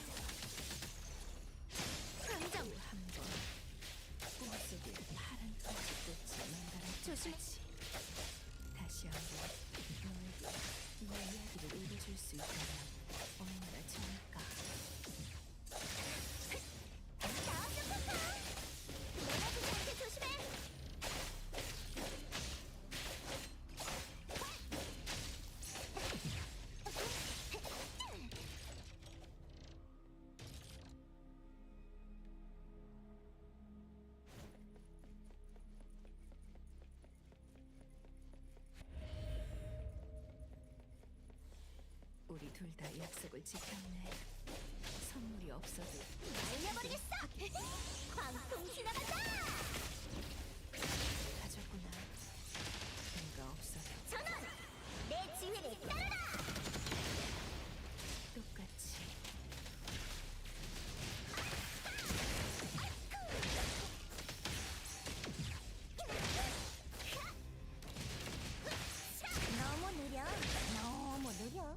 감정 한번 꿈속에 파란 꽃이 만다라. 조심하지. 다시 한번 너에게 내 이야기를 읽어줄 수 있다면 얼마나 좋을까. 나와줘, 코코. 놀라지 않게 조심해. 우리 둘 다 약속을 지켰네. 선물이 없어도 날려버리겠어. 광풍 지나간다. 가졌구나. 내가 없어도 전원. 내 지휘를 따르라. 똑같이. 너무 느려. 너무 느려.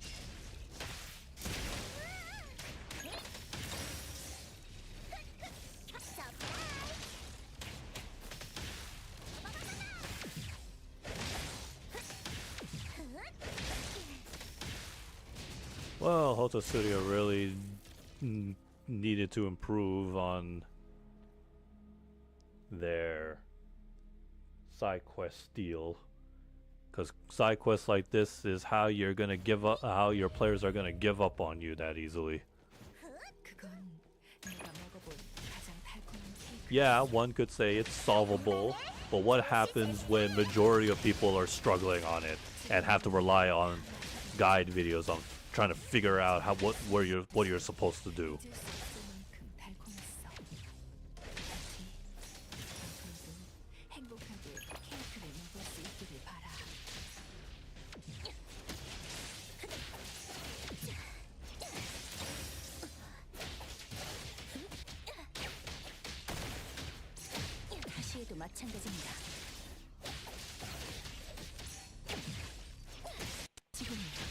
Well, Hoto Studio really needed to improve on their side quest deal, because side quests like this is how you're gonna give up, how your players are gonna give up on you that easily. 그건 내가 먹어본 가장 달콤한 케이크. Yeah, one could say it's solvable, but what happens when majority of people are struggling on it and have to rely on guide videos on trying to figure out what you're supposed to do? 잊을 수 없을 만큼 달콤했어. 다시 앞으로도 행복하게 케이크를 먹을 수 있기를 바라. 다시 해도 마찬가지입니다. 지금이야.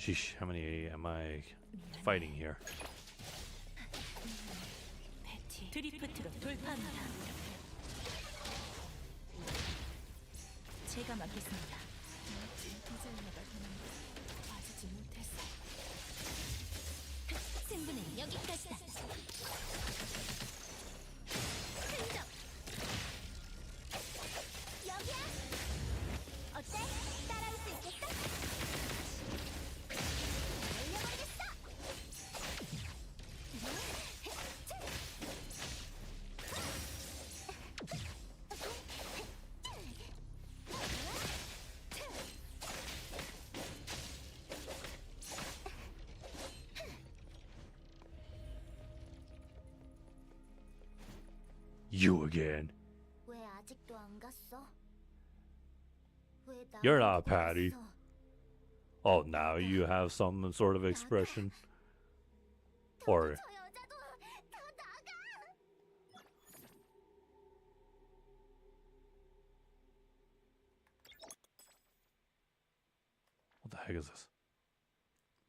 Sheesh, how many am I fighting here? 베티. 드리프트로 돌파합니다. 제가 맡겠습니다. 디자이너가 되는 걸 봐주지 못했어. 승부는 여기까지다. 흔적. 여기야. 어때? 따라올 수 있겠어? 올려버리겠어. You again. 왜 아직도 안 갔어? 왜 나? You're not Patty. Oh, now you have some sort of expression. Or 저 여자도 다 나가. what the heck is this?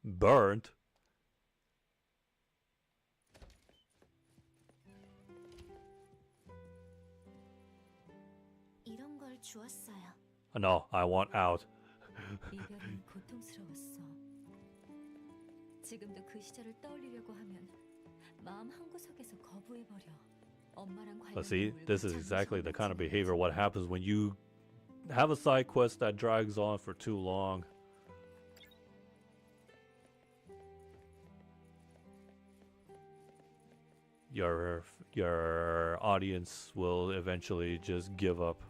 Burnt? 이런 걸 주었어요. No, I want out. 이별은 고통스러웠어. 지금도 그 시절을 떠올리려고 하면 마음 한구석에서 거부해버려. 엄마랑 But 관련된 see, 물건 this is 장소 exactly the kind of 정리하지 behavior 말자. what happens when you have a side quest that drags on for too long. Your audience will eventually just give up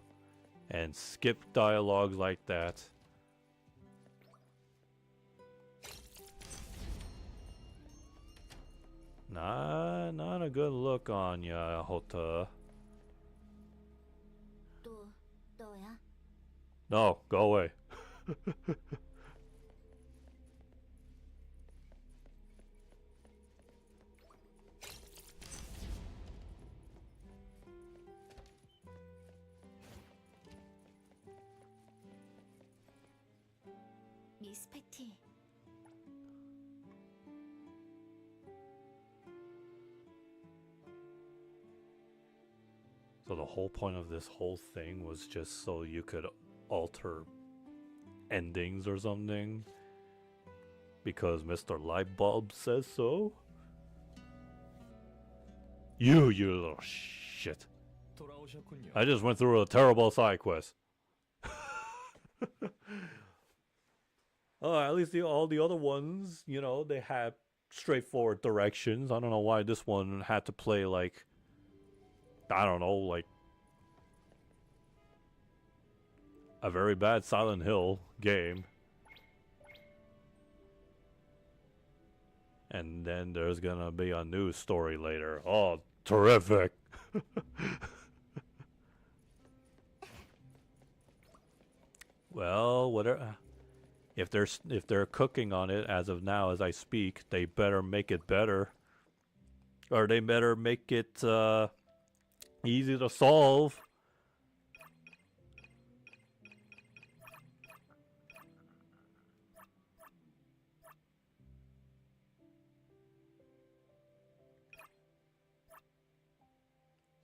and skip dialogues like that. Not a good look on ya, Hota. 또 너야? No, go away. 미스 패티. So the whole point of this whole thing was just so you could alter endings or something? Because Mr. Lightbulb says so? You little shit. 돌아오셨군요. I just went through a terrible side quest. Oh, at least all the other ones, you know, they had straightforward directions. I don't know why this one had to play like, I don't know, like a very bad Silent Hill game. And then there's gonna be a new story later. Oh, terrific. Well, whatever. If they're cooking on it as of now, as I speak, they better make it better, or they better make it easy to solve.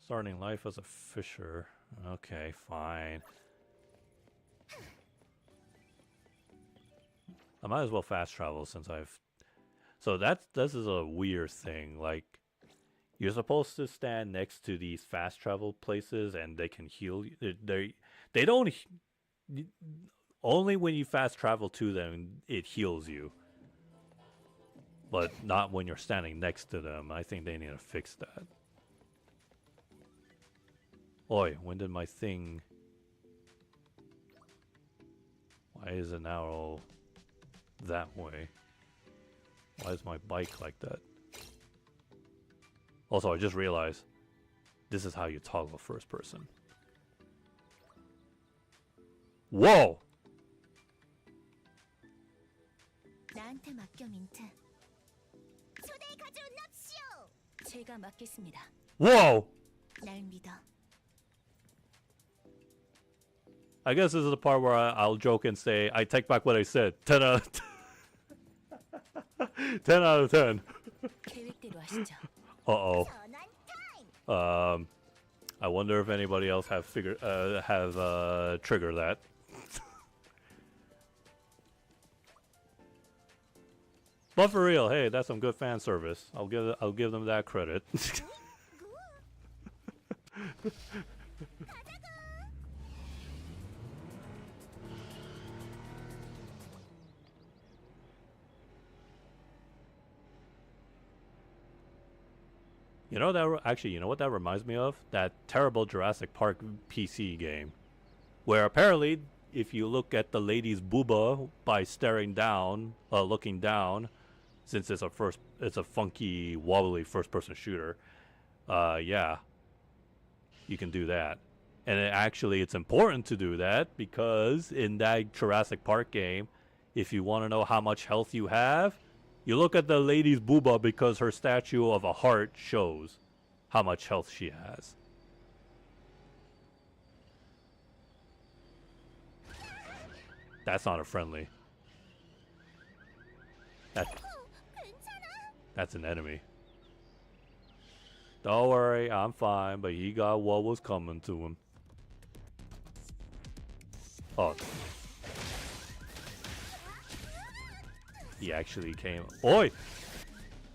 Starting life as a fisher. Okay, fine. I might as well fast travel since I've... So this is a weird thing. Like, you're supposed to stand next to these fast travel places and they can heal you. They don't... Only when you fast travel to them, it heals you. But not when you're standing next to them. I think they need to fix that. Oi, when did my thing... Why is it now that way? Why is my bike like that? Also, I just realized this is how you toggle first person. Whoa! 나한테 맡겨 민트. 초대 가져온 납시오. 제가 맡겠습니다. Whoa! 날 믿어. I guess this is the part where I'll joke and say, I take back what I said. Ta-da! 10 out of 10. 계획대로 하시죠. Uh-oh. 전환 타임. I wonder if anybody else have triggered that. But for real, hey, that's some good fan service. I'll give them that credit. You know that actually, you know what that reminds me of? That terrible Jurassic Park PC game, where apparently, if you look at the lady's booba by staring down, looking down, since it's a funky, wobbly first-person shooter, yeah, you can do that. And it's important to do that because in that Jurassic Park game, if you want to know how much health you have, you look at the lady's booba because her statue of a heart shows how much health she has. That's not a friendly. That's an enemy. Don't worry, I'm fine, but he got what was coming to him. Oh. He actually came. Oi!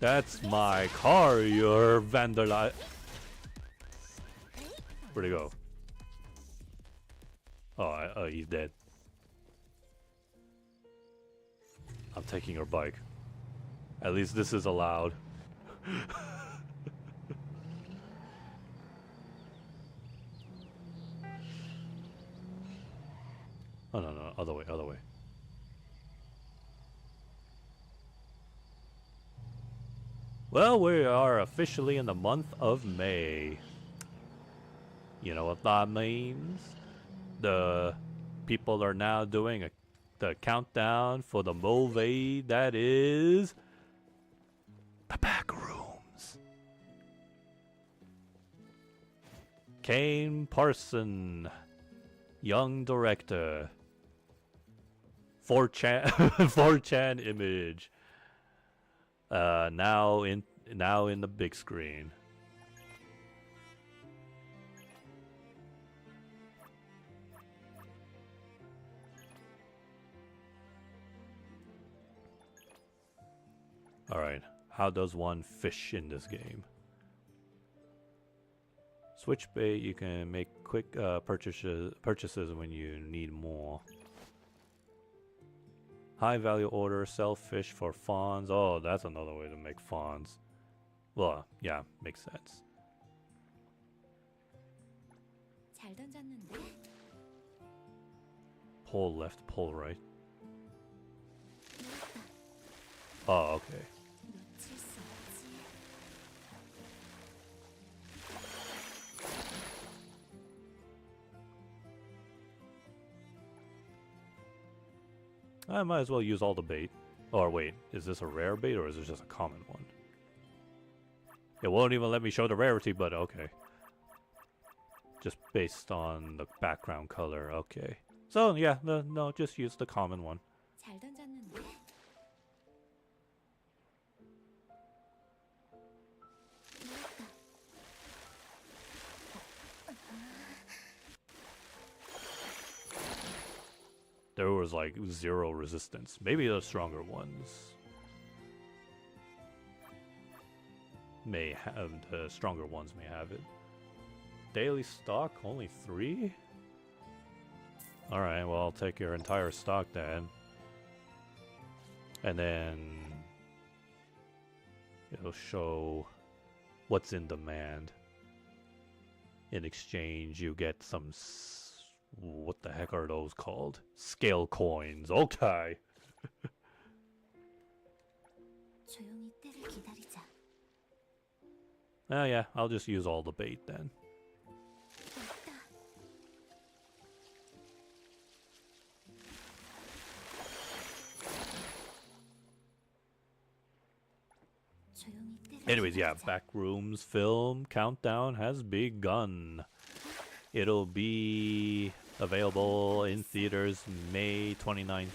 That's my car, you're vandalized. Where'd he go? Oh, he's dead. I'm taking her bike. At least this is allowed. Oh, no, other way. Well, we are officially in the month of May. You know what that means? The people are now doing the countdown for the movie that is The Back Rooms. Kane Parson, young director. 4chan 4chan image. Now in the big screen. All right, how does one fish in this game? Switch bait. You can make quick purchases when you need more. High value order, sell fish for fawns. Oh, that's another way to make fawns. Well, yeah, makes sense. 잘 던졌는데. Pull left, pull right. Oh, okay. 놓칠 수 없지. I might as well use all the bait. Or wait, is this a rare bait or is this just a common one? It won't even let me show the rarity, but okay. Just based on the background color, okay. So yeah, no, just use the common one. 잘 던졌는데. There was like 0 resistance. Maybe the stronger ones may have, the stronger ones may have it. Daily stock, only 3? Alright, well I'll take your entire stock then. And then it'll show what's in demand. In exchange, you get some what the heck are those called? Scale coins. Okay. 조용히 때를 기다리자. Oh yeah, I'll just use all the bait then. 조용히 때를 Anyways, yeah, 기다리자. Backrooms film countdown has begun. It'll be available in theaters May 29th.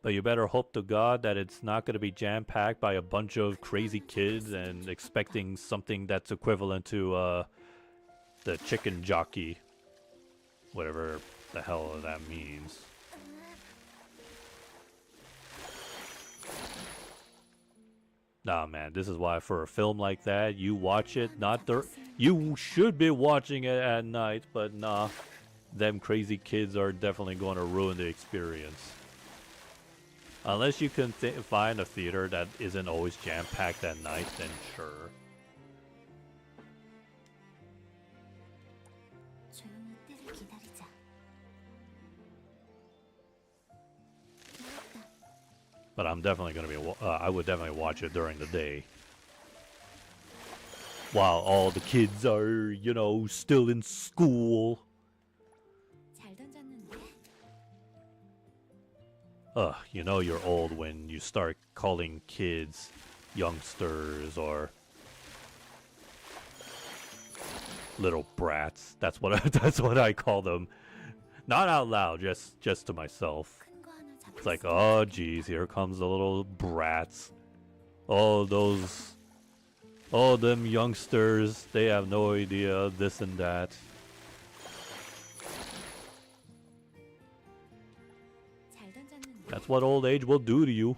But you better hope to God that it's not going to be jam-packed by a bunch of crazy kids and expecting something that's equivalent to the chicken jockey. Whatever the hell that means. Nah, man, this is why for a film like that, you watch it you should be watching it at night, but nah, them crazy kids are definitely going to ruin the experience. Unless you can find a theater that isn't always jam-packed at night, then sure. 조용히 때를 기다리자. But I'm definitely going to be, I would definitely watch it during the day. While all the kids are, you know, still in school. 잘 던졌는데? You know you're old when you start calling kids youngsters or little brats. That's what that's what I call them. Not out loud, just to myself. 큰 거 하나 잡혔어. It's like, oh geez, here comes the little brats. Oh, them youngsters, they have no idea this and that. 잘 던졌는데? That's what old age will do to you.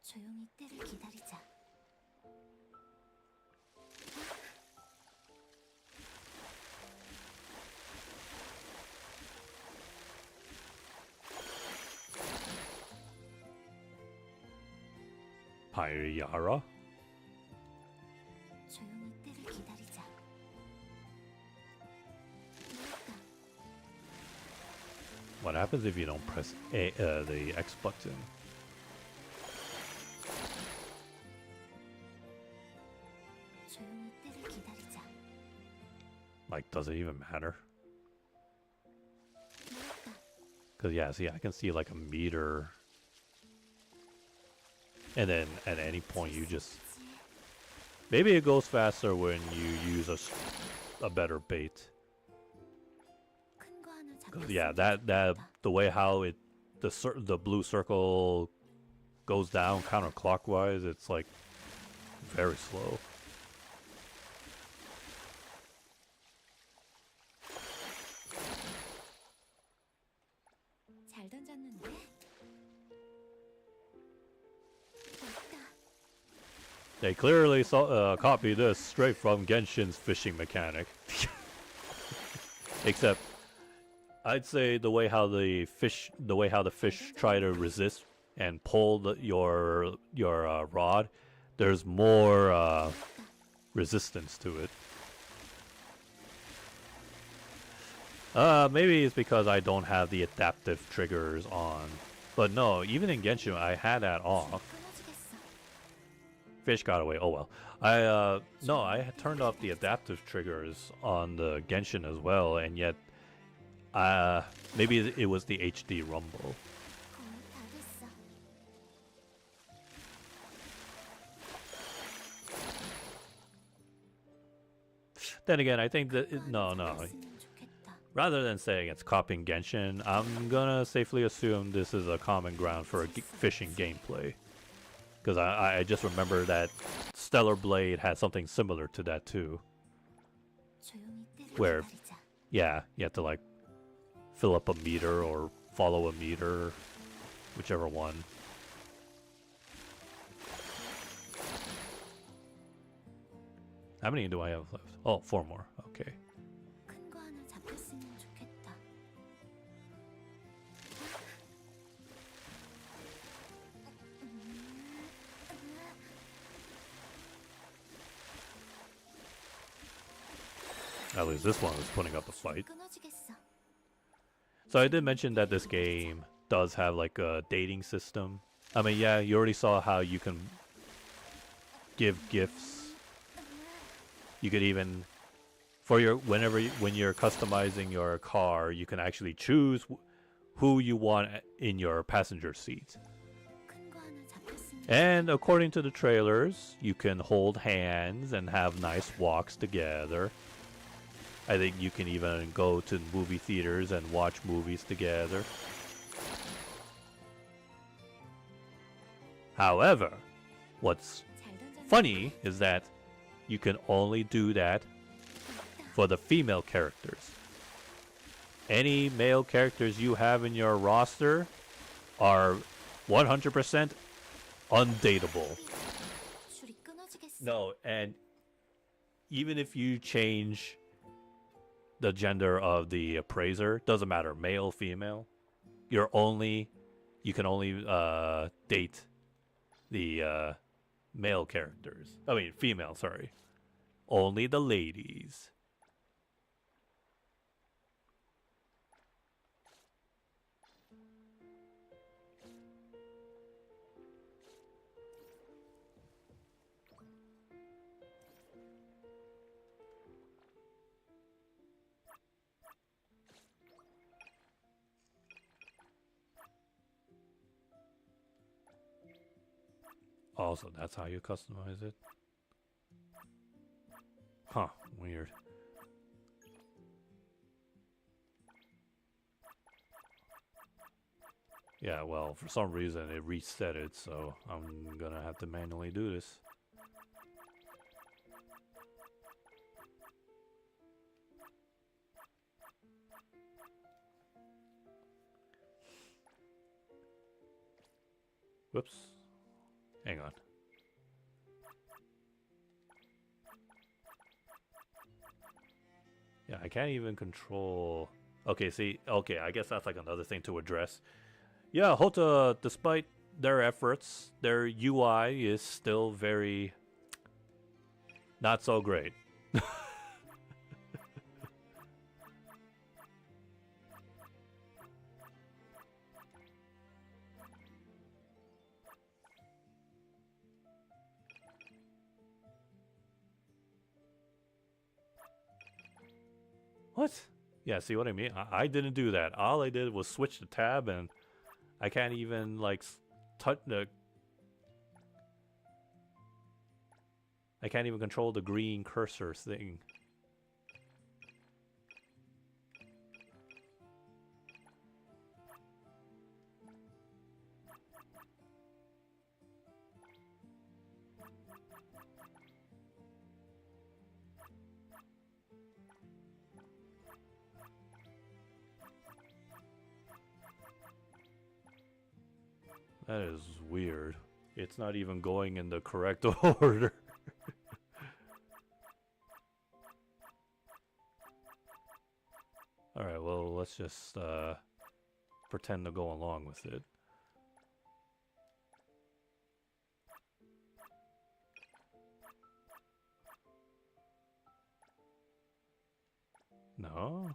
조용히 때를 기다리자. Pyriara? 조용히 때를 기다리자. What happens if you don't press the X button? 조용히 때를 기다리자. Like, does it even matter? Because, yeah, see, I can see like a meter. And then at any point you just... Maybe it goes faster when you use a better bait. 큰 거 하나 'Cause, 잡혔어. yeah, that the way how the blue circle goes down counterclockwise, it's like very slow. 잘 던졌는데? They clearly copied this straight from Genshin's fishing mechanic. Except, I'd say the way how the fish try to resist and pull your rod, there's more resistance to it. Maybe it's because I don't have the adaptive triggers on. But no, even in Genshin, I had that off. 끊어지겠어. Fish got away. Oh well. No, I had turned off the adaptive triggers on the Genshin as well, and yet, maybe it was the HD rumble. 거의 다 됐어. Then again, I think that 큰 거 no. 하나 잡혔으면 좋겠다. Rather than saying it's copying Genshin, I'm gonna safely assume this is a common ground for a fishing gameplay. Because I just remember that Stellar Blade had something similar to that too. 조용히 때를 Where- 기다리자. Yeah, you have to like fill up a meter or follow a meter, whichever one. How many do I have left? Oh, 4 more. Okay. 큰 거 하나 잡혔으면 좋겠다. At least this one was putting up a fight. 끊어지겠어. So I did mention that this game does have like a dating system. I mean, yeah, you already saw how you can give gifts. You could even, for your when you're customizing your car, you can actually choose who you want in your passenger seat. 큰 거 하나 잡혔으면 And according to the trailers, you can hold hands and have nice walks together. I think you can even go to movie theaters and watch movies together. However, what's 잘 던졌네. funny is that you can only do that for the female characters. Any male characters you have in your roster are 100% undateable. 줄이 끊어지겠어. No, and even if you change the gender of the appraiser, doesn't matter, male, female, you can only date the male characters. I mean, female, sorry. Only the ladies. Also, that's how you customize it? Huh, weird. Yeah, well, for some reason it reset it, so I'm gonna have to manually do this. Whoops. Hang on. Yeah, I can't even control... Okay, see, okay, I guess that's like another thing to address. Yeah, Hota, despite their efforts, their UI is still very... not so great. What? Yeah, see what I mean? I didn't do that. All I did was switch the tab, and I can't even, like, touch the... I can't even control the green cursor thing. That is weird. It's not even going in the correct order. Alright, well, let's just pretend to go along with it. No?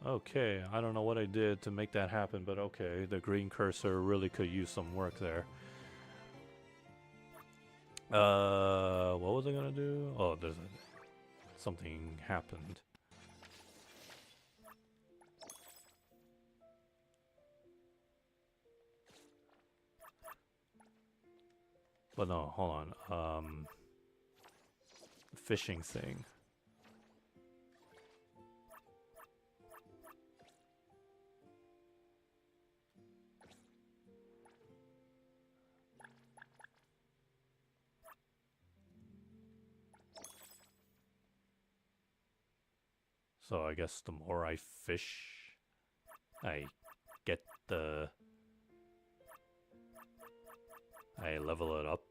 Okay, I don't know what I did to make that happen, but okay, the green cursor really could use some work there. What was I gonna do? Oh, something happened. But no, hold on. Fishing thing. So I guess the more I fish, I get I level it up.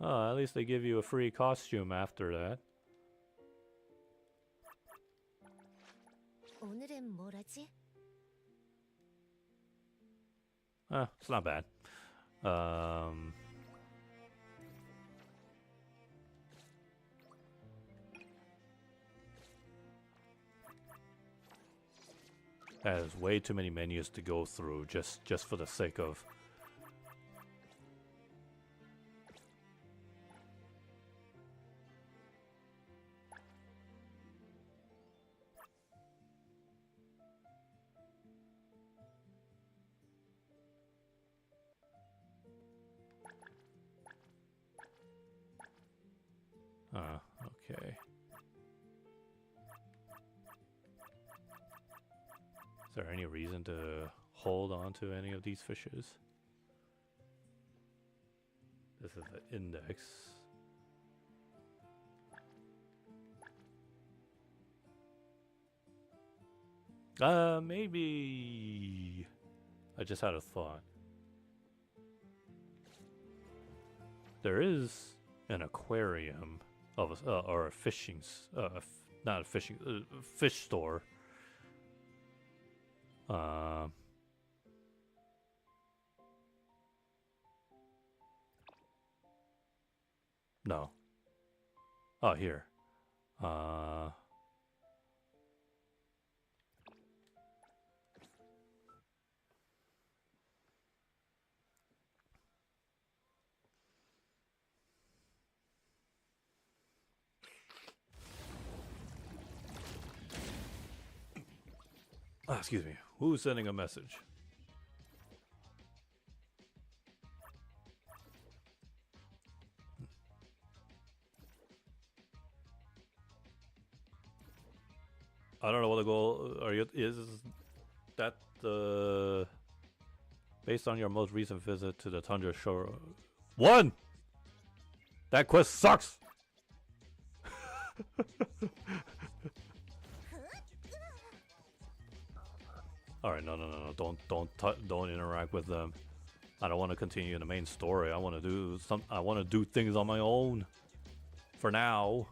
Oh, at least they give you a free costume after that. 오늘은 뭘 하지? It's not bad. That is way too many menus to go through just for the sake of. Okay. Is there any reason to hold on to any of these fishes? This is the index. Maybe I just had a thought. There is an aquarium of or a fishing not a fishing fish store. No. Oh, here. Excuse me. Who's sending a message? I don't know what the goal is that based on your most recent visit to the Tundra Shore. One! That quest sucks! Alright, no. Don't interact with them. I don't want to continue the main story. I want to do things on my own. For now.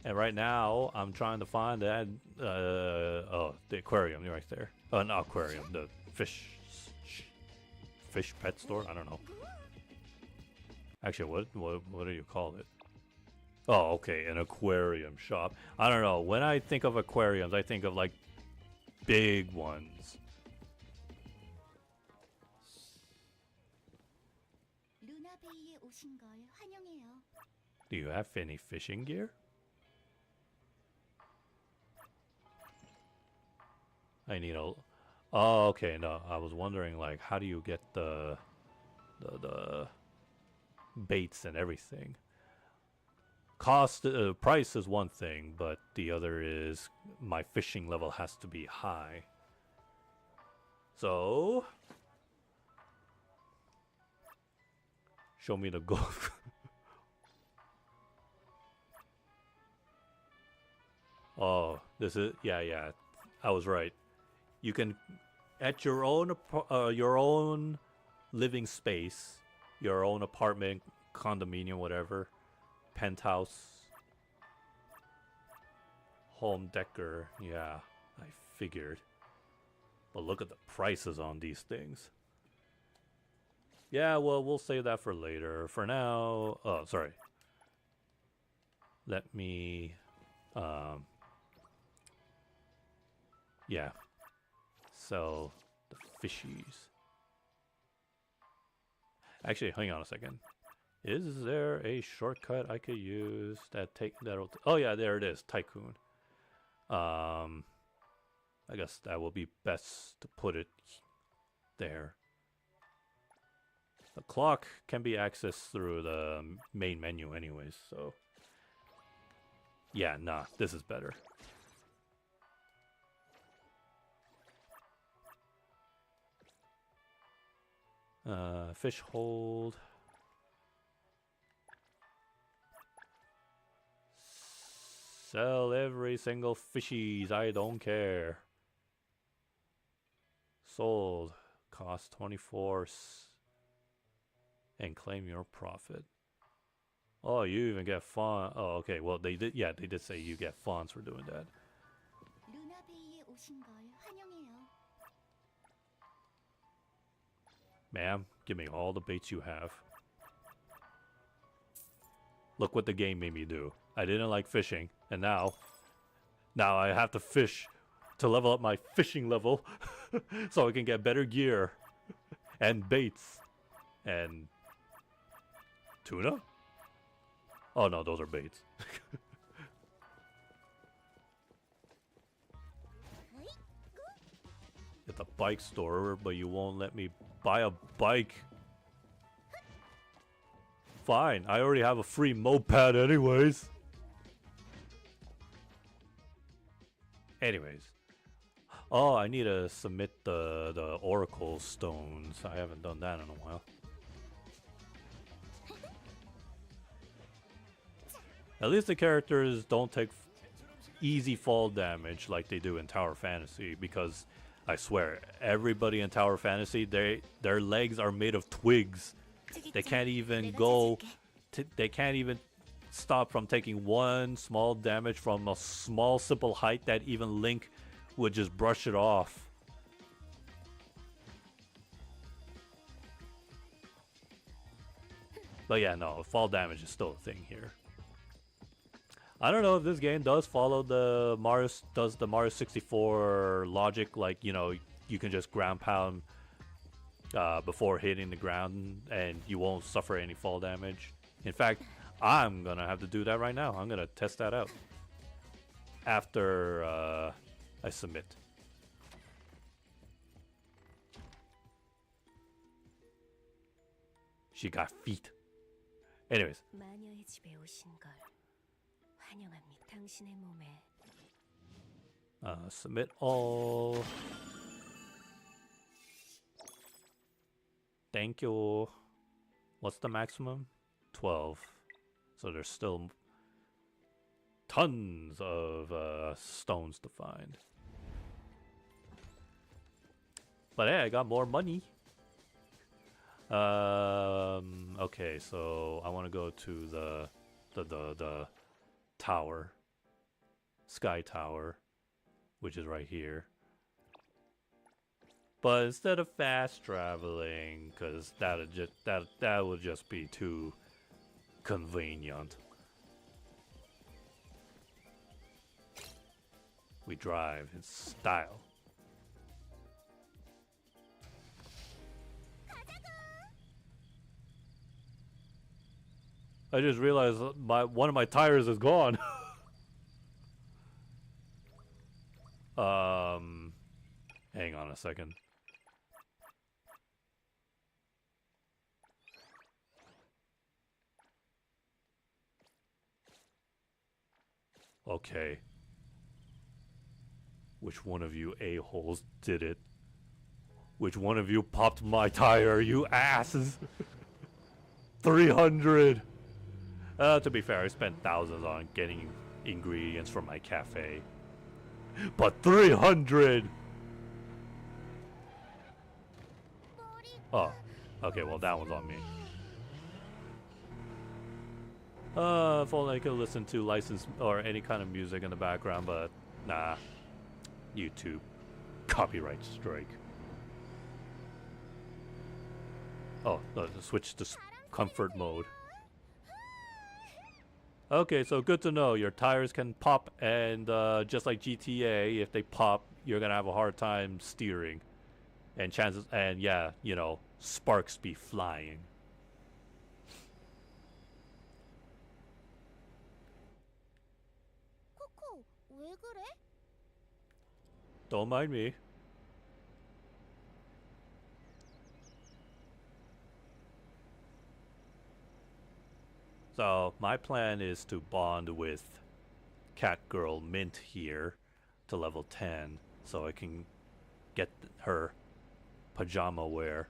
And right now, I'm trying to find that, the aquarium right there. Not aquarium, the fish pet store? I don't know. Actually, what do you call it? Oh, okay, an aquarium shop. I don't know. When I think of aquariums, I think of, like, big ones. 루나베이에 오신 걸 환영해요. Do you have any fishing gear? I need a. Oh, okay. No, I was wondering, like, how do you get the baits and everything? Price is one thing, but the other is my fishing level has to be high. So, show me the gold. Oh, this is yeah. I was right. You can, at your own living space, your own apartment, condominium, whatever, penthouse, home decor. Yeah, I figured. But look at the prices on these things. Yeah, well, we'll save that for later. For now, oh, sorry. Let me, yeah. Sell the fishies. Actually, hang on a second. Is there a shortcut I could use that'll oh yeah, there it is, Tycoon. I guess that will be best to put it there. The clock can be accessed through the main menu anyways, so yeah, nah, this is better. Fish hold. Sell every single fishies, I don't care. Sold. Cost 24 and claim your profit. Oh, you even get font. Oh, okay. Well, they did say you get fonts for doing that. 루나베이에 오신 걸 환영해요. Ma'am, give me all the baits you have. Look what the game made me do. I didn't like fishing, and now I have to fish to level up my fishing level so I can get better gear and baits and tuna. Oh no, those are baits. At the bike store, but you won't let me buy a bike. Fine, I already have a free moped anyways. Anyways. Oh, I need to submit the Oracle stones. I haven't done that in a while. At least the characters don't take easy fall damage like they do in Tower Fantasy, because I swear, everybody in Tower Fantasy, their legs are made of twigs. They can't even go. They can't even stop from taking one small damage from a small, simple height that even Link would just brush it off. But yeah, no, fall damage is still a thing here. I don't know if this game does follow the Mario 64 logic, like, you know, you can just ground pound before hitting the ground and you won't suffer any fall damage. In fact, I'm gonna have to do that right now. I'm gonna test that out after I submit. She got feet. Anyways. 마녀의 집에 오신 걸 환영합니다. 당신의 몸에 Submit all. Thank you. What's the maximum? 12. So there's still tons of stones to find. But hey, I got more money. Okay, so I want to go to the tower, Sky Tower, which is right here. But instead of fast traveling, because that would just be too convenient, we drive in style. I just realized one of my tires is gone. Hang on a second. Okay. Which one of you a-holes did it? Which one of you popped my tire, you asses? 300! To be fair, I spent thousands on getting ingredients for my cafe. But 300! Oh, okay, well that one's on me. If only I could listen to licensed or any kind of music in the background, but nah. YouTube. Copyright strike. Oh, no, switch to comfort mode. Okay, so good to know. Your tires can pop, and just like GTA, if they pop, you're gonna have a hard time steering. And chances, and yeah, you know, sparks be flying. 코코, 왜 그래? Don't mind me. So, my plan is to bond with Catgirl Mint here to level 10 so I can get her pajama wear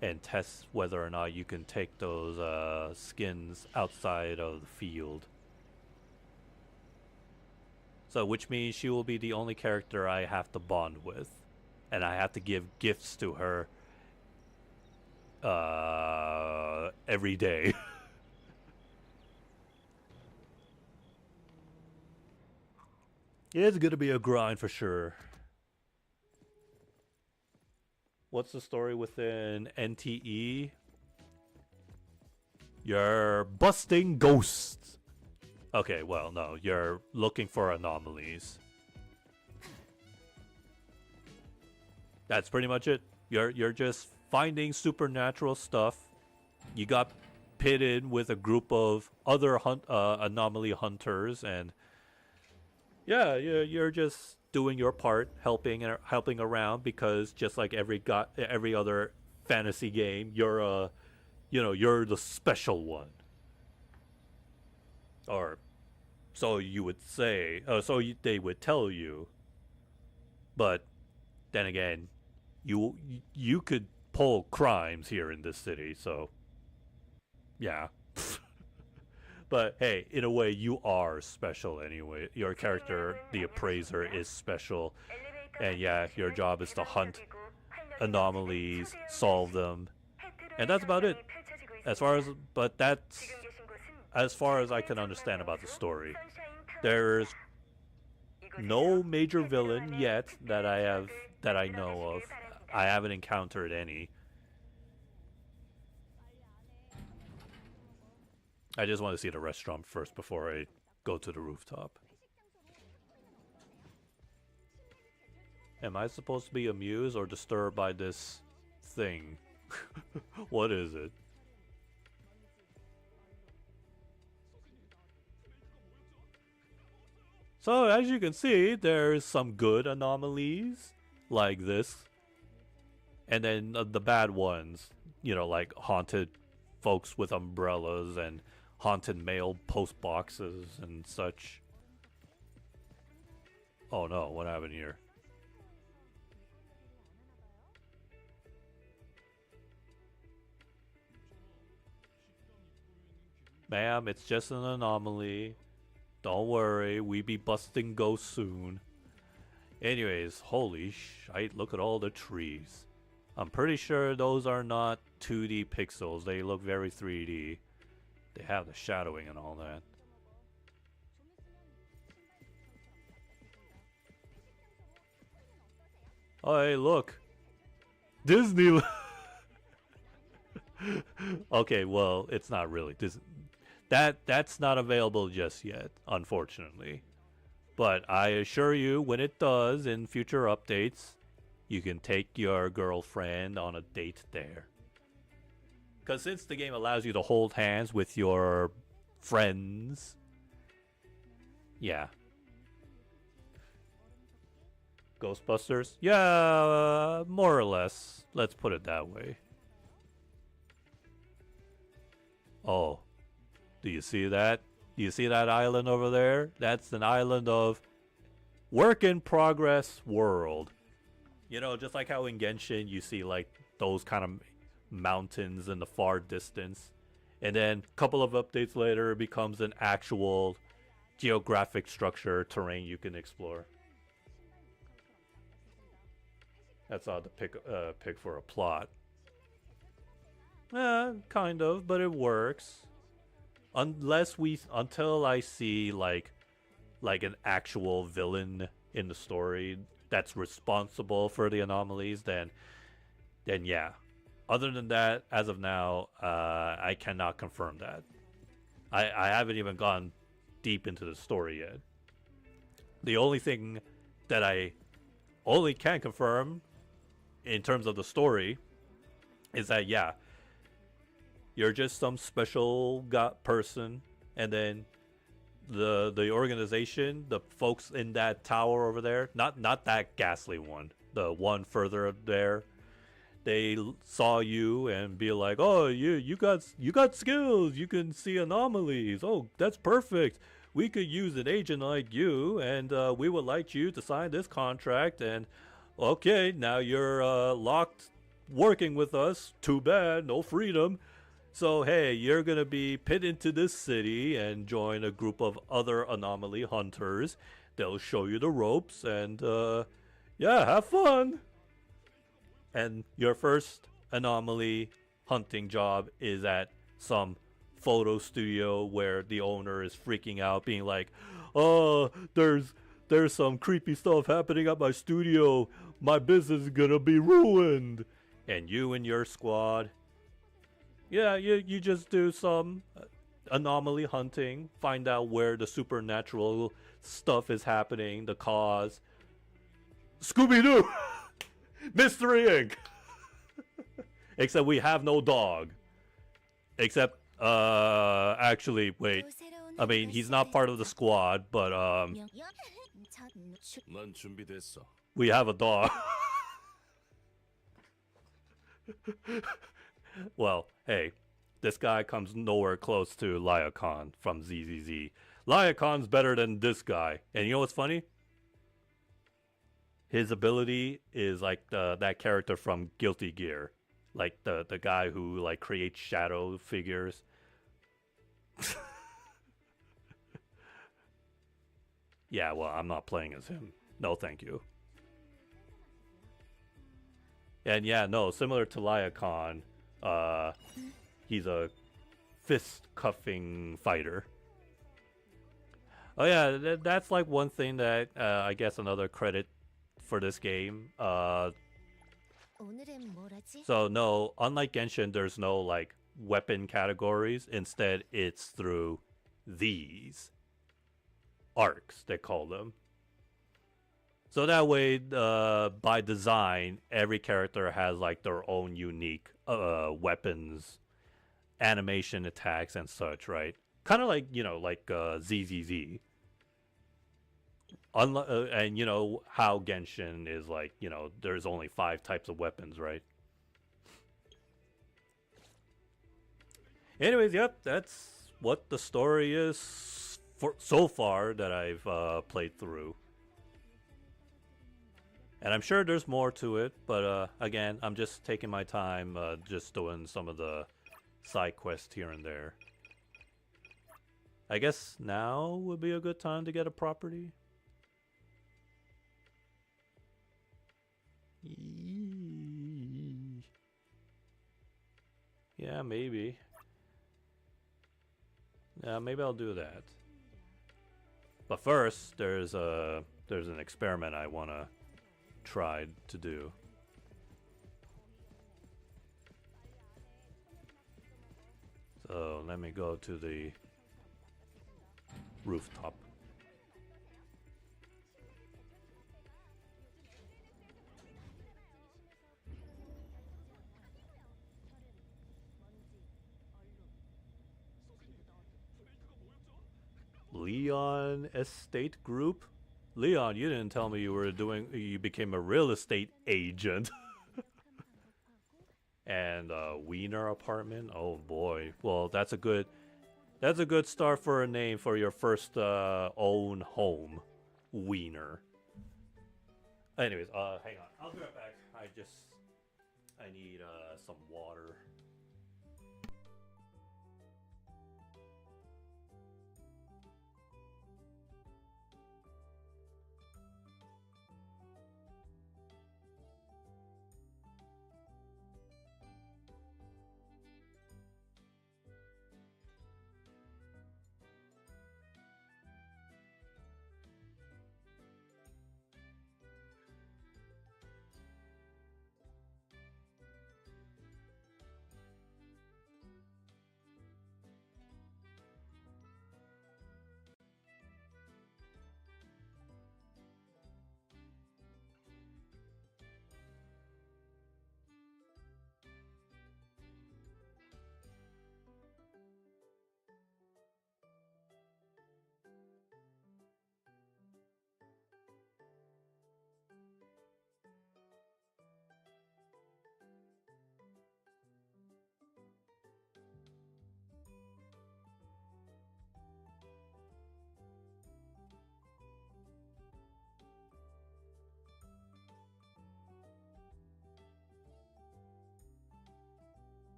and test whether or not you can take those skins outside of the field. So, which means she will be the only character I have to bond with, and I have to give gifts to her every day. It's gonna be a grind for sure. What's the story within NTE? You're busting ghosts. Okay, well, no, you're looking for anomalies. That's pretty much it. You're just finding supernatural stuff. You got pitted with a group of other anomaly hunters, and yeah, you're just doing your part, helping around, because just like every other fantasy game, you're you're the special one, or so you would say. They would tell you, but then again, you could pull crimes here in this city, so yeah. But hey, in a way, you are special anyway. Your character, the appraiser, is special, and yeah, your job is to hunt anomalies, solve them, and that's about it. That's as far as I can understand about the story. There's no major villain yet that I know of. I haven't encountered any. I just want to see the restaurant first before I go to the rooftop. Am I supposed to be amused or disturbed by this thing? What is it? So as you can see, there's some good anomalies like this, and then the bad ones, like haunted folks with umbrellas and haunted mail post boxes and such. Oh no, what happened here? Ma'am, it's just an anomaly. Don't worry, we be busting ghosts soon. Anyways, holy shite, look at all the trees. I'm pretty sure those are not 2D pixels. They look very 3D. They have the shadowing and all that. Oh, hey, look. Disney. Okay, well, it's not really Disney. That's not available just yet, unfortunately. But I assure you, when it does in future updates, you can take your girlfriend on a date there. Because since the game allows you to hold hands with your friends, yeah. Ghostbusters? Yeah, more or less. Let's put it that way. Oh, do you see that? Do you see that island over there? That's an island of work in progress world. Just like how in Genshin you see like those kind of mountains in the far distance, and then a couple of updates later it becomes an actual geographic structure terrain you can explore. That's odd to pick for a plot. Kind of, but it works. Until I see like an actual villain in the story that's responsible for the anomalies, then yeah. Other than that, as of now, I cannot confirm that. I haven't even gone deep into the story yet. The only thing that I only can confirm in terms of the story is that, yeah, you're just some special person, and then the organization, the folks in that tower over there, not that ghastly one, the one further up there, they saw you and be like, oh, you got skills, you can see anomalies, oh, that's perfect, we could use an agent like you, and we would like you to sign this contract, and okay, now you're locked working with us, too bad, no freedom. So hey, you're gonna be put into this city and join a group of other anomaly hunters. They'll show you the ropes, and yeah, have fun. And your first anomaly hunting job is at some photo studio where the owner is freaking out, being like, oh, there's some creepy stuff happening at my studio, my business is gonna be ruined. And you and your squad, yeah, you just do some anomaly hunting, find out where the supernatural stuff is happening, the cause. Scooby-Doo! Mystery Inc. Except we have no dog. Except, actually, wait. 또 새로운 I mean, 하루가 he's not part of the 시작되자. squad, but, 첫 출- 난 준비됐어. we have a dog. Well, hey, this guy comes nowhere close to Liacon from ZZZ. Liacon's better than this guy. And you know what's funny? His ability is like that character from Guilty Gear. Like the guy who like creates shadow figures. Yeah, well, I'm not playing as him. No, thank you. And yeah, no, similar to Liacon, he's a fist cuffing fighter. Oh yeah, that's like one thing that I guess another credit for this game. 오늘은 뭘 하지? So no, unlike Genshin, there's no like weapon categories. Instead, it's through these arcs, they call them. So that way, by design, every character has like their own unique weapons, animation, attacks, and such, right? Kind of like, you know, like ZZZ. And you know how Genshin is like, you know, there's only 5 types of weapons, right? Anyways, yep, that's what the story is for so far that I've played through. And I'm sure there's more to it, but again, I'm just taking my time, just doing some of the side quests here and there. I guess now would be a good time to get a property. Yeah, maybe. Yeah, maybe I'll do that. But first, there's an experiment I wanna try to do. So let me go to the rooftop. Leon Estate Group? Leon, you didn't tell me you became a real estate agent. And Wiener apartment? Oh boy. Well, that's a good start for a name for your first own home. Wiener. Anyways, hang on. I'll be right back. I need some water.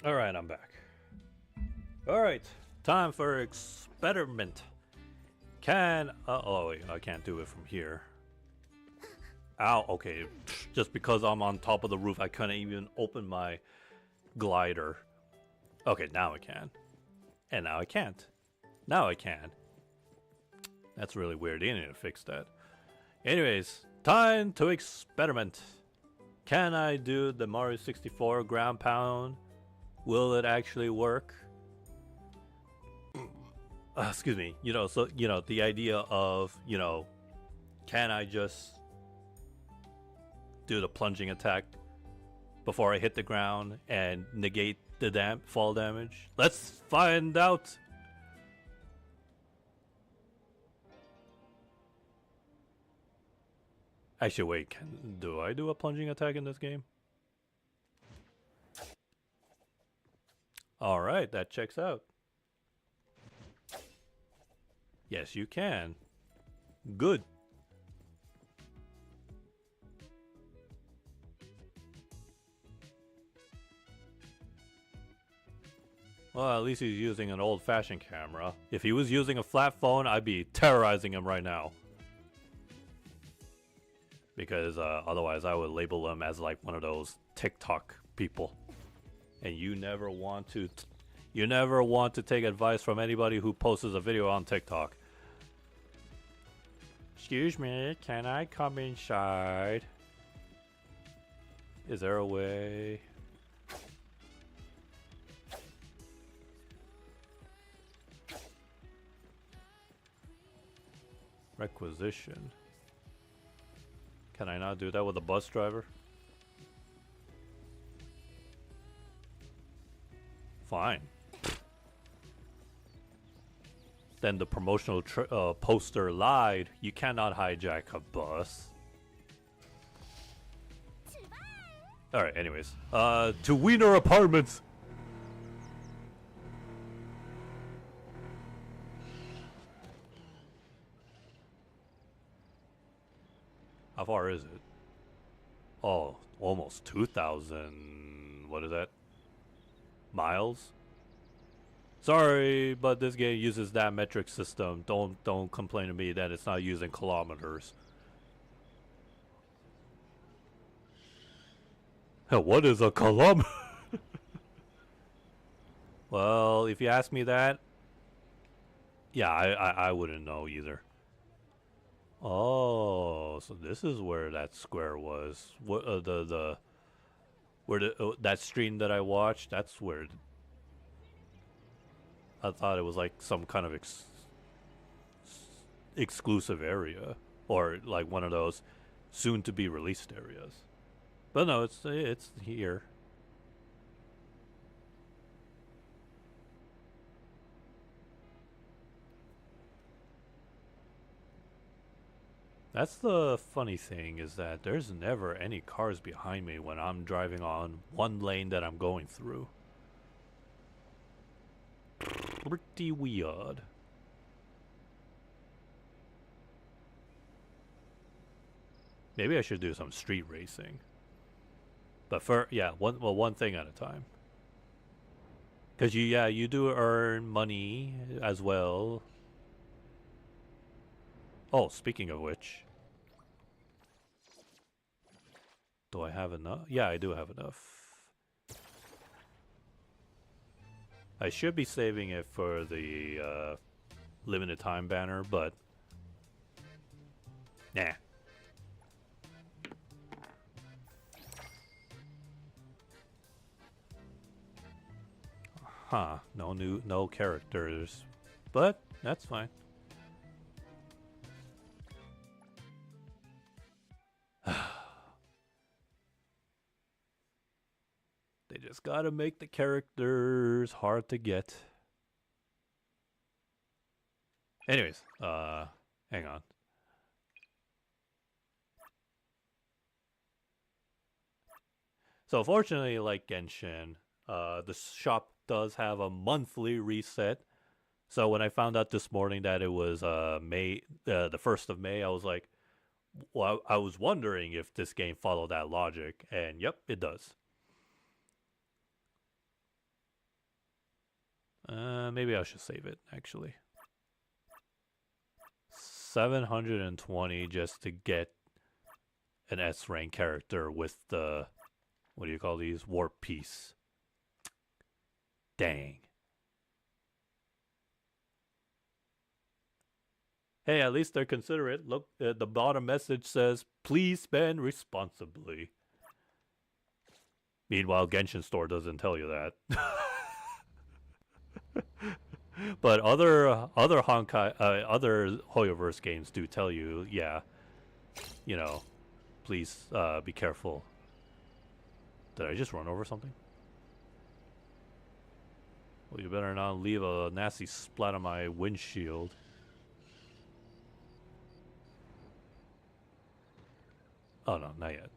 Alright, I'm back. Alright, time for experiment. Oh wait, I can't do it from here. Ow, okay. Just because I'm on top of the roof, I couldn't even open my glider. Okay, now I can. And now I can't. Now I can. That's really weird. They need to fix that. Anyways, time to experiment. Can I do the Mario 64 ground pound? Will it actually work? Excuse me. So the idea of can I just do the plunging attack before I hit the ground and negate the fall damage? Let's find out. Actually, wait. Do I do a plunging attack in this game? All right, that checks out. Yes, you can. Good. Well, at least he's using an old-fashioned camera. If he was using a flat phone, I'd be terrorizing him right now. Because otherwise I would label him as like one of those TikTok people. And you never want to take advice from anybody who posts a video on TikTok. Excuse me, can I come inside? Is there a way? Requisition. Can I not do that with a bus driver? Fine. Then the promotional poster lied. You cannot hijack a bus. Alright, anyways. To Wiener Apartments! How far is it? Oh, almost 2,000. What is that? Miles? Sorry, but this game uses that metric system. Don't complain to me that it's not using kilometers. What is a kilometer? Well, if you ask me that, yeah, I wouldn't know either. Oh, so this is where that square was. What that stream that I watched? That's where. I thought it was like some kind of exclusive area, or like one of those soon-to-be released areas. But no, it's here. That's the funny thing, is that there's never any cars behind me when I'm driving on one lane that I'm going through. Pretty weird. Maybe I should do some street racing. But one thing at a time. Cause you do earn money as well. Oh, speaking of which. Do I have enough? Yeah, I do have enough. I should be saving it for the limited time banner, but nah. Huh, no characters, but that's fine. They just gotta make the characters hard to get. Anyways, hang on. So fortunately, like Genshin, the shop does have a monthly reset. So when I found out this morning that it was May, the 1st of May, I was like, well, I was wondering if this game followed that logic, and yep, it does. Maybe I should save it, actually. 720 just to get an S rank character with the, what do you call these? Warp piece. Dang. Hey, at least they're considerate. Look, the bottom message says, "Please spend responsibly." Meanwhile, Genshin Store doesn't tell you that. But other Honkai, other Hoyoverse games do tell you, yeah, you know, please be careful. Did I just run over something? Well, you better not leave a nasty splat on my windshield. Oh no, not yet.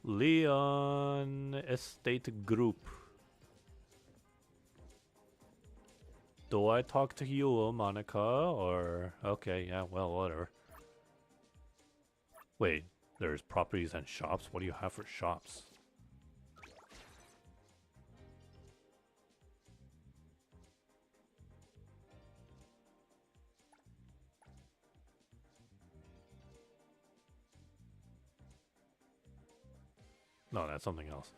Leon Estate Group. Do I talk to you, Monica? Or okay, yeah, well, whatever. Wait, there's properties and shops. What do you have for shops? No, that's something else.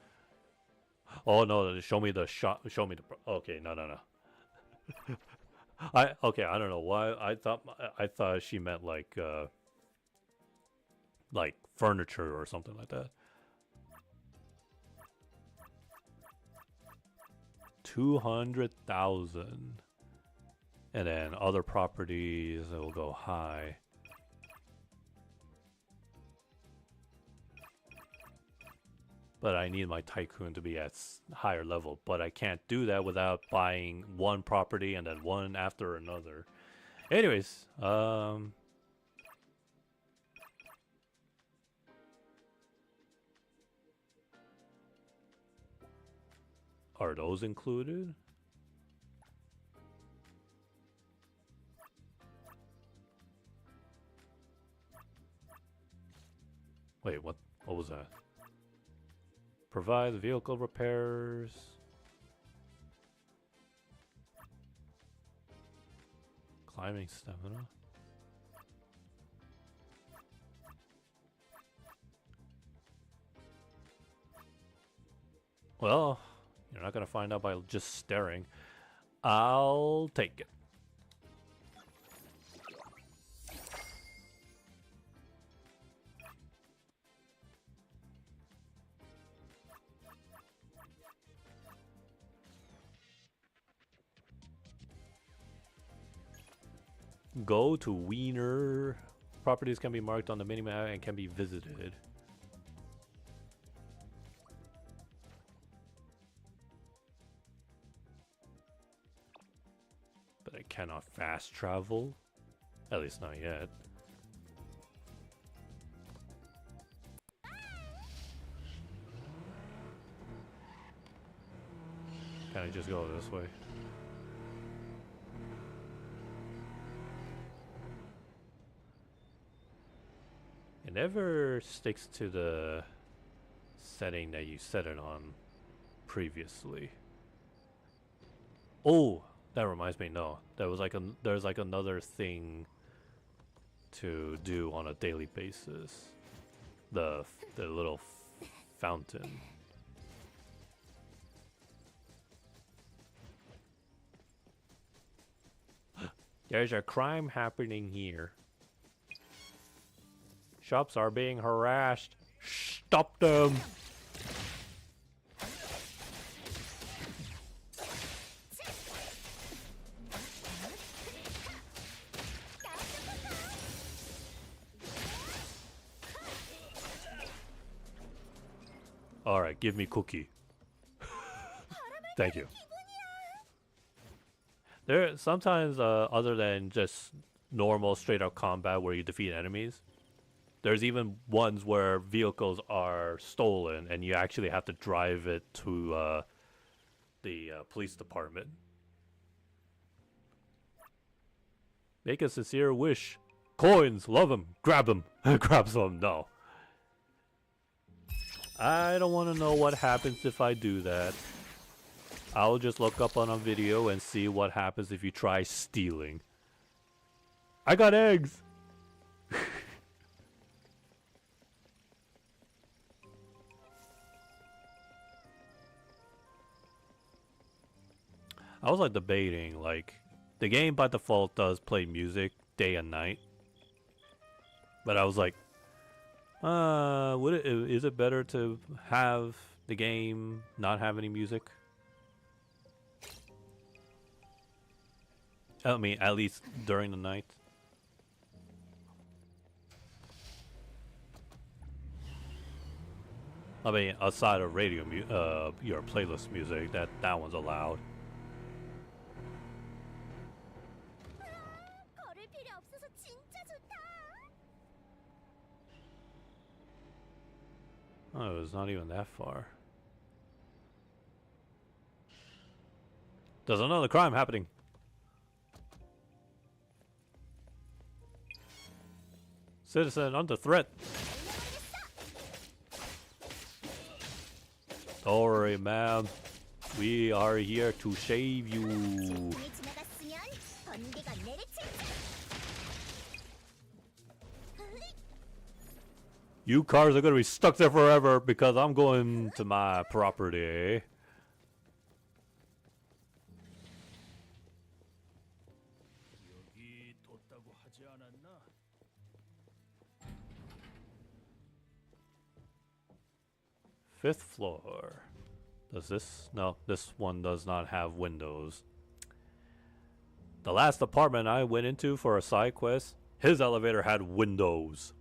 Oh no, show me the shop. Show me the. Okay, no. I don't know why I thought she meant like furniture or something like that. 200,000, and then other properties it will go high. But I need my tycoon to be at higher level. But I can't do that without buying one property and then one after another. Anyways, are those included? Wait, what was that? Provide vehicle repairs. Climbing stamina. Well, you're not gonna find out by just staring. I'll take it. Go to Wiener. Properties can be marked on the minimap and can be visited. But I cannot fast travel. At least not yet. Can I just go this way? It never sticks to the setting that you set it on previously. Oh, that reminds me. No, there's like another thing to do on a daily basis. The little fountain. There's a crime happening here. Shops are being harassed. Stop them! Alright, give me cookie. Thank you. There sometimes other than just normal straight up combat where you defeat enemies, there's even ones where vehicles are stolen and you actually have to drive it to the police department. Make a sincere wish. Coins, love them, grab them, grab some. No. I don't want to know what happens if I do that. I'll just look up on a video and see what happens if you try stealing. I got eggs! I was like debating, like, the game by default does play music day and night. But I was like, is it better to have the game not have any music? I mean, at least during the night. I mean, outside of your playlist music, that one's allowed. 걸을 필요 없어서 진짜 좋다. Oh, it's not even that far. There's another crime happening. Citizen under threat. Don't worry, ma'am. We are here to save you. 제품이 지나갔으면 번개가 내리칠. You cars are gonna be stuck there forever because I'm going to my property. 여기 뒀다고 하지 않았나? Fifth floor. Does this? No, this one does not have windows. The last apartment I went into for a side quest, his elevator had windows.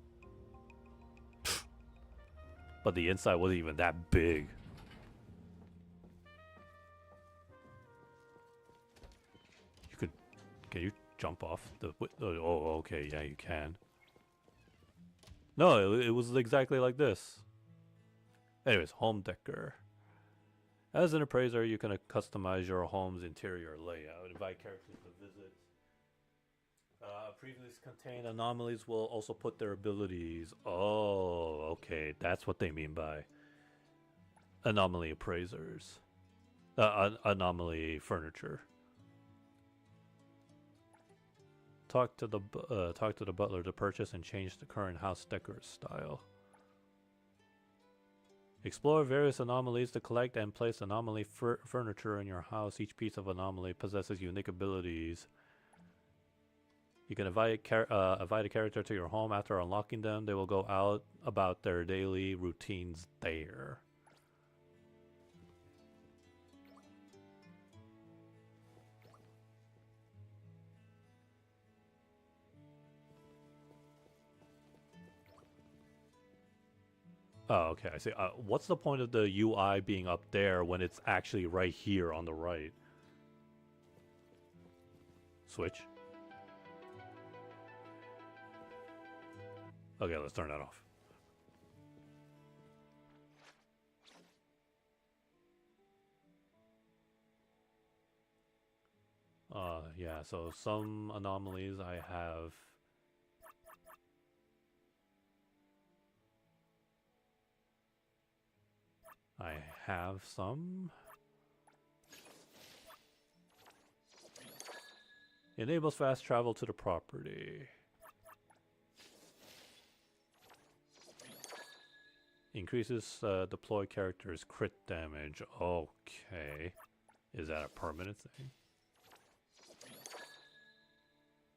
But the inside wasn't even that big. Can you jump off the oh, okay, yeah, you can. No, it was exactly like this. Anyways, home decor. As an appraiser, you can customize your home's interior layout. Invite characters to visit. Previously contained anomalies will also put their abilities. Oh, okay. That's what they mean by anomaly appraisers. Anomaly furniture. Talk to the butler to purchase and change the current house decor style. Explore various anomalies to collect and place anomaly furniture in your house. Each piece of anomaly possesses unique abilities. You can invite a character to your home. After unlocking them, they will go out about their daily routines there. Oh, okay, I see. What's the point of the UI being up there when it's actually right here on the right? Switch. Okay, let's turn that off. Yeah, so some anomalies I have. I have some. Enables fast travel to the property. Increases deploy characters' crit damage. Okay. Is that a permanent thing?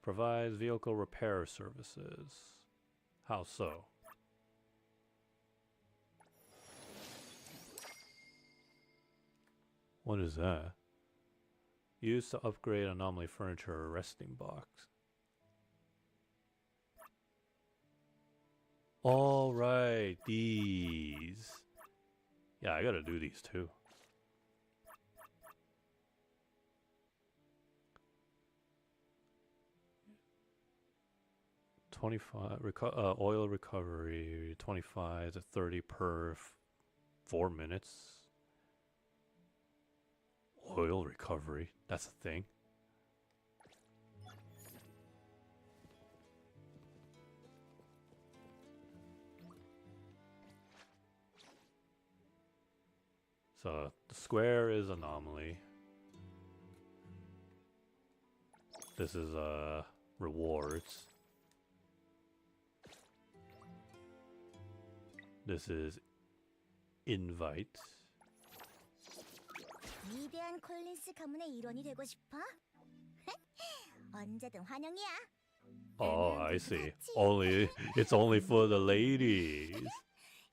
Provides vehicle repair services. How so? What is that? Used to upgrade anomaly furniture resting box. All right, these. Yeah, I gotta do these too. Oil recovery 25 to 30 per 4 minutes. Oil recovery, that's a thing. So the square is anomaly. This is rewards. This is invite. 위대한 콜린스 가문의 일원이 되고 싶어? 언제든 환영이야. Oh, I see. Only it's only for the ladies.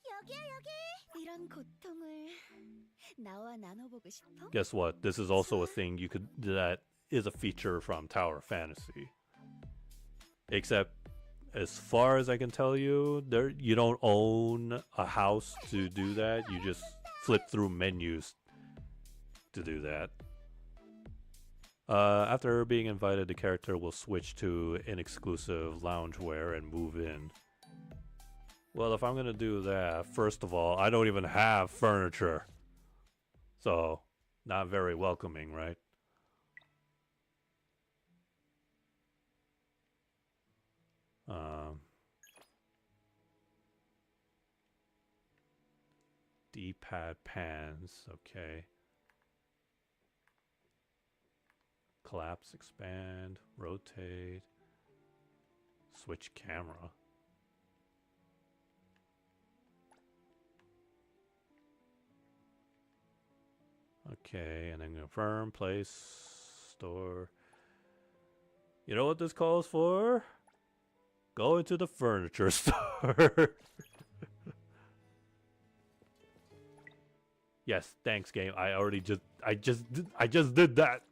여기야 여기. 이런 고통을 나와 나눠보고 싶어? Guess what? This is also a thing you could that is a feature from Tower of Fantasy. Except as far as I can tell you, there you don't own a house to do that. You just flip through menus to do that. After being invited, the character will switch to an exclusive loungewear and move in. Well, if I'm gonna do that, first of all, I don't even have furniture. So, not very welcoming, right? D-pad pans, okay. Collapse, expand, rotate, switch camera. Okay, and then confirm, place, store. You know what this calls for? Go into the furniture store. Yes, thanks game. I just did that.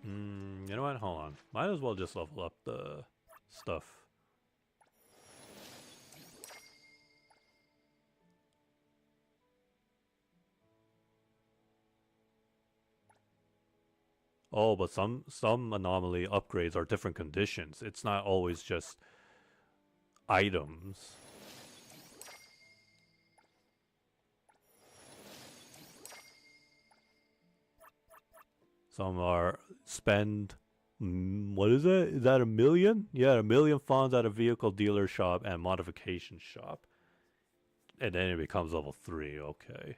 You know what? Hold on. Might as well just level up the stuff. Oh, but some anomaly upgrades are different conditions. It's not always just items. Some are spend, what is it? Is that 1 million? Yeah, 1 million funds at a vehicle dealer shop and modification shop. And then it becomes level 3, okay.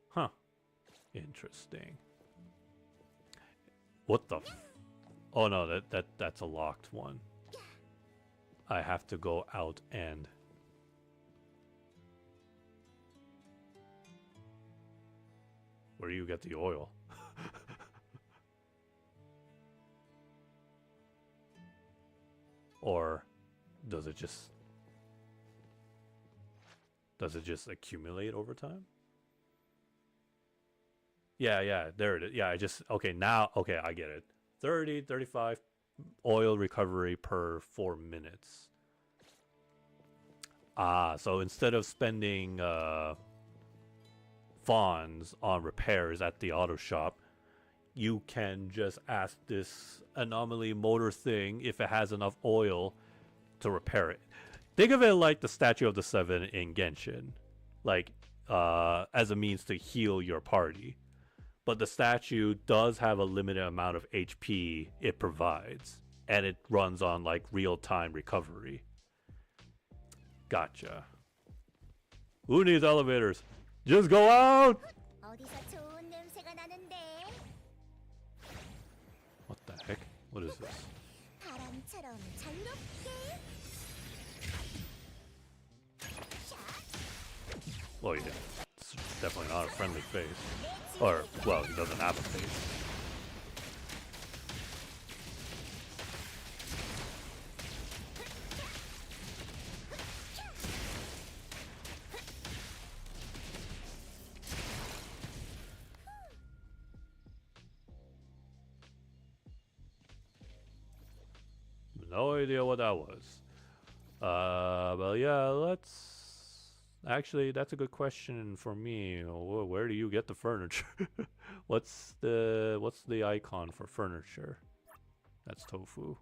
Huh. Interesting. What the oh no, that's a locked one. I have to go out and where do you get the oil? Or does it just accumulate over time? Yeah, there it is. Yeah, okay, I get it. 30, 35 oil recovery per 4 minutes. Ah, so instead of spending funds on repairs at the auto shop, you can just ask this anomaly motor thing if it has enough oil to repair it. Think of it like the Statue of the Seven in Genshin, like as a means to heal your party. But the statue does have a limited amount of HP it provides, and it runs on like real-time recovery. Gotcha. Who needs elevators? Just go out! 어디서 좋은 냄새가 나는데? What the heck? What is this? 바람처럼 자유롭게. Well, yeah. It's definitely not a friendly face. Or, well, he doesn't have a face. No idea what that was. But yeah, let's... Actually, that's a good question for me. Where do you get the furniture? What's the icon for furniture? That's Tofu.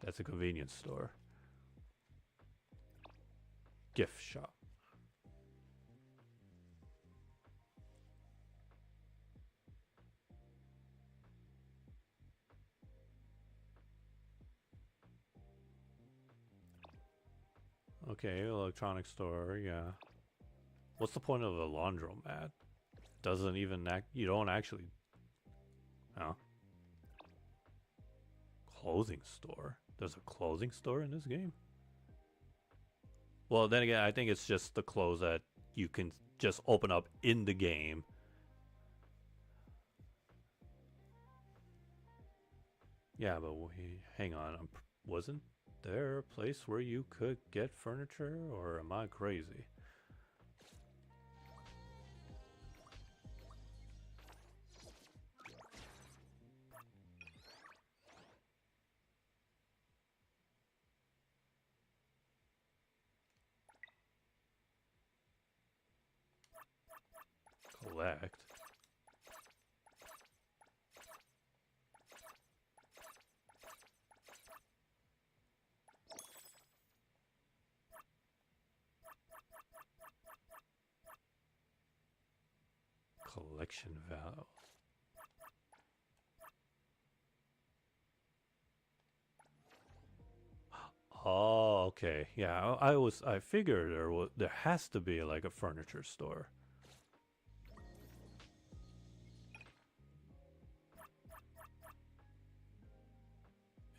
That's a convenience store. Gift shop. Okay, electronics store, yeah. What's the point of the laundromat? Doesn't even you don't actually... Oh. clothing store. There's a clothing store in this game? Well, then again, I think it's just the clothes that you can just open up in the game. Yeah, but hang on. Wasn't there a place where you could get furniture, or am I crazy? Collect. Collection valve. Oh, okay. Yeah, I figured there has to be like a furniture store.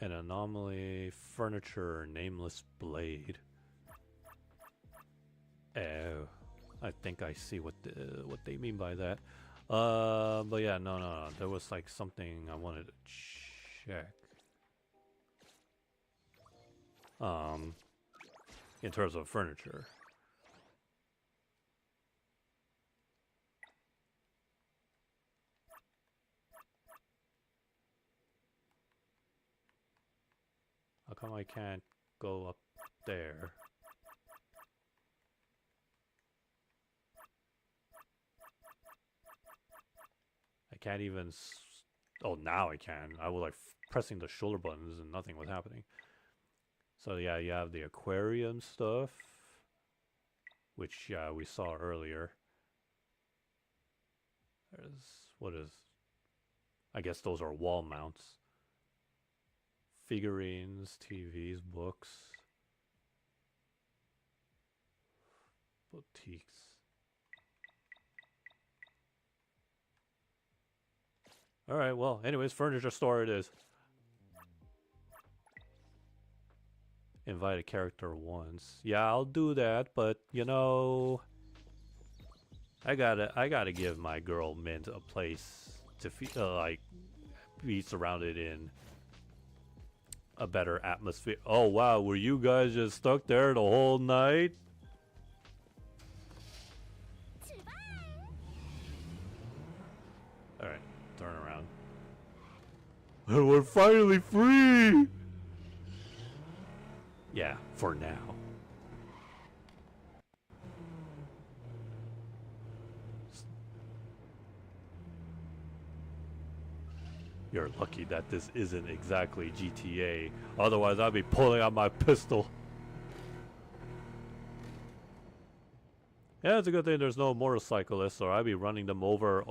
An anomaly furniture nameless blade. Oh, I think I see what they mean by that. But yeah, no. There was like something I wanted to check. In terms of furniture. How come I can't go up there? I can't even oh, now I can. I was like pressing the shoulder buttons and nothing was happening. So yeah, you have the aquarium stuff, which we saw earlier. I guess those are wall mounts. Figurines, TVs, books, boutiques. Alright, well, anyways, furniture store it is. Invite a character once. Yeah, I'll do that, but you know, I gotta give my girl Mint a place to like be surrounded in a better atmosphere. Oh wow, were you guys just stuck there the whole night? Alright, turn around. We're finally free! Yeah, for now. You're lucky that this isn't exactly GTA. Otherwise, I'd be pulling out my pistol. Yeah, it's a good thing there's no motorcyclists, or I'd be running them over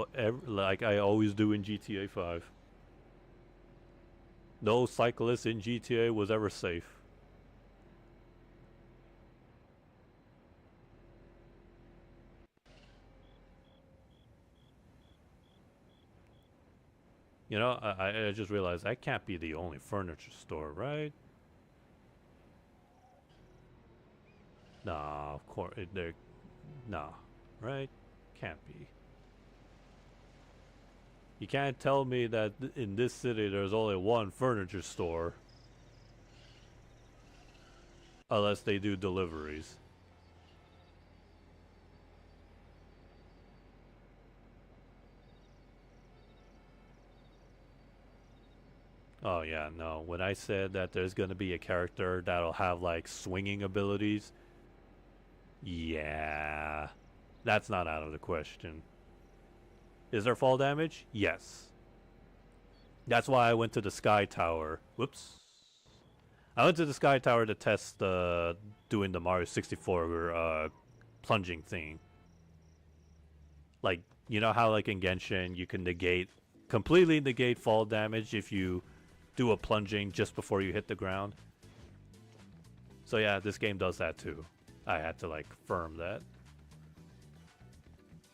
like I always do in GTA 5. No cyclist in GTA was ever safe. You know, I just realized that can't be the only furniture store, right? Nah, of course, nah, right? Can't be. You can't tell me that in this city there's only one furniture store. Unless they do deliveries. Oh yeah, no. When I said that there's gonna be a character that'll have like swinging abilities, yeah, that's not out of the question. Is there fall damage? Yes. That's why I went to the Sky Tower. Whoops. I went to the Sky Tower to test doing the Mario 64 plunging thing. Like, you know how like in Genshin you can completely negate fall damage if you do a plunging just before you hit the ground. So yeah, this game does that too. I had to like confirm that.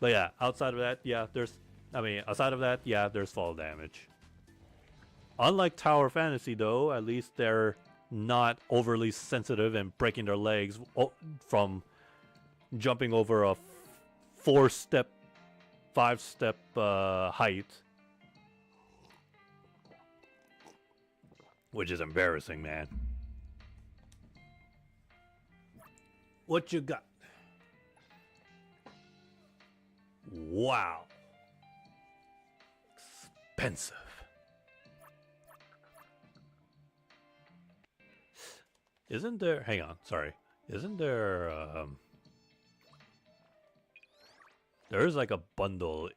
But yeah, outside of that, yeah, there's fall damage. Unlike Tower Fantasy, though, at least they're not overly sensitive and breaking their legs from jumping over a 4-step, 5-step height. Which is embarrassing, man. What you got? Wow. Expensive. Isn't there... Hang on, sorry. Isn't there... There's like a bundle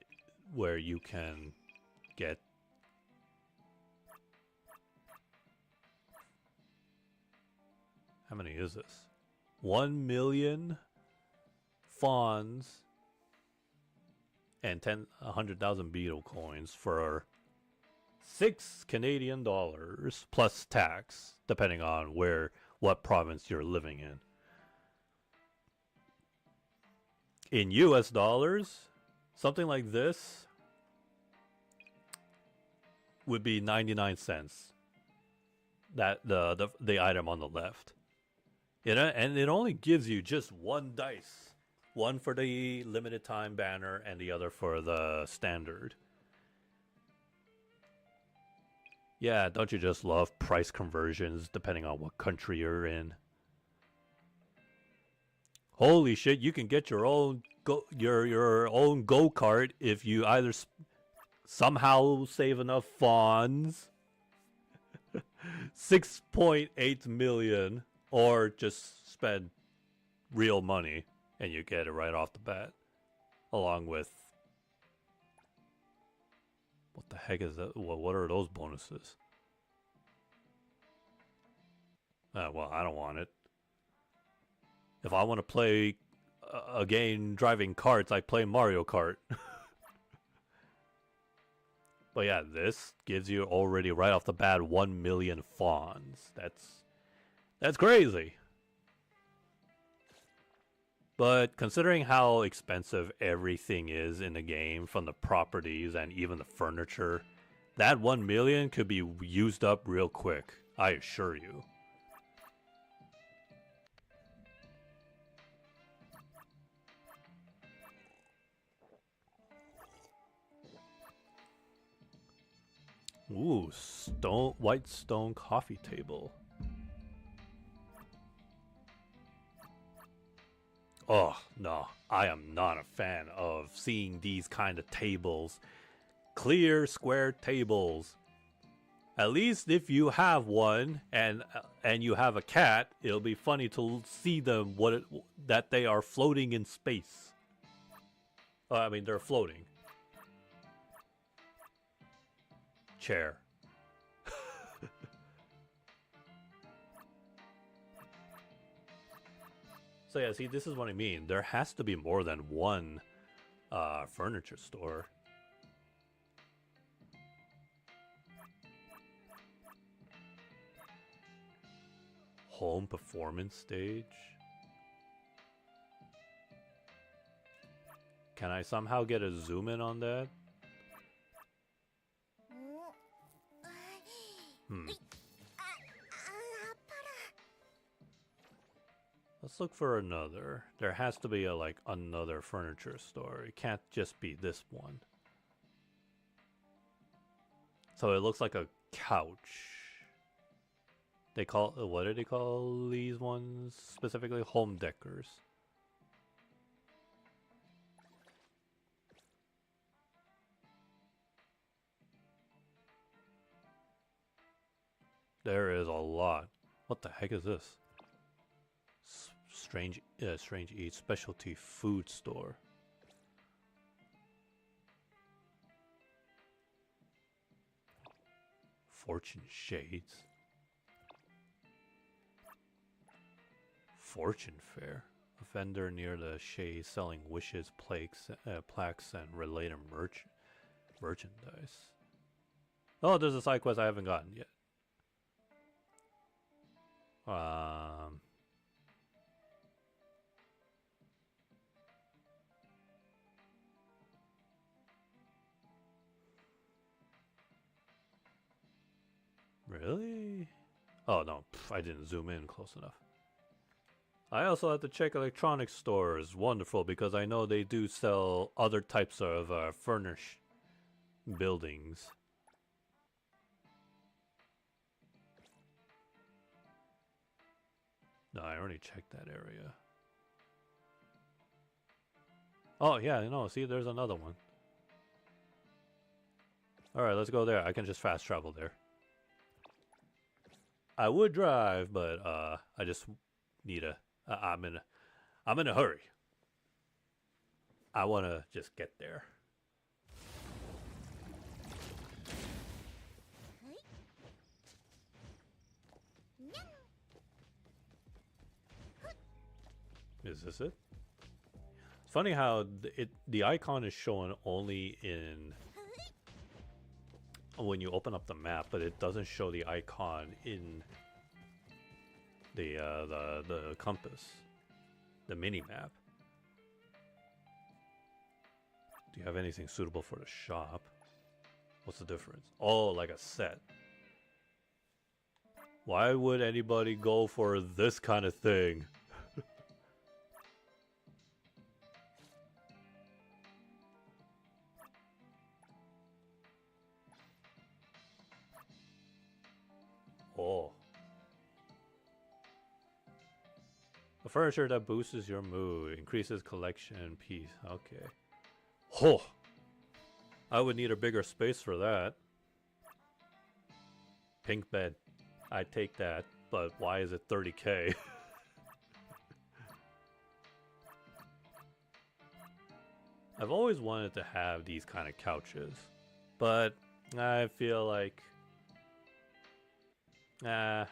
where you can get... How many is this? 1 million fawns and 100,000 beetle coins for $6 Canadian plus tax, depending on what province you're living in. In US dollars, something like this would be 99 cents. That the item on the left. And it only gives you just one dice. One for the limited time banner and the other for the standard. Yeah, don't you just love price conversions depending on what country you're in? Holy shit, you can get your own your own go-kart if you either somehow save enough fawns. 6.8 million. Or just spend real money and you get it right off the bat. Along with... What the heck is that? What are those bonuses? Well, I don't want it. If I want to play a game driving karts, I play Mario Kart. But yeah, this gives you already right off the bat 1 million fawns. That's crazy. But considering how expensive everything is in the game, from the properties and even the furniture, that 1 million could be used up real quick, I assure you. Ooh, white stone coffee table. Oh, no, I am not a fan of seeing these kind of tables. Clear, square tables. At least if you have one and you have a cat, it'll be funny to see them that they are floating in space. I mean, they're floating. Chair. So yeah, see, this is what I mean. There has to be more than one furniture store. Home performance stage. Can I somehow get a zoom in on that? Let's look for another. There has to be another furniture store. It can't just be this one. So it looks like a couch. What do they call these ones specifically? Home deckers. There is a lot. What the heck is this? Strange Eats specialty food store. Fortune Shades. Fortune Fair. A vendor near the Shades selling wishes, plaques, and related merchandise. Oh, there's a side quest I haven't gotten yet. Oh no, I didn't zoom in close enough. I also have to check electronics stores. Wonderful, because I know they do sell other types of furnished buildings. No, I already checked that area. Oh yeah, no, see, there's another one. Alright, let's go there. I can just fast travel there. I would drive, but I just need a I'm in a hurry. I want to just get there. Is this it? It's funny how the icon is shown only in when you open up the map, but it doesn't show the icon in the compass, the mini map. Do you have anything suitable for the shop? What's the difference? Oh, like a set. Why would anybody go for this kind of thing? Oh. The furniture that boosts your mood, increases collection peace. Okay. Oh. I would need a bigger space for that. Pink bed. I'd take that, but why is it 30k? I've always wanted to have these kind of couches, but I feel like I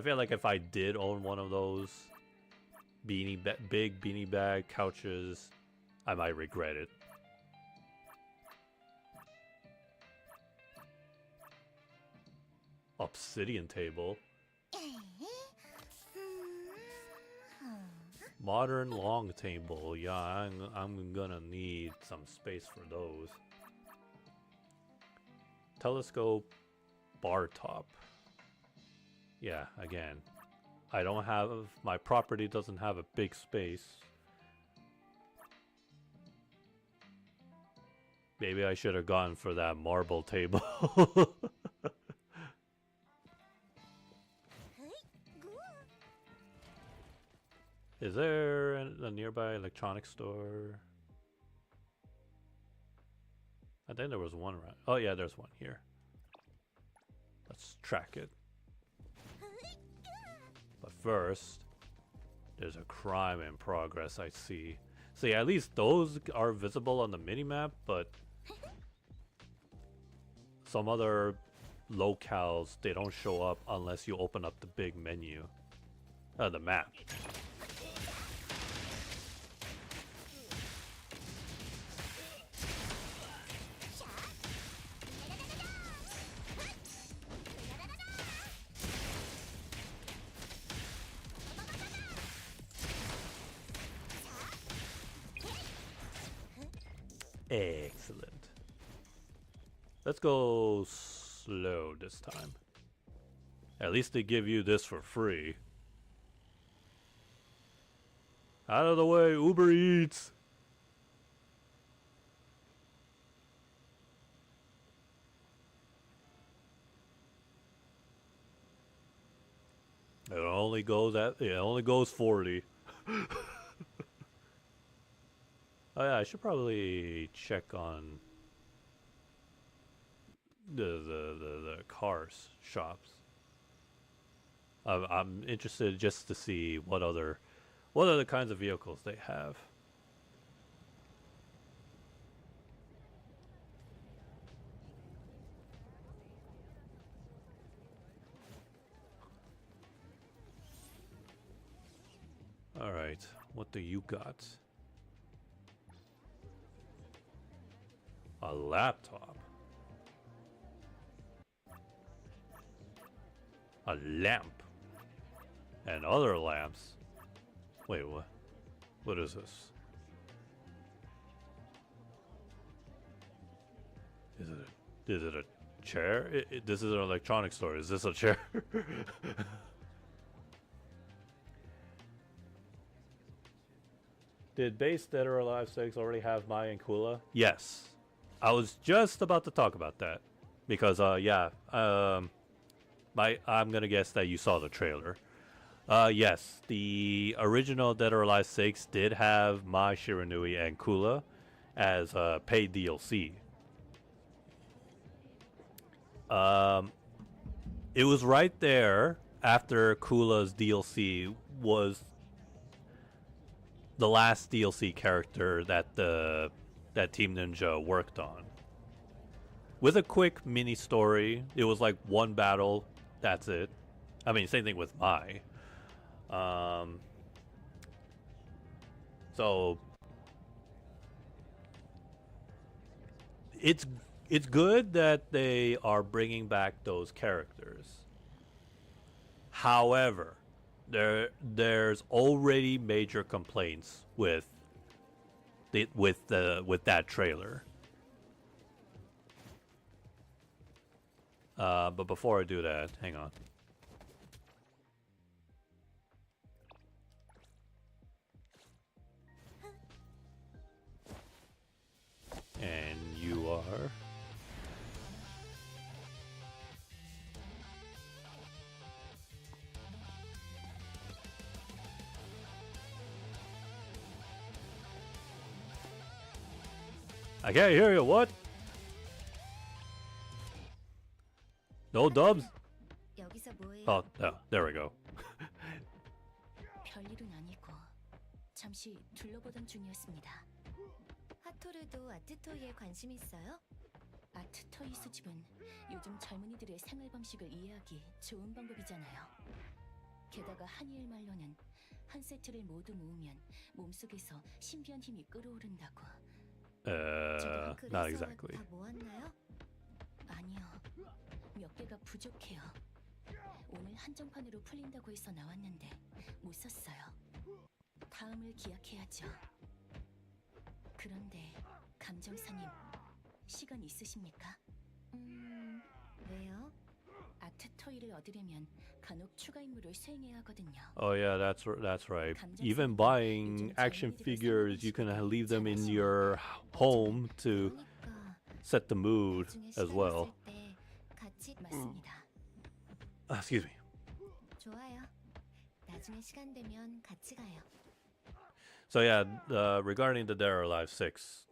feel like if I did own one of those big beanie bag couches, I might regret it. Obsidian table. Modern long table. Yeah, I'm gonna need some space for those. Telescope bar top. Yeah, again, I don't have, my property doesn't have a big space. Maybe I should have gone for that marble table. Is there a nearby electronics store? I think there was one around. Oh yeah, there's one here. Let's track it. But first, there's a crime in progress, I see. See, at least those are visible on the minimap, but some other locales, they don't show up unless you open up the big menu. The map. Excellent. Let's go slow this time. At least they give you this for free. Out of the way, Uber Eats! It only goes 40. Oh yeah, I should probably check on the cars shops. I'm interested just to see what other kinds of vehicles they have. All right, what do you got? A laptop. A lamp. And other lamps. Wait, what? What is this? Is it a chair? This is an electronic store. Is this a chair? Did base Dead or Alive 6 already have Mai and Kula? Yes. I was just about to talk about that. Because, yeah. I'm gonna guess that you saw the trailer. Yes. The original Dead or Alive 6 did have Mai, Shiranui, and Kula as paid DLC. It was right there after Kula's DLC was the last DLC character that Team Ninja worked on. With a quick mini story, it was like one battle, that's it. I mean, same thing with Mai. So it's good that they are bringing back those characters. However, there's already major complaints with that trailer. But before I do that, hang on. And you are? I can't hear you. What? No dubs? 여기서 뭐해? Oh, no, there we go. 별일은 아니고 잠시 둘러보던 중이었습니다. 하토르도 아트토이에 관심 있어요? 아트토이 수집은 요즘 젊은이들의 생활 방식을 이해하기 좋은 방법이잖아요. 게다가 한이엘 말로는 한 세트를 모두 모으면 몸속에서 신비한 힘이 끓어오른다고. Not exactly. 다 모았나요? 아니요. 몇 개가 부족해요. 오늘 한정판으로 풀린다고 해서 나왔는데 못 샀어요. 다음을 기약해야죠. 그런데 감정사님, 시간 있으십니까? 왜요? 아트토이를 얻으려면 간혹 추가 임무를 수행해야 하거든요. Oh yeah, that's right. Even buying action figures, you can leave them in your home to 그러니까 set the mood 나중에 as 시간 well. 있을 때 같이 맞습니다. Excuse me. 좋아요. 나중에 시간 되면 같이 가요. So yeah, regarding the Dead or Alive 6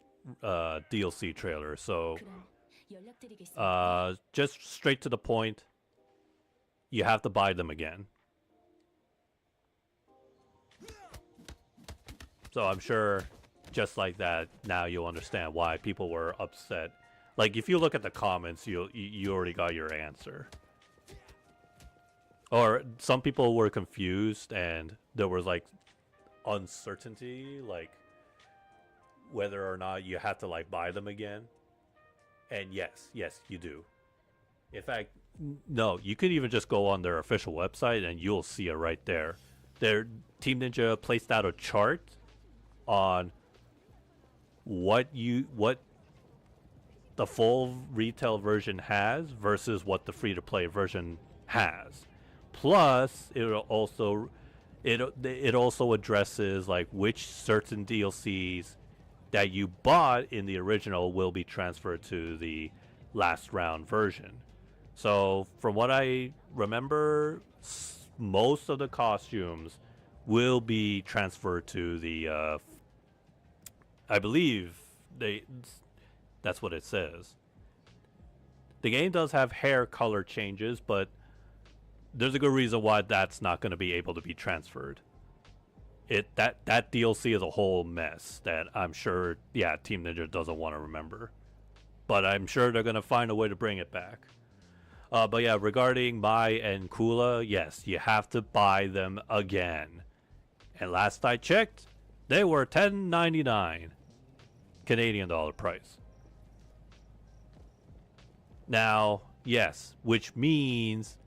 DLC trailer. So 그럼 연락드리겠습니다. just straight to the point. You have to buy them again. So I'm sure just like that, now you'll understand why people were upset. Like if you look at the comments, you already got your answer. Or some people were confused and there was like uncertainty, like whether or not you have to like buy them again. And yes, you do. In fact, no, you could even just go on their official website and you'll see it right there. Their Team Ninja placed out a chart on what the full retail version has versus what the free-to-play version has. Plus, it also addresses like which certain DLCs that you bought in the original will be transferred to the last round version. So from what I remember, most of the costumes will be transferred to the I believe that's what it says. The game does have hair color changes, but there's a good reason why that's not going to be able to be transferred. That DLC is a whole mess that I'm sure, yeah, Team Ninja doesn't want to remember. But I'm sure they're going to find a way to bring it back. But yeah, regarding Mai and Kula, yes, you have to buy them again. And last I checked, they were $10.99 Canadian dollar price. Now, yes, which means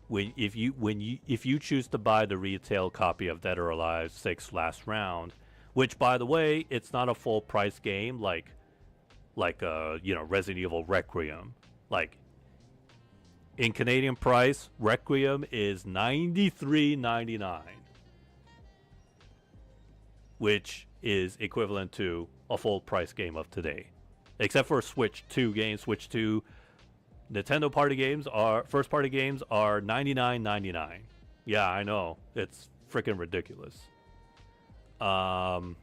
if you choose to buy the retail copy of Dead or Alive 6 Last Round, which by the way, it's not a full price game like Resident Evil Requiem. Like In Canadian price, Requiem is $93.99, which is equivalent to a full price game of today. Except for Switch 2 games, Switch 2 Nintendo party games are first party games are $99.99. Yeah, I know. It's freaking ridiculous. So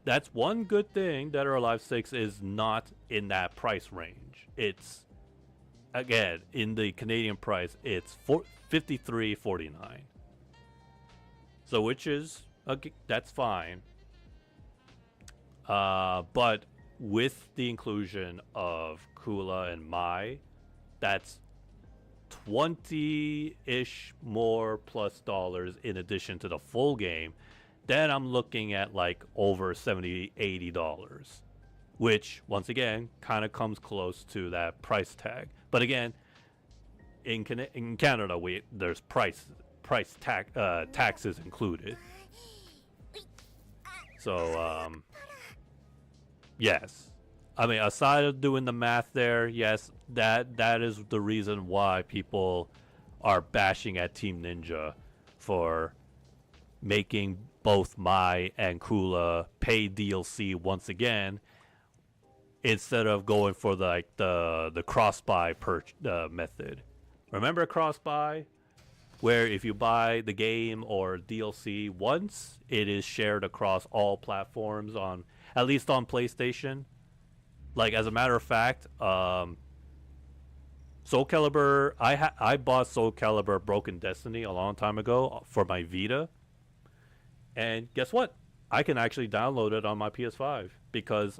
that's one good thing. Dead or Alive 6 is not in that price range. It's again in the Canadian price. It's $53.49. So which is that's fine. But with the inclusion of Kula and Mai, that's 20-ish more plus dollars in addition to the full game. Then I'm looking at like over $70-80, which once again kind of comes close to that price tag. But again, in Canada, there's taxes included. So yes, I mean, aside of doing the math there, yes, that is the reason why people are bashing at Team Ninja for making both Mai and Kula pay DLC once again, instead of going for the cross-buy method. Remember cross-buy? Where if you buy the game or DLC once, it is shared across all platforms on, at least on PlayStation. Like, as a matter of fact, Soul Calibur, I bought Soul Calibur Broken Destiny a long time ago for my Vita. And guess what? I can actually download it on my PS5 because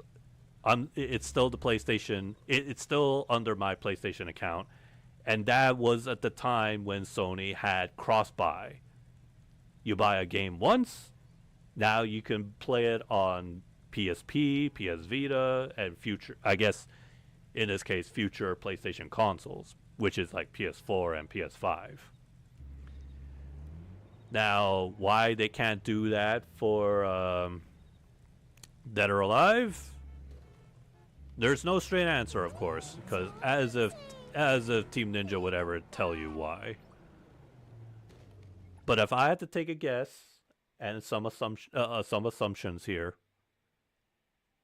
it's still the PlayStation. It's still under my PlayStation account. And that was at the time when Sony had cross-buy. You buy a game once, now you can play it on PSP, PS Vita, and future, I guess, in this case, future PlayStation consoles, which is like PS4 and PS5. Now, why they can't do that for Dead or Alive? There's no straight answer, of course, because as if Team Ninja would ever tell you why. But if I had to take a guess, and some assumptions here,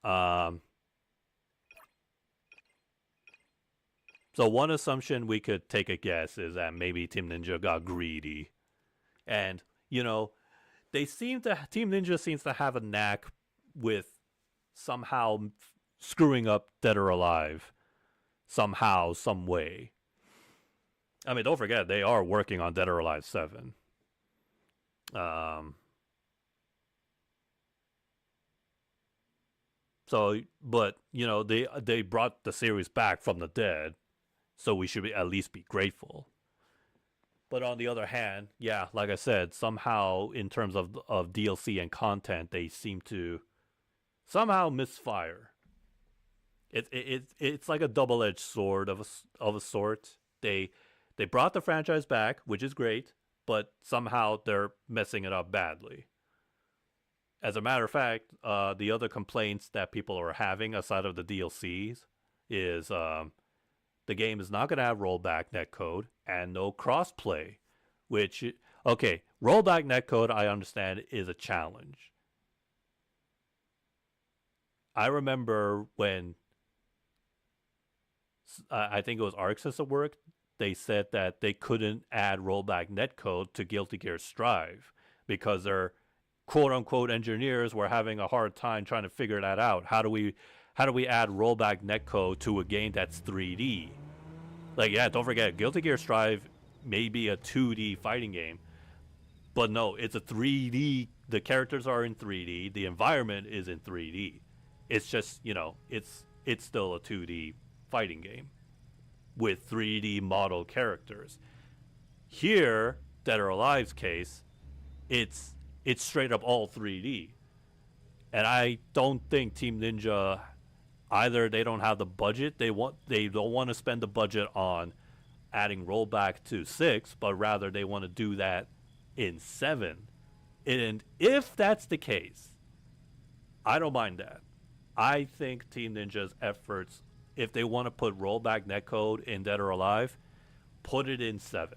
so one assumption we could take a guess is that maybe Team Ninja got greedy. And, you know, Team Ninja seems to have a knack with somehow screwing up Dead or Alive. Somehow, some way. I mean, don't forget, they are working on Dead or Alive 7. So, but, you know, they brought the series back from the dead, so we should at least be grateful. But on the other hand, yeah, like I said, somehow in terms of DLC and content, they seem to somehow misfire. It's like a double-edged sword of a sort. They brought the franchise back, which is great, but somehow they're messing it up badly. As a matter of fact, the other complaints that people are having aside of the DLCs is the game is not going to have rollback netcode and no crossplay. Which, okay, rollback netcode I understand is a challenge. I remember when I think it was Arc System Works, they said that they couldn't add rollback netcode to Guilty Gear Strive because their quote-unquote engineers were having a hard time trying to figure that out. How do we add rollback netcode to a game that's 3D? Like, yeah, don't forget, Guilty Gear Strive may be a 2D fighting game, but no, it's a 3D. The characters are in 3D. The environment is in 3D. It's just, you know, it's still a 2D fighting game with 3D model characters. Here, Dead or Alive's case, it's straight up all 3D. And I don't think Team Ninja, either they don't have the budget, they don't want to spend the budget on adding rollback to 6, but rather they want to do that in 7. And if that's the case, I don't mind that. I think Team Ninja's efforts, if they want to put rollback netcode in Dead or Alive, put it in 7.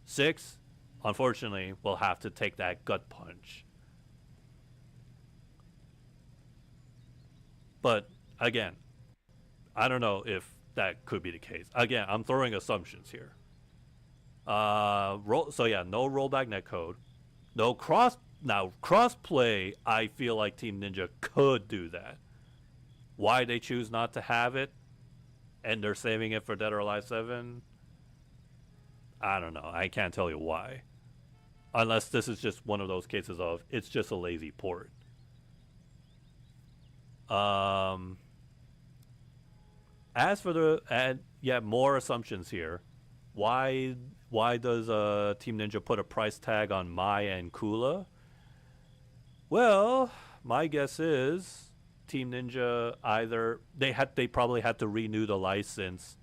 6, unfortunately, will have to take that gut punch. But again, I don't know if that could be the case. Again, I'm throwing assumptions here. No rollback netcode. No crossplay, I feel like Team Ninja could do that. Why they choose not to have it and they're saving it for Dead or Alive 7, I don't know. I can't tell you why. Unless this is just one of those cases of it's just a lazy port. As for more assumptions here. Why does Team Ninja put a price tag on Mai and Kula? Well, my guess is Team Ninja either they probably had to renew the license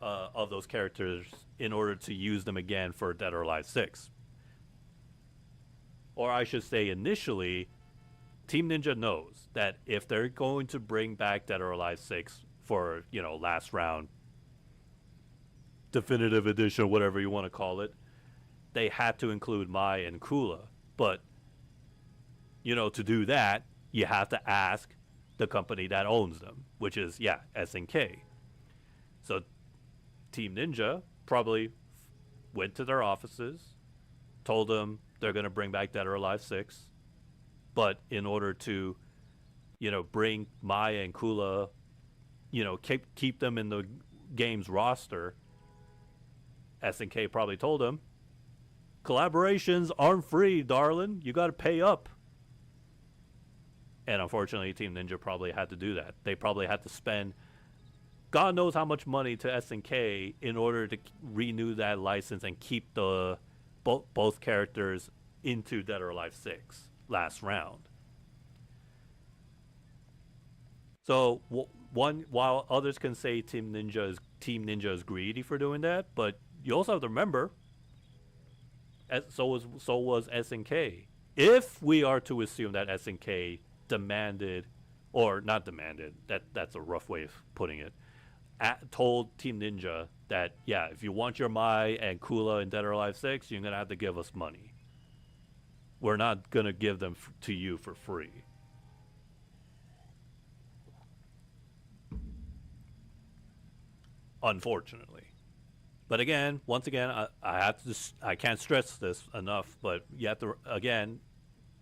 of those characters in order to use them again for Dead or Alive 6. Or I should say initially, Team Ninja knows that if they're going to bring back Dead or Alive 6 for, last round, definitive edition, whatever you want to call it, they had to include Mai and Kula. But, to do that, you have to ask the company that owns them, which is, SNK. So Team Ninja probably went to their offices, told them they're going to bring back Dead or Alive 6, but in order to, bring Mai and Kula, keep them in the game's roster, SNK probably told them, collaborations aren't free, darling. You got to pay up. And unfortunately, Team Ninja probably had to do that. They probably had to spend God knows how much money to SNK in order to renew that license and keep the both characters into Dead or Alive 6 last round. So while others can say Team Ninja is greedy for doing that, but you also have to remember, so was SNK. If we are to assume that SNK demanded, or not demanded, that's a rough way of putting it, told Team Ninja that, if you want your Mai and Kula in Dead or Alive 6, you're going to have to give us money. We're not going to give them to you for free. Unfortunately. But again, once again, I can't stress this enough, but you have to, again,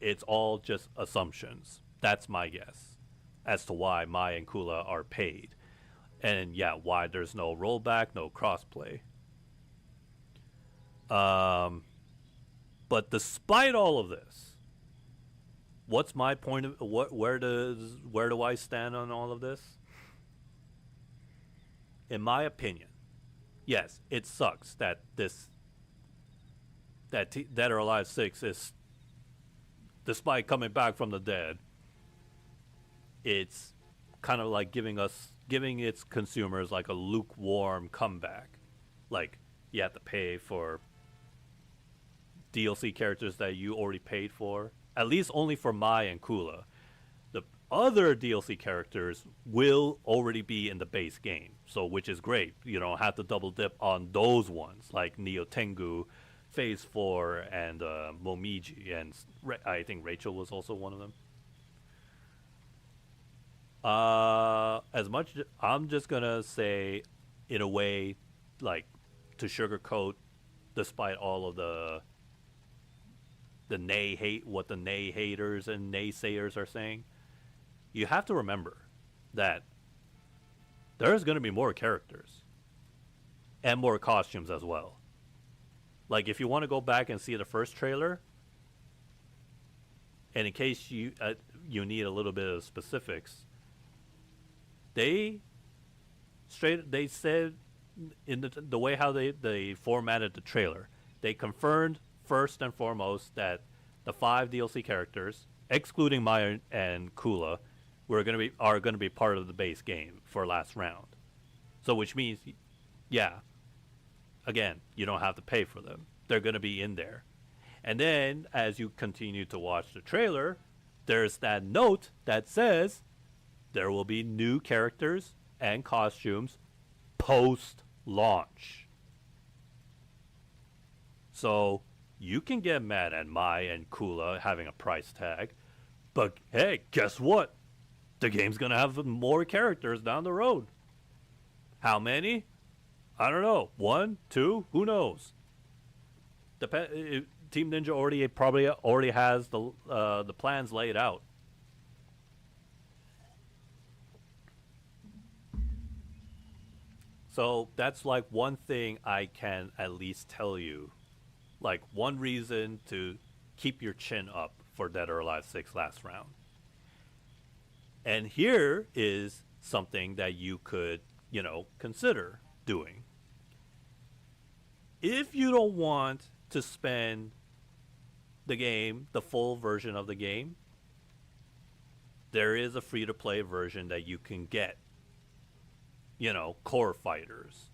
it's all just assumptions. That's my guess as to why Mai and Kula are paid. And why there's no rollback, no crossplay. But despite all of this, what's my point of where do I stand on all of this? In my opinion, yes, it sucks that Dead or Alive 6 is, despite coming back from the dead, it's kind of like giving its consumers like a lukewarm comeback. Like, you have to pay for DLC characters that you already paid for, at least only for Mai and Kula. The other DLC characters will already be in the base game, so which is great. You don't have to double dip on those ones like Neo Tengu, Phase 4, and Momiji, and I think Rachel was also one of them. I'm just gonna say, in a way, like, to sugarcoat, despite all of what the nay haters and naysayers are saying, you have to remember that there's gonna be more characters and more costumes as well. Like, if you want to go back and see the first trailer, and in case you need a little bit of specifics, they said in the way how they formatted the trailer, they confirmed first and foremost that the 5 DLC characters, excluding Mai and Kula, are going to be part of the base game for last round. So which means, again, you don't have to pay for them. They're going to be in there. And then as you continue to watch the trailer, there's that note that says there will be new characters and costumes post-launch. So you can get mad at Mai and Kula having a price tag, but hey, guess what? The game's gonna have more characters down the road. How many? I don't know. 1, 2, who knows? Team Ninja probably already has the plans laid out. So that's like one thing I can at least tell you. Like one reason to keep your chin up for Dead or Alive 6 last round. And here is something that you could, consider doing. If you don't want to spend the full version of the game, there is a free-to-play version that you can get. Core fighters.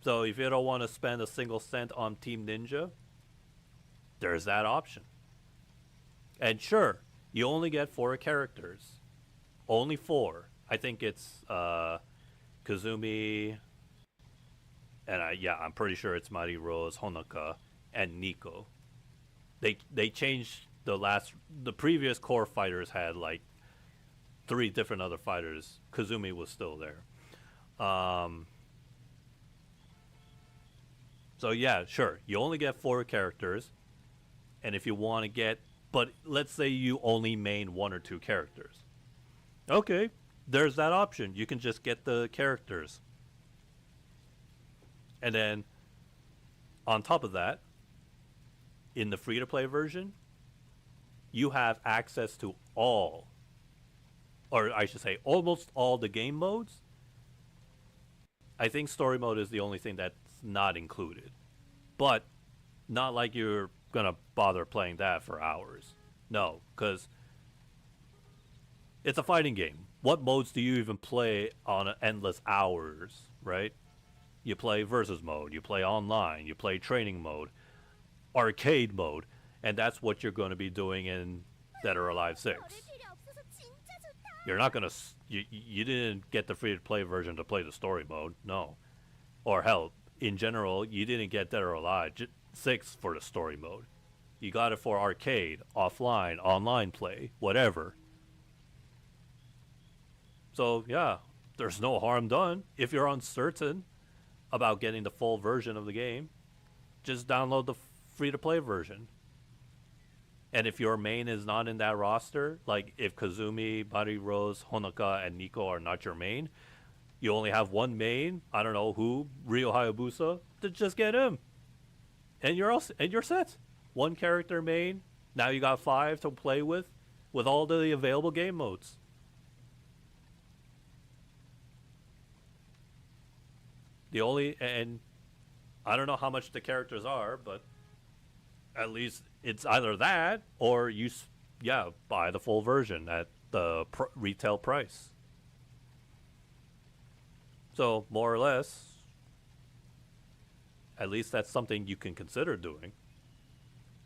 So if you don't want to spend a single cent on Team Ninja, there's that option. And sure, you only get 4 characters. Only 4. I think it's Kazumi, and I'm pretty sure it's Mari Rose, Honoka, and Nico. They changed the previous core fighters had like 3 different other fighters. Kazumi was still there. So yeah, sure. You only get 4 characters. And if you want to but let's say you only main 1 or 2 characters. Okay, there's that option. You can just get the characters. And then, on top of that, in the free-to-play version, you have access to all, or I should say almost all the game modes. I think story mode is the only thing that's not included. But not like you're going to bother playing that for hours. No, because it's a fighting game. What modes do you even play on endless hours, right? You play versus mode, you play online, you play training mode, arcade mode, and that's what you're going to be doing in Dead or Alive 6. You're not going to... You didn't get the free-to-play version to play the story mode, no. Or hell, in general, you didn't get Dead or Alive 6 for the story mode. You got it for arcade, offline, online play, whatever. So, yeah, there's no harm done. If you're uncertain about getting the full version of the game, just download the free-to-play version. And if your main is not in that roster, like if Kazumi, Mari Rose, Honoka, and Nico are not your main, you only have one main, I don't know who, Ryo Hayabusa, to just get him. And you're set. 1 character main, now you got 5 to play with all the available game modes. And I don't know how much the characters are, but at least it's either that or you buy the full version at the retail price. So more or less, at least that's something you can consider doing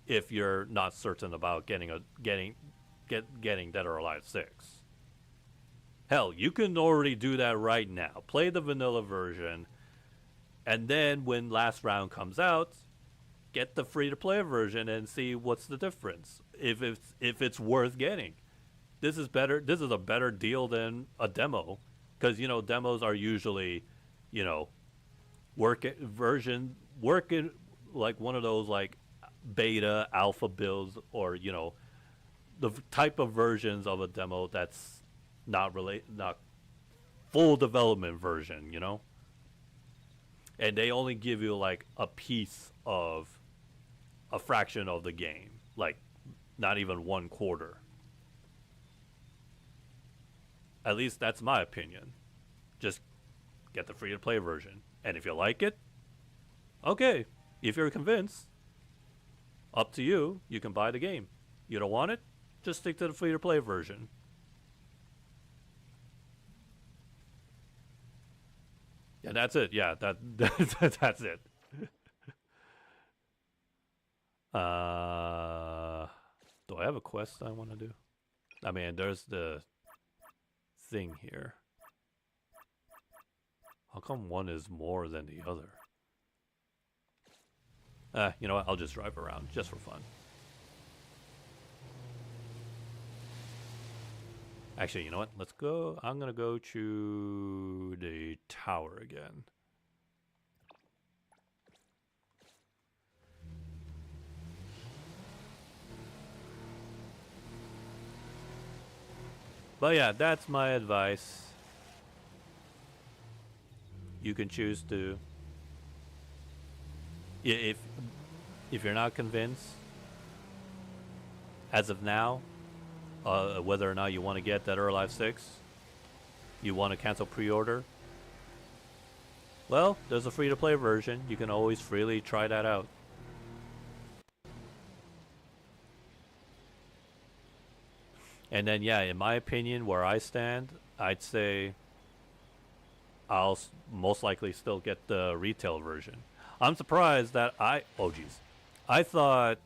if you're not certain about getting Dead or Alive 6. Hell, you can already do that right now. Play the vanilla version. And then when last round comes out, get the free-to-play version and see what's the difference. If it's worth getting. This is better. This is a better deal than a demo, because demos are usually, working like one of those like beta alpha builds, or the type of versions of a demo that's not full development version, And they only give you like a piece of a fraction of the game, like not even 1/4. At least that's my opinion. Just get the free-to-play version. And if you like it, okay. If you're convinced, up to you. You can buy the game. You don't want it? Just stick to the free-to-play version. And that's it. Yeah, that's it. Do I have a quest I want to do? I mean, there's the thing here. How come one is more than the other? You know what? I'll just drive around just for fun. Actually, you know what? Let's go. I'm gonna go to the tower again. But yeah, that's my advice. You can choose to. If you're not convinced, as of now, whether or not you want to get Dead or Alive 6, you want to cancel pre-order, well, there's a free-to-play version. You can always freely try that out. And then, yeah, in my opinion, where I stand, I'd say I'll most likely still get the retail version. I'm surprised that oh geez, I thought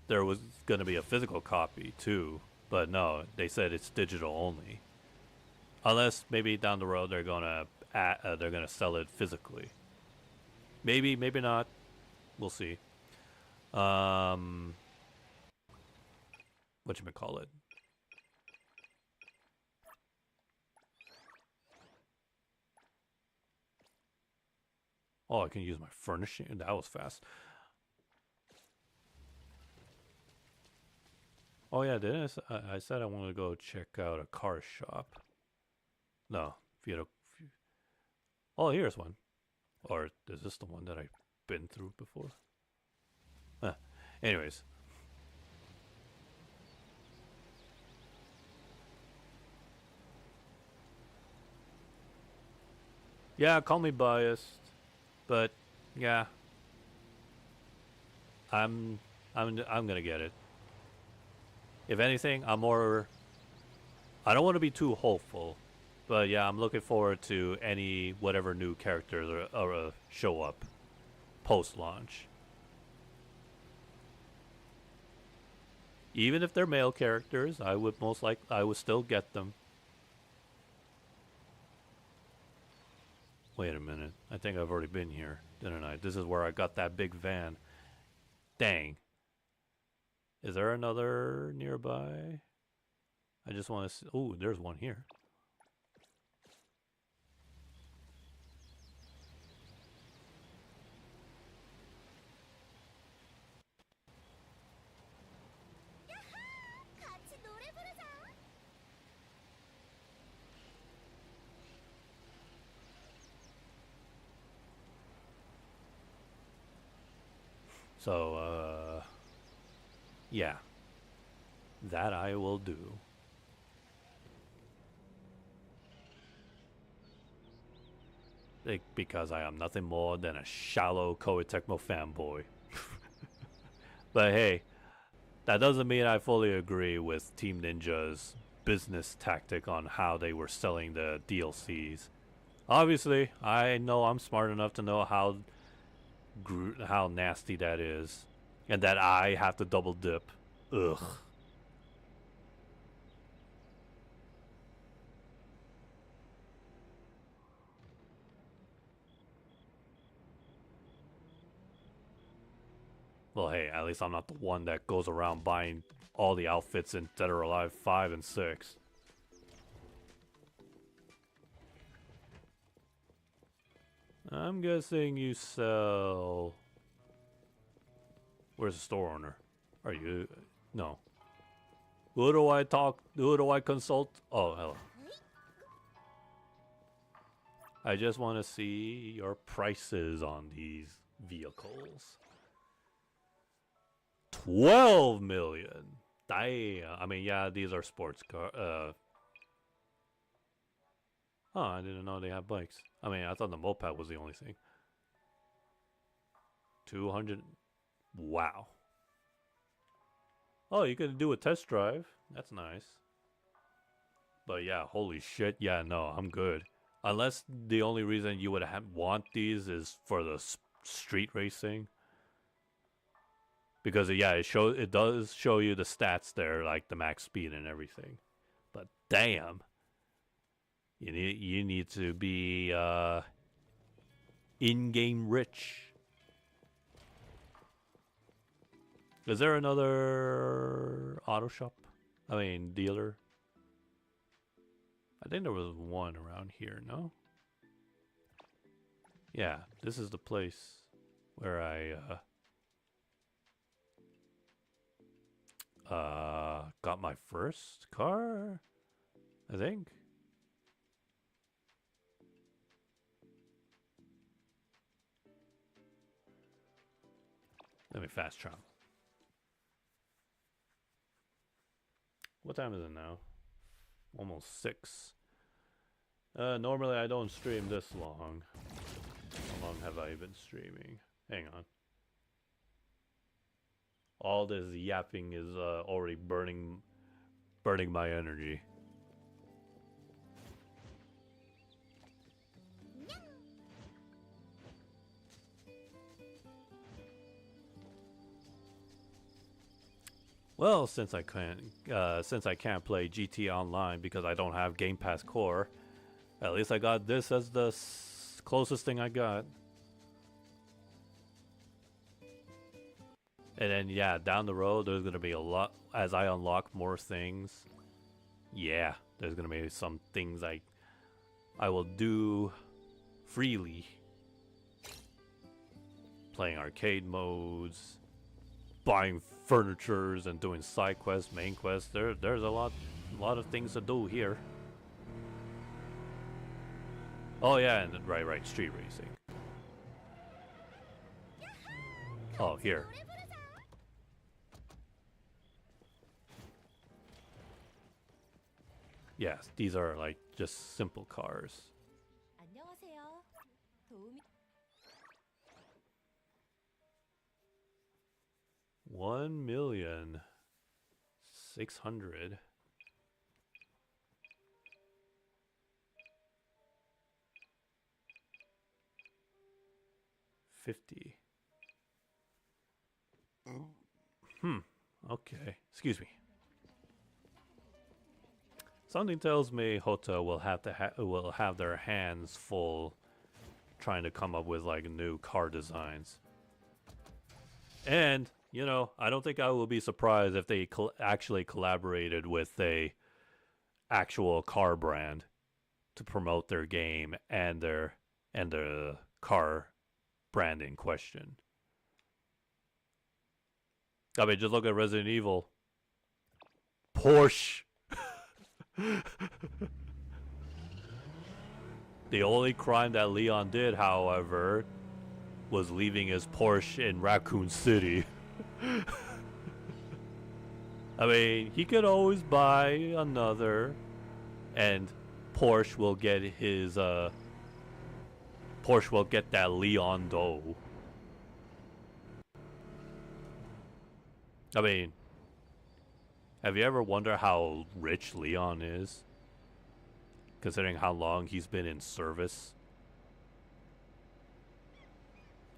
there was going to be a physical copy too, but no, they said it's digital only. Unless maybe down the road they're gonna sell it physically. Maybe, maybe not. We'll see. Whatchamacallit? Oh, I can use my furnishing. That was fast. Oh yeah, didn't I said I wanted to go check out a car shop. No, oh, here's one. Or is this the one that I've been through before? Anyways. Yeah, call me biased. But yeah, I'm gonna get it. If anything, I don't want to be too hopeful, but yeah, I'm looking forward to whatever new characters show up post-launch. Even if they're male characters, I would still get them. Wait a minute. I think I've already been here, didn't I? This is where I got that big van. Dang. Is there another nearby? I just want to see. Oh, there's one here. 같이 노래 부르자. So, yeah. That I will do. Because I am nothing more than a shallow Koei Tecmo fanboy. But hey, that doesn't mean I fully agree with Team Ninja's business tactic on how they were selling the DLCs. Obviously, I know I'm smart enough to know how nasty that is, and that I have to double dip. Ugh. Well, hey, at least I'm not the one that goes around buying all the outfits in Dead or Alive 5 and 6. I'm guessing you sell... Where's the store owner? Are you... No. Who do I consult? Oh, hello. I just want to see your prices on these vehicles. 12 million. Damn. I mean, yeah, these are sports car. Oh, I didn't know they have bikes. I mean, I thought the moped was the only thing. 200. Wow. Oh, you can do a test drive. That's nice. But yeah, holy shit. Yeah, no, I'm good. Unless the only reason you would want these is for the street racing. Because yeah, it does show you the stats there, like the max speed and everything. But damn, you need to be in-game rich. Is there another auto shop? I mean, dealer? I think there was one around here, no? Yeah, this is the place where I got my first car, I think. Let me fast travel. What time is it now? Almost 6. Normally I don't stream this long. How long have I been streaming? Hang on. All this yapping is already burning my energy. Well, since I can't play GT Online because I don't have Game Pass Core, at least I got this as the closest thing I got. And then yeah, down the road there's gonna be a lot as I unlock more things. Yeah, there's gonna be some things I will do freely. Playing arcade modes, buying furnitures and doing side quests, main quests. There's a lot of things to do here. Oh yeah, and right, street racing. Oh, here. Yes, these are like just simple cars. 안녕하세요. 도움이 1,600,000. Okay. Excuse me. Something tells me Hota will have their hands full trying to come up with like new car designs. And, you know, I don't think I will be surprised if they actually collaborated with a actual car brand to promote their game and the car brand in question. I mean, just look at Resident Evil. Porsche. The only crime that Leon did, however, was leaving his Porsche in Raccoon City. I mean, he could always buy another, and Porsche will get that Leon dough. I mean, have you ever wondered how rich Leon is? Considering how long he's been in service.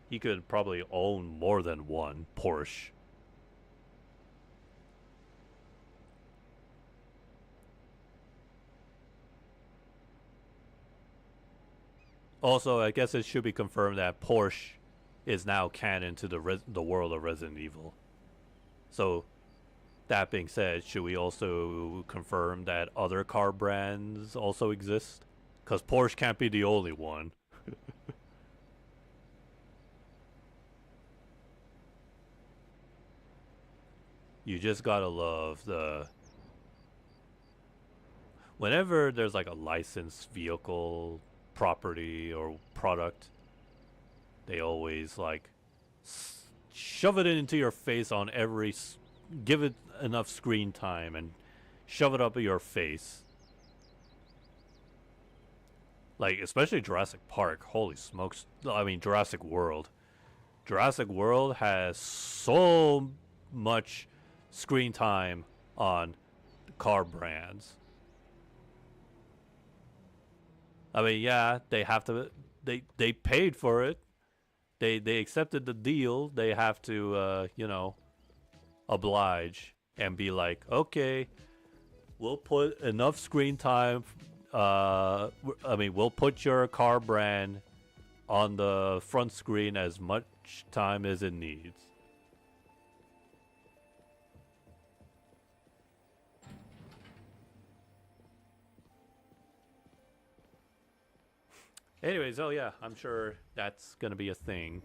He could probably own more than one Porsche. Also, I guess it should be confirmed that Porsche is now canon to the world of Resident Evil. So, that being said, should we also confirm that other car brands also exist? Because Porsche can't be the only one. You just gotta love whenever there's like a licensed vehicle, property, or product, they always like shove it into your face on give it enough screen time and shove it up your face. Like, especially Jurassic Park. Holy smokes. I mean, Jurassic World. Jurassic World has so much screen time on car brands. I mean, yeah, they have to. They paid for it. They accepted the deal. They have to, you know, oblige and be like, okay, we'll put enough screen time. I mean, we'll put your car brand on the front screen as much time as it needs. Anyways, oh yeah, I'm sure that's gonna be a thing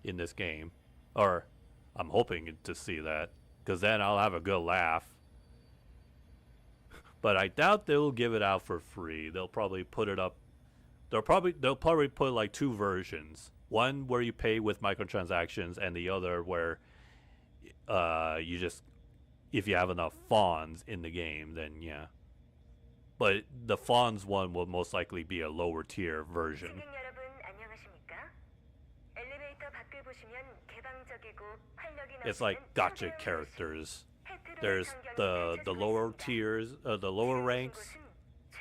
in this game, or I'm hoping to see that, because then I'll have a good laugh. But I doubt they'll give it out for free. They'll probably put it up. They'll probably put like two versions. One where you pay with microtransactions, and the other where you just, if you have enough fawns in the game, then yeah. But the fawns one will most likely be a lower tier version. 승객 여러분 안녕하십니까? 엘리베이터 밖을 보시면 개방적이고 활력이 It's like 넘치는 gotcha 초대형 characters. 혜택을 There's 환경에 the lower 제공했습니다. tiers, the lower ranks,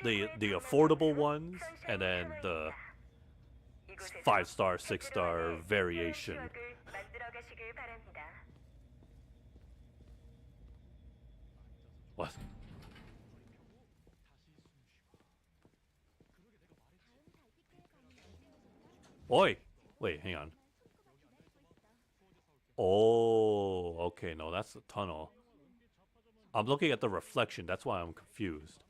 이곳은 the 최고의 affordable 방문객으로 ones, and then 선샤인 the 타워입니다. 이곳에서 5-star, 6-star 혜택으로 variation. 추억을 만들어 가시길 바랍니다. What? Oi! Wait, hang on. Oh, okay, no, that's the tunnel. I'm looking at the reflection, that's why I'm confused.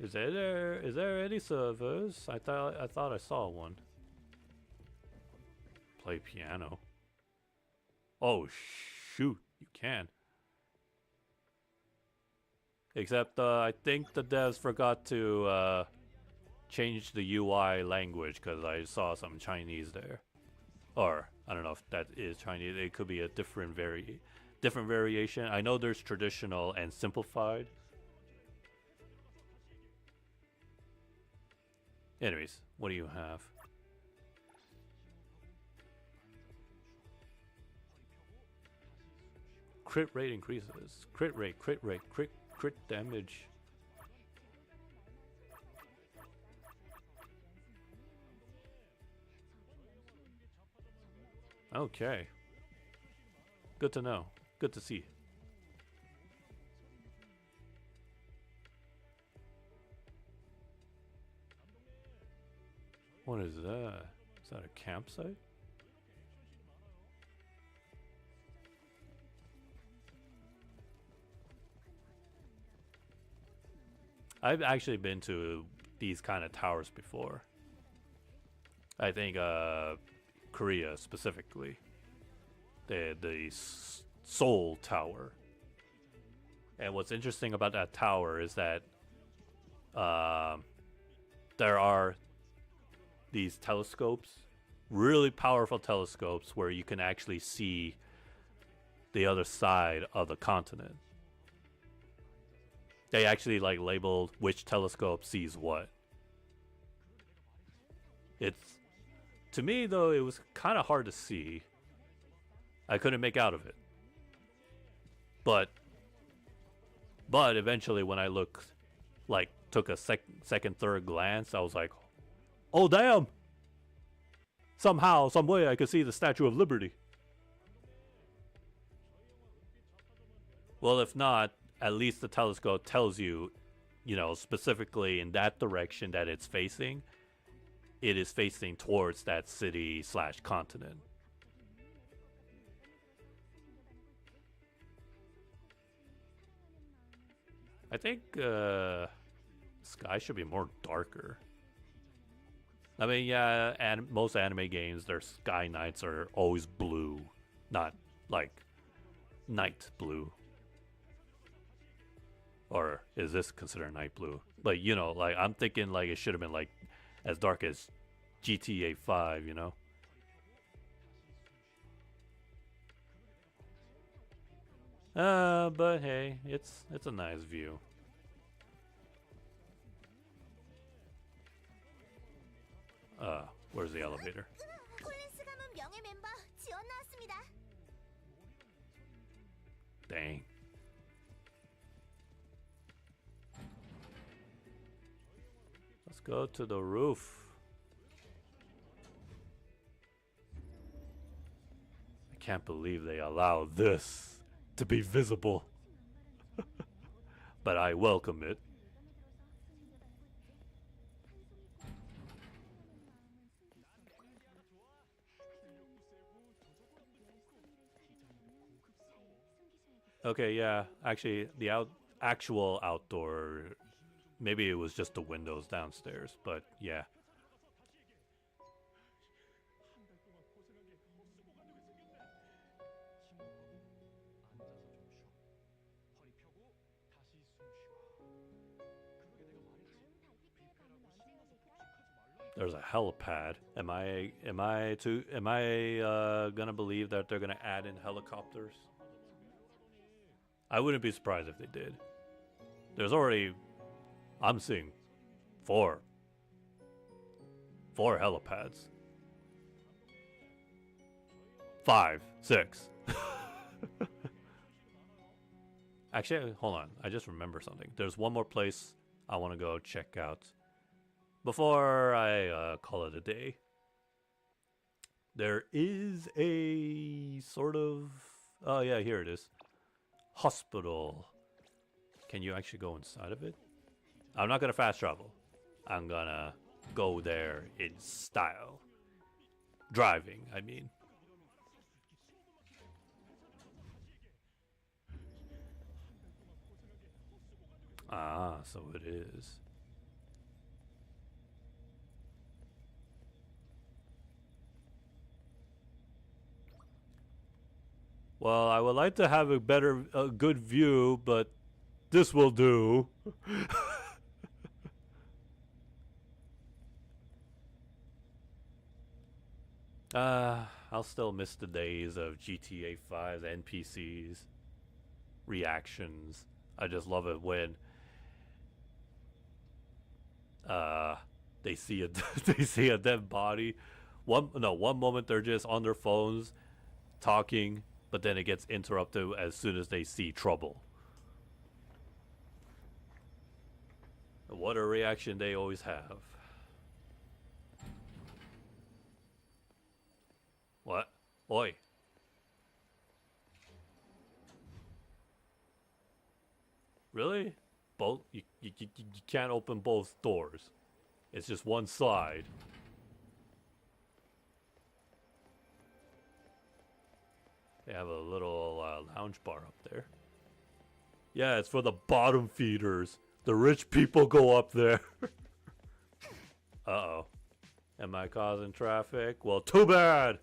Is there any servers? I thought I saw one. Play piano. Oh shoot, you can. Except I think the devs forgot to change the UI language, because I saw some Chinese there. Or I don't know if that is Chinese. It could be a different variation. I know there's traditional and simplified. Anyways, what do you have? Crit rate increases. Crit rate, crit damage. Okay. Good to know. Good to see. What is that? Is that a campsite? I've actually been to these kind of towers before. I think Korea specifically. The Seoul Tower. And what's interesting about that tower is that there are these telescopes, really powerful telescopes, where you can actually see the other side of the continent. They actually like labeled which telescope sees what. It's, to me though, it was kind of hard to see. I couldn't make out of it. But eventually when I looked, like took a second, third glance, I was like, oh damn! Somehow, some way I could see the Statue of Liberty. Well, if not, at least the telescope tells you, you know, specifically in that direction that it's facing. It is facing towards that city / continent. I think sky should be more darker. I mean, yeah, and most anime games, their sky nights are always blue, not like night blue. Or is this considered night blue? But you know, like I'm thinking like it should have been like as dark as GTA 5, you know? But hey, it's a nice view. Where's the elevator? 콜린스 가문 명예 멤버 지원 나왔습니다. Dang. Let's go to the roof. I can't believe they allow this to be visible. But I welcome it. Okay, yeah. Actually, the actual outdoor, maybe it was just the windows downstairs, but yeah. There's a helipad. Am I gonna believe that they're gonna add in helicopters? I wouldn't be surprised if they did. There's already, I'm seeing four helipads. 5, 6. Actually, hold on. I just remember something. There's one more place I want to go check out before I call it a day. There is a sort of, oh yeah, here it is. Hospital. Can you actually go inside of it? I'm not gonna fast travel. I'm gonna go there in style. Driving, I mean. Ah, so it is. Well, I would like to have a good view, but this will do. I'll still miss the days of GTA 5's NPCs, reactions. I just love it when they see a they see a dead body. One moment they're just on their phones talking, but then it gets interrupted as soon as they see trouble. What a reaction they always have. What? Oi. Really? Both? You can't open both doors. It's just one side. They have a little lounge bar up there. Yeah, it's for the bottom feeders. The rich people go up there. Uh-oh. Am I causing traffic? Well, too bad!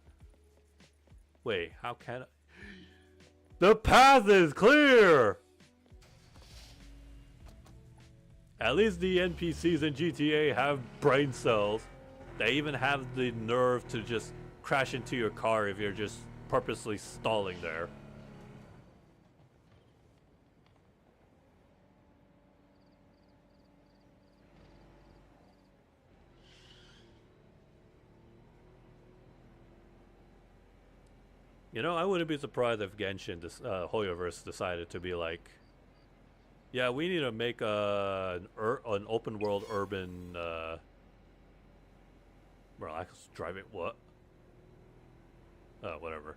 Wait, how can I... The path is clear! At least the NPCs in GTA have brain cells. They even have the nerve to just crash into your car if you're just purposely stalling there. You know, I wouldn't be surprised if Genshin, Hoyoverse decided to be like, yeah, we need to make an open world urban. Well, I was driving what? Whatever.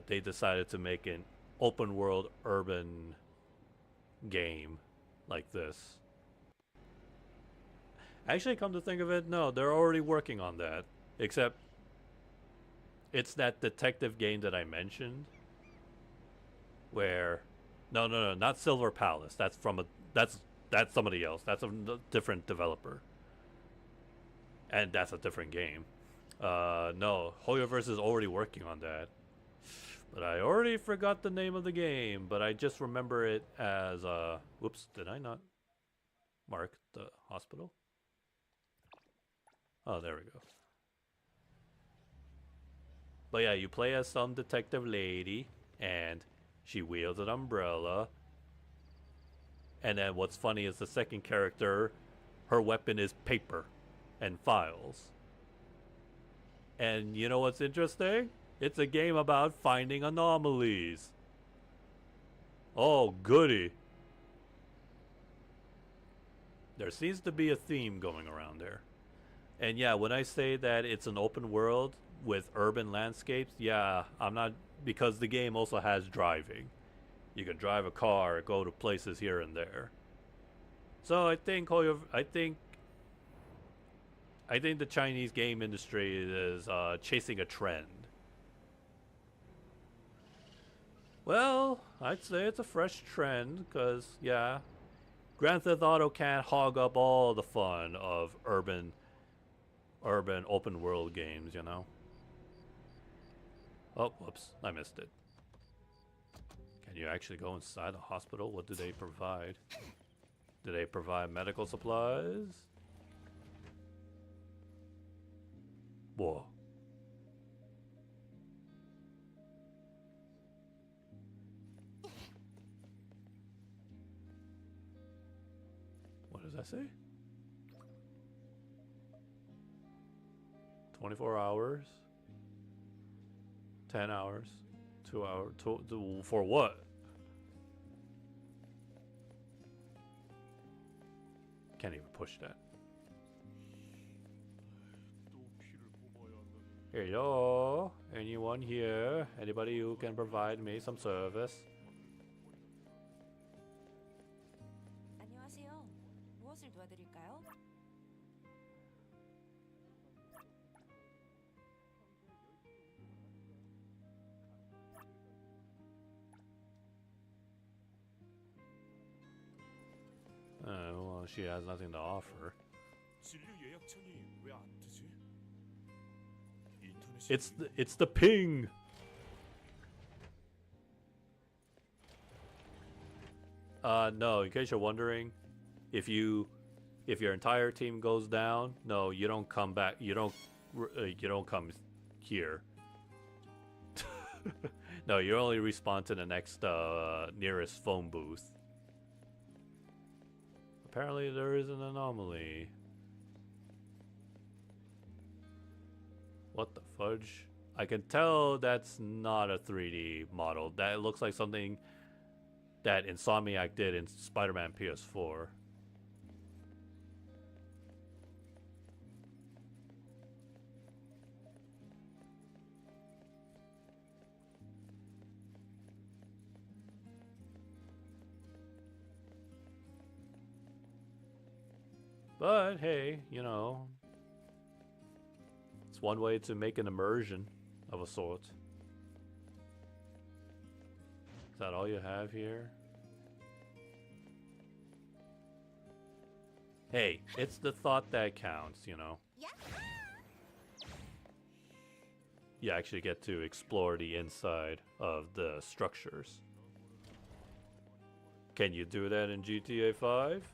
They decided to make an open world urban game like this. Actually, come to think of it, no, they're already working on that. Except it's that detective game that I mentioned, where, no, not Silver Palace. That's somebody else. That's a different developer, and that's a different game. No, Hoyoverse is already working on that, but I already forgot the name of the game. But I just remember it as whoops, did I not mark the hospital? Oh, there we go. But yeah, you play as some detective lady, and she wields an umbrella. And then what's funny is the second character, her weapon is paper and files. And you know what's interesting? It's a game about finding anomalies. Oh, goody. There seems to be a theme going around there. And yeah, when I say that it's an open world with urban landscapes, yeah, I'm not, because the game also has driving. You can drive a car, go to places here and there. So I think the Chinese game industry is chasing a trend. Well, I'd say it's a fresh trend, because, yeah, Grand Theft Auto can't hog up all the fun of urban open world games, you know? Oh, whoops, I missed it. Can you actually go inside the hospital? What do they provide? Do they provide medical supplies? Whoa. What does that say? 24 hours? 10 hours? 2 hours? For what? Can't even push that. Hello? Anyone here? Anybody who can provide me some service? 안녕하세요. 무엇을 도와드릴까요? Well, she has nothing to offer. 진료 예약창이 왜 안 뜨지? It's the ping. No, in case you're wondering, if your entire team goes down, no, you don't come back. You don't come here. No, you only respawn to the next nearest phone booth. Apparently there is an anomaly. What the fudge? I can tell that's not a 3D model. That looks like something that Insomniac did in Spider-Man PS4. But hey, you know, it's one way to make an immersion of a sort. Is that all you have here? Hey, it's the thought that counts, you know. You actually get to explore the inside of the structures. Can you do that in GTA 5?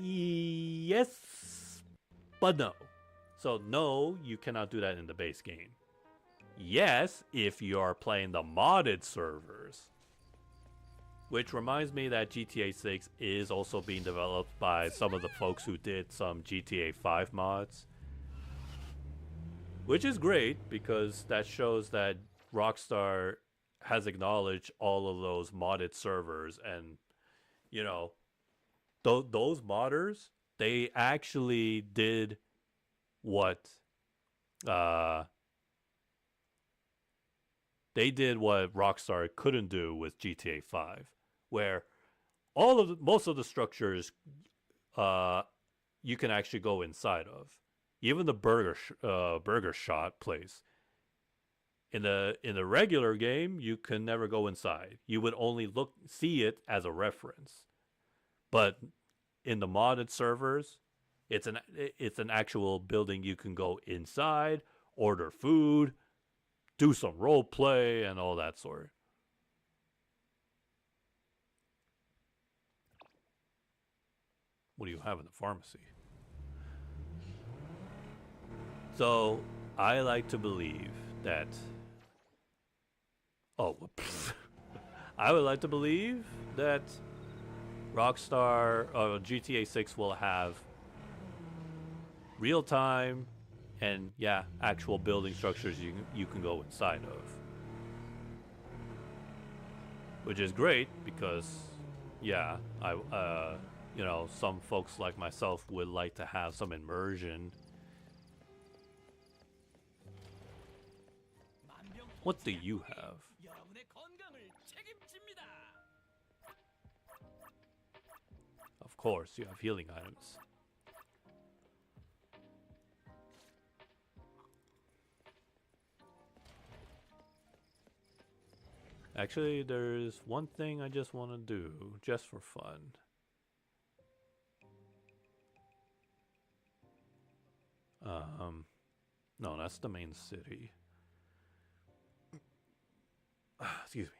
Yes, but no. So no, you cannot do that in the base game. Yes, if you are playing the modded servers. Which reminds me that GTA 6 is also being developed by some of the folks who did some GTA 5 mods. Which is great, because that shows that Rockstar has acknowledged all of those modded servers, and, you know, those modders, they actually did what Rockstar couldn't do with GTA 5, where most of the structures you can actually go inside of. Even the burger shot place. In the regular game, you can never go inside. You would only see it as a reference. But in the modded servers, it's an actual building you can go inside, order food, do some role play, and all that sort. What do you have in the pharmacy? So, I like to believe that... Oh, I would like to believe that Rockstar GTA 6 will have real time and actual building structures you can go inside of, which is great because some folks like myself would like to have some immersion. What do you have? Of course, you have healing items. Actually, there's one thing I just want to do, just for fun. No, that's the main city. Excuse me.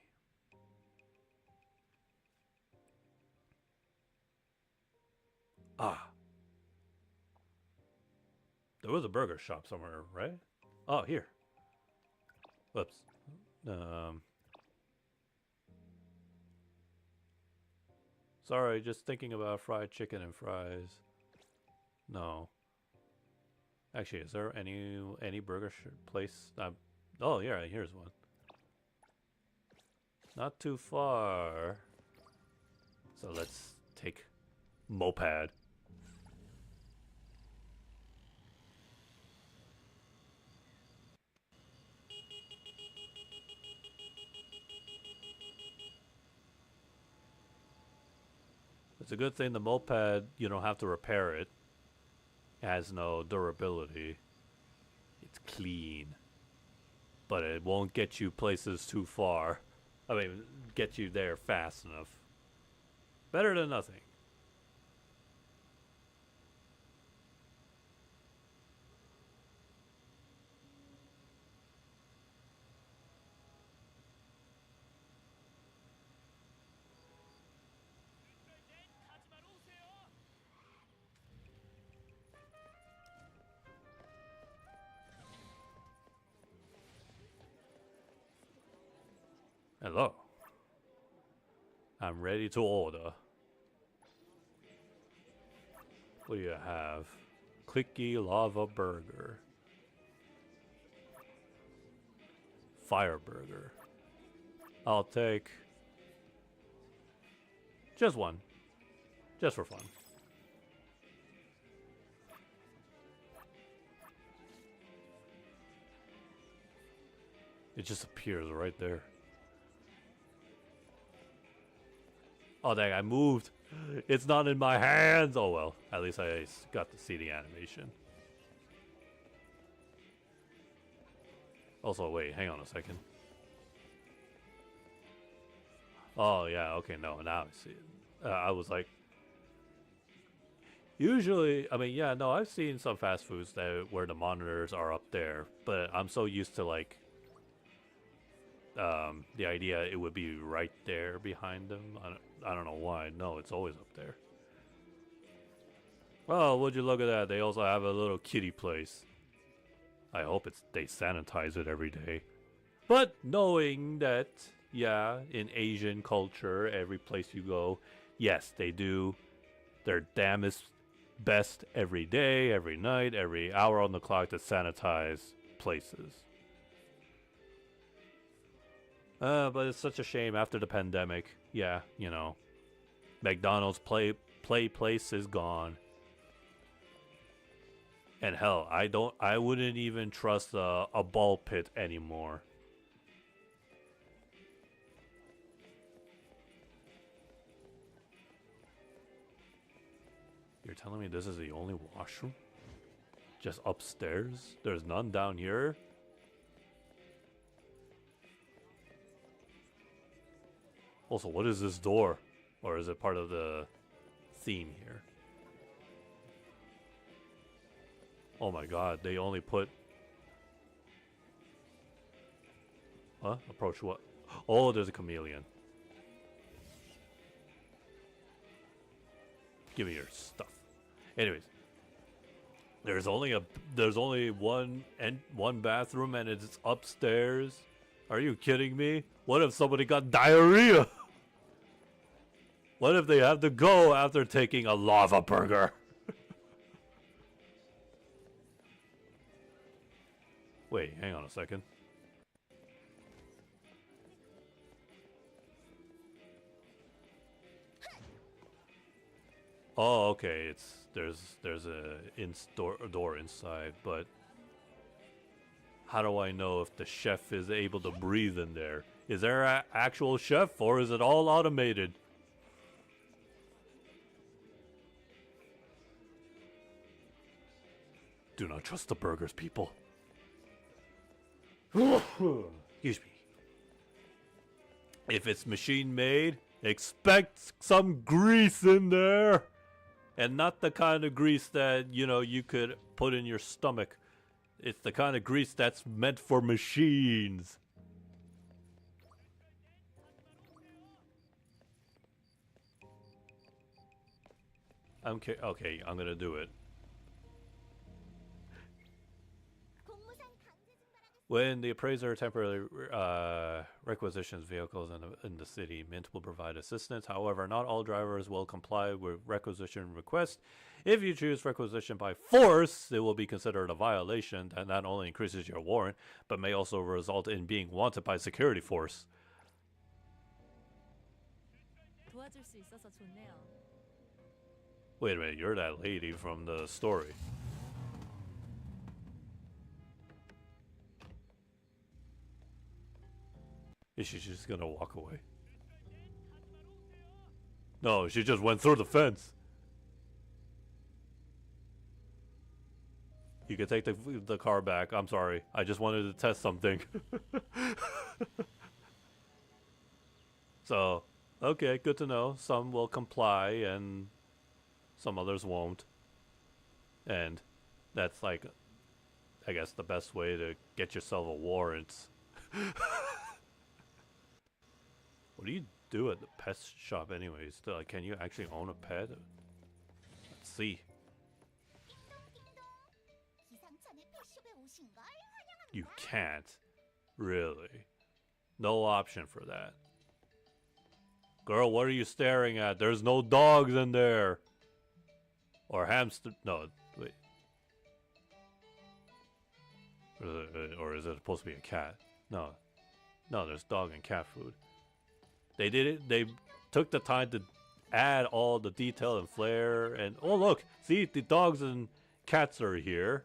Ah. There was a burger shop somewhere, right? Oh, here. Whoops. Sorry, just thinking about fried chicken and fries. No. Actually, is there any burger place? Oh, yeah, here's one. Not too far. So let's take moped. It's a good thing the moped, you don't have to repair it. It has no durability. It's clean. But it won't get you places too far. I mean, get you there fast enough. Better than nothing. Hello. I'm ready to order. What do you have? Clicky lava burger. Fire burger. I'll take just one. Just for fun. It just appears right there. Oh dang, I moved. It's not in my hands. Oh well, at least I got to see the animation. Also, wait, hang on a second. Oh yeah, okay, no, now I see it. I was like, usually, I mean, yeah, no, I've seen some fast foods where the monitors are up there, but I'm so used to like the idea it would be right there behind them. I don't know why. No, it's always up there. Oh, would you look at that? They also have a little kitty place. I hope they sanitize it every day. But knowing that, yeah, in Asian culture, every place you go, yes, they do their damnest best every day, every night, every hour on the clock to sanitize places. But it's such a shame after the pandemic. Yeah, you know, McDonald's play place is gone. And hell, I wouldn't even trust a ball pit anymore. You're telling me this is the only washroom? Just upstairs? There's none down here? Also, what is this door? Or is it part of the theme here? Oh my god, they only put... Huh? Approach what? Oh, there's a chameleon. Give me your stuff. Anyways. There's only one bathroom and it's upstairs. Are you kidding me? What if somebody got diarrhea? What if they have to go after taking a lava burger? Wait, hang on a second. Oh, okay. There's a door inside, but how do I know if the chef is able to breathe in there? Is there an actual chef or is it all automated? Do not trust the burgers, people. Excuse me. If it's machine made, expect some grease in there. And not the kind of grease that, you know, you could put in your stomach. It's the kind of grease that's meant for machines. Okay, I'm gonna do it. When the appraiser temporarily requisitions vehicles in the city, Mint will provide assistance. However, not all drivers will comply with requisition requests. If you choose requisition by force, it will be considered a violation, and that not only increases your warrant, but may also result in being wanted by security force. 도와줄 수 있어서 좋네요. Wait a minute, you're that lady from the story. Is she just gonna walk away? No, she just went through the fence. You can take the car back. I'm sorry. I just wanted to test something. So, okay, good to know. Some will comply and some others won't. And that's like, I guess, the best way to get yourself a warrant. What do you do at the pet shop anyways? Like, can you actually own a pet? Let's see. You can't. Really. No option for that. Girl, what are you staring at? There's no dogs in there. Or hamster. No, wait. Or is it supposed to be a cat? No. No, there's dog and cat food. They did it. They took the time to add all the detail and flair. And oh, look. See, the dogs and cats are here.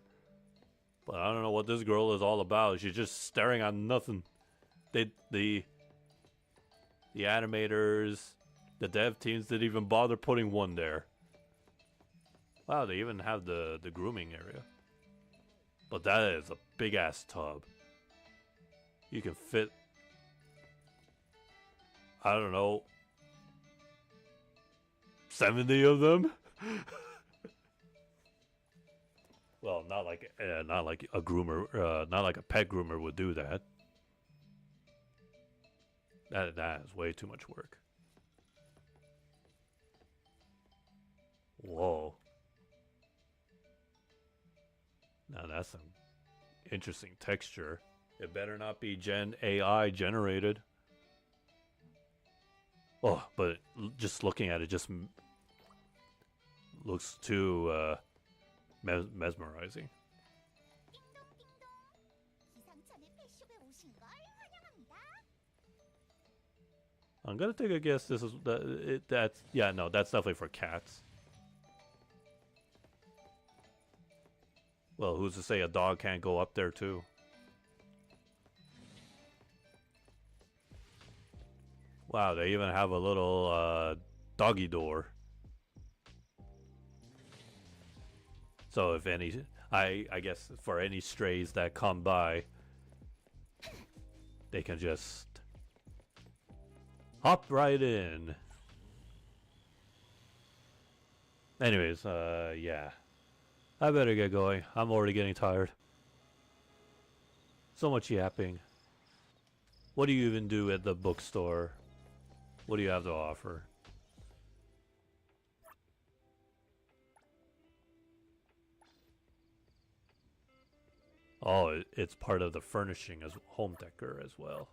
But I don't know what this girl is all about. She's just staring at nothing. The animators, the dev teams didn't even bother putting one there. Wow, they even have the grooming area. But that is a big ass tub. You can fit, I don't know, 70 of them. Well, not like a groomer, not like a pet groomer would do that. That is way too much work. Whoa. Now that's some interesting texture. It better not be AI generated. Oh, but just looking at it just looks too mesmerizing. I'm gonna take a guess. This is that's yeah, no, that's definitely for cats. Well, who's to say a dog can't go up there too? Wow, they even have a little doggy door. So if any, I guess for any strays that come by, they can just hop right in. Anyways, yeah. I better get going. I'm already getting tired. So much yapping. What do you even do at the bookstore? What do you have to offer? Oh, it's part of the furnishing as home decor as well.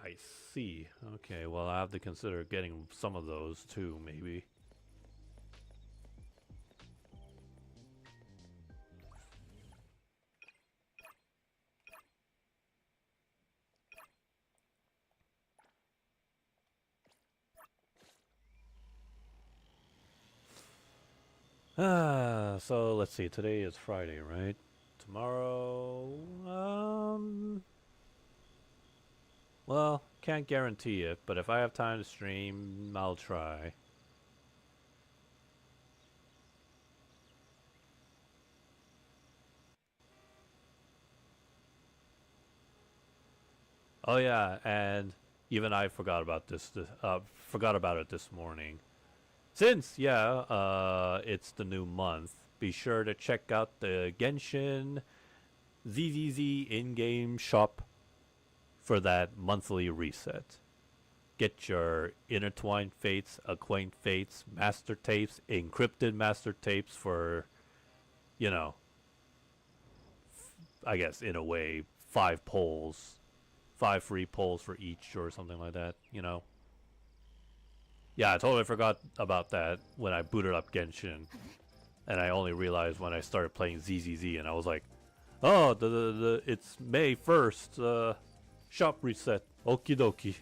I see. Okay, well, I have to consider getting some of those too, maybe. So let's see. Today is Friday, right? Tomorrow, well, can't guarantee it, but if I have time to stream, I'll try. Oh yeah, and even I forgot about this. Forgot about it this morning. Since it's the new month, be sure to check out the Genshin ZZZ in-game shop for that monthly reset. Get your Intertwined Fates, Acquaint Fates, Master Tapes, Encrypted Master Tapes for, I guess in a way, 5 polls. 5 free polls for each or something like that, Yeah, I totally forgot about that when I booted up Genshin. And I only realized when I started playing ZZZ and I was like, oh, it's May 1st, shop reset, okie dokie.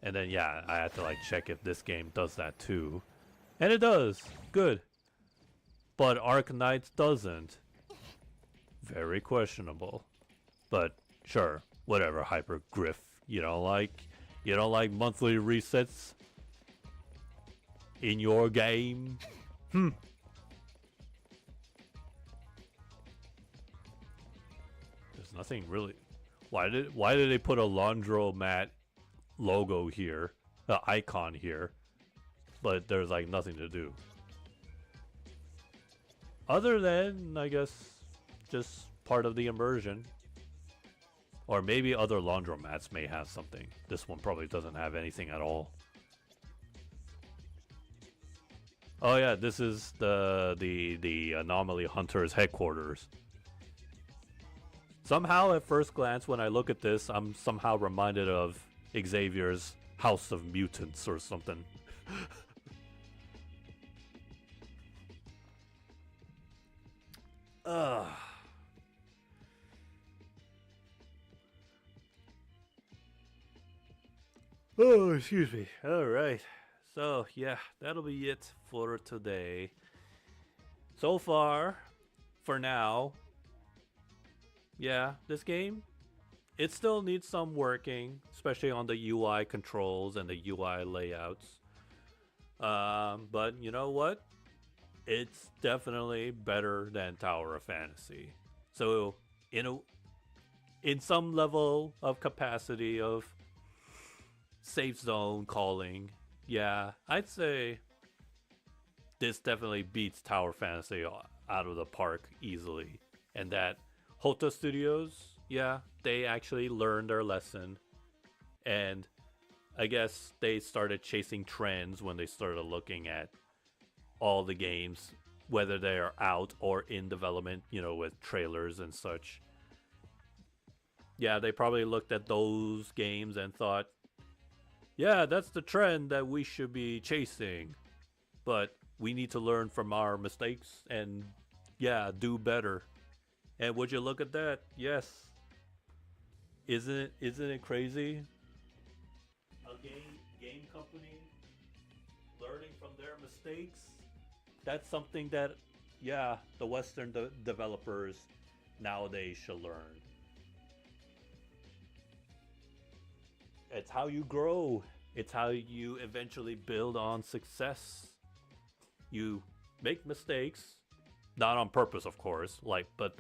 And then I had to check if this game does that too. And it does, good. But Arknights doesn't. Very questionable. But sure, whatever, Hypergriff. You don't like monthly resets in your game? There's nothing really. Why did they put a laundromat logo here, icon here, but there's nothing to do? Other than, I guess, just part of the immersion. Or maybe other laundromats may have something. This one probably doesn't have anything at all. Oh yeah, this is the Anomaly Hunters headquarters. Somehow at first glance when I look at this, I'm somehow reminded of Xavier's House of Mutants or something. Oh, excuse me. Alright. So, yeah, that'll be it for today. So far, for now, this game, it still needs some working, especially on the UI controls and the UI layouts. But you know what? It's definitely better than Tower of Fantasy. So, in some level of capacity of safe zone calling, I'd say this definitely beats Tower Fantasy out of the park easily. And that Hota Studios, they actually learned their lesson. And I guess they started chasing trends when they started looking at all the games, whether they are out or in development, with trailers and such. They probably looked at those games and thought, that's the trend that we should be chasing. But we need to learn from our mistakes and, do better. And would you look at that? Yes. Isn't it crazy? A game company learning from their mistakes? That's something that, the Western developers nowadays should learn. It's how you grow. It's how you eventually build on success. You make mistakes, not on purpose, of course. But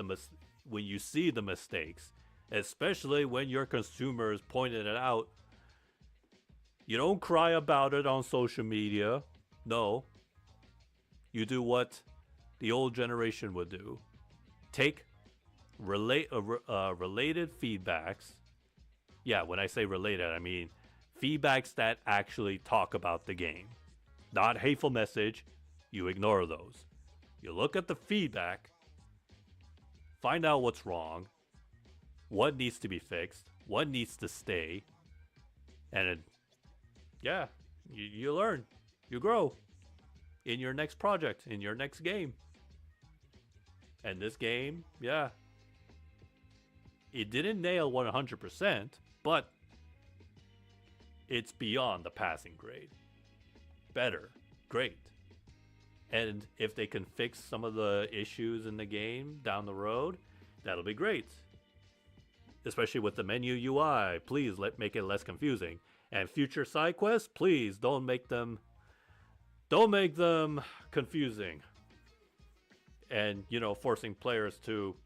when you see the mistakes, especially when your consumers pointed it out, you don't cry about it on social media. No, you do what the old generation would do: take related feedbacks. When I say related, I mean feedbacks that actually talk about the game. Not hateful message, you ignore those. You look at the feedback, find out what's wrong, what needs to be fixed, what needs to stay, and you learn, you grow in your next project, in your next game. And this game, it didn't nail 100%, but it's beyond the passing grade. Better. Great. And if they can fix some of the issues in the game down the road, that'll be great. Especially with the menu UI. Please make it less confusing. And future side quests, please don't make them confusing. And, forcing players to,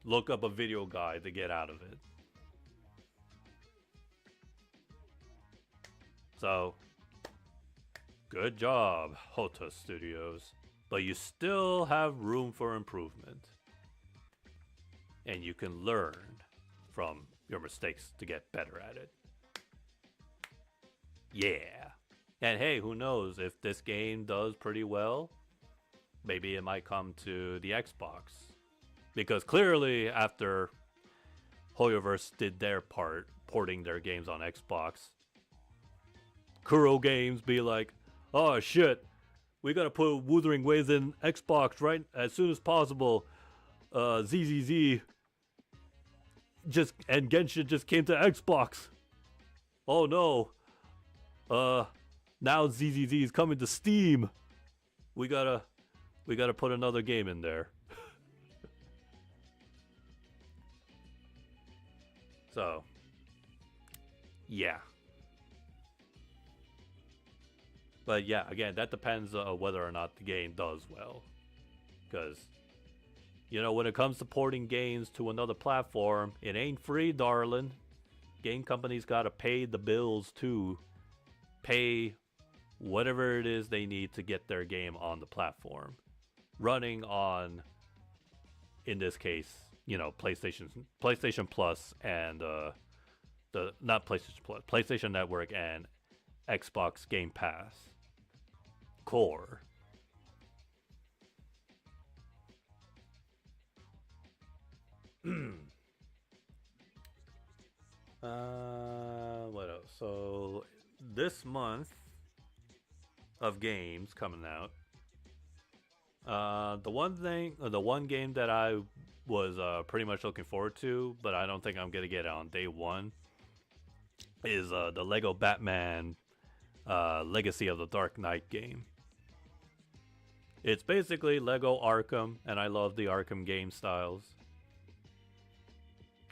look up a video guide to get out of it. So, good job, Hota Studios. But you still have room for improvement. And you can learn from your mistakes to get better at it. Yeah. And hey, who knows, if this game does pretty well, maybe it might come to the Xbox. Because clearly, after Hoyoverse did their part, porting their games on Xbox, Kuro Games be like, oh shit, we gotta put Wuthering Waves in Xbox right as soon as possible. ZZZ and Genshin just came to Xbox. Oh no. Now ZZZ is coming to Steam. We gotta put another game in there. So, yeah. But yeah, again, that depends on whether or not the game does well. Because, you know, when it comes to porting games to another platform, it ain't free, darling. Game companies gotta pay the bills too. Pay whatever it is they need to get their game on the platform. Running on, in this case, you know, PlayStation Plus and not PlayStation Plus, PlayStation Network and Xbox Game Pass Core. What else? So this month of games coming out. The one game that I was pretty much looking forward to, but I don't think I'm gonna get it on day one, is the Lego Batman Legacy of the Dark Knight game. It's basically Lego Arkham, and I love the Arkham game styles.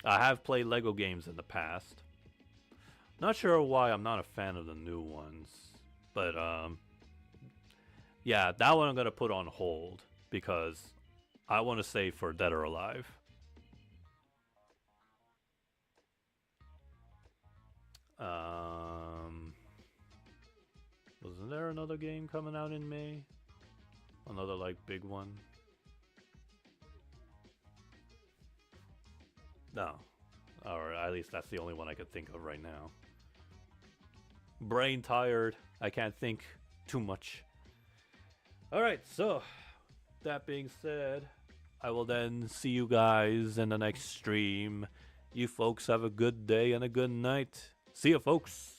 I have played Lego games in the past. Not sure why I'm not a fan of the new ones, but yeah, that one I'm gonna put on hold because I want to save for Dead or Alive. Wasn't there another game coming out in May? Another like big one? No. Or at least that's the only one I could think of right now. Brain tired. I can't think too much. Alright, so that being said, I will then see you guys in the next stream. You folks have a good day and a good night. See ya, folks.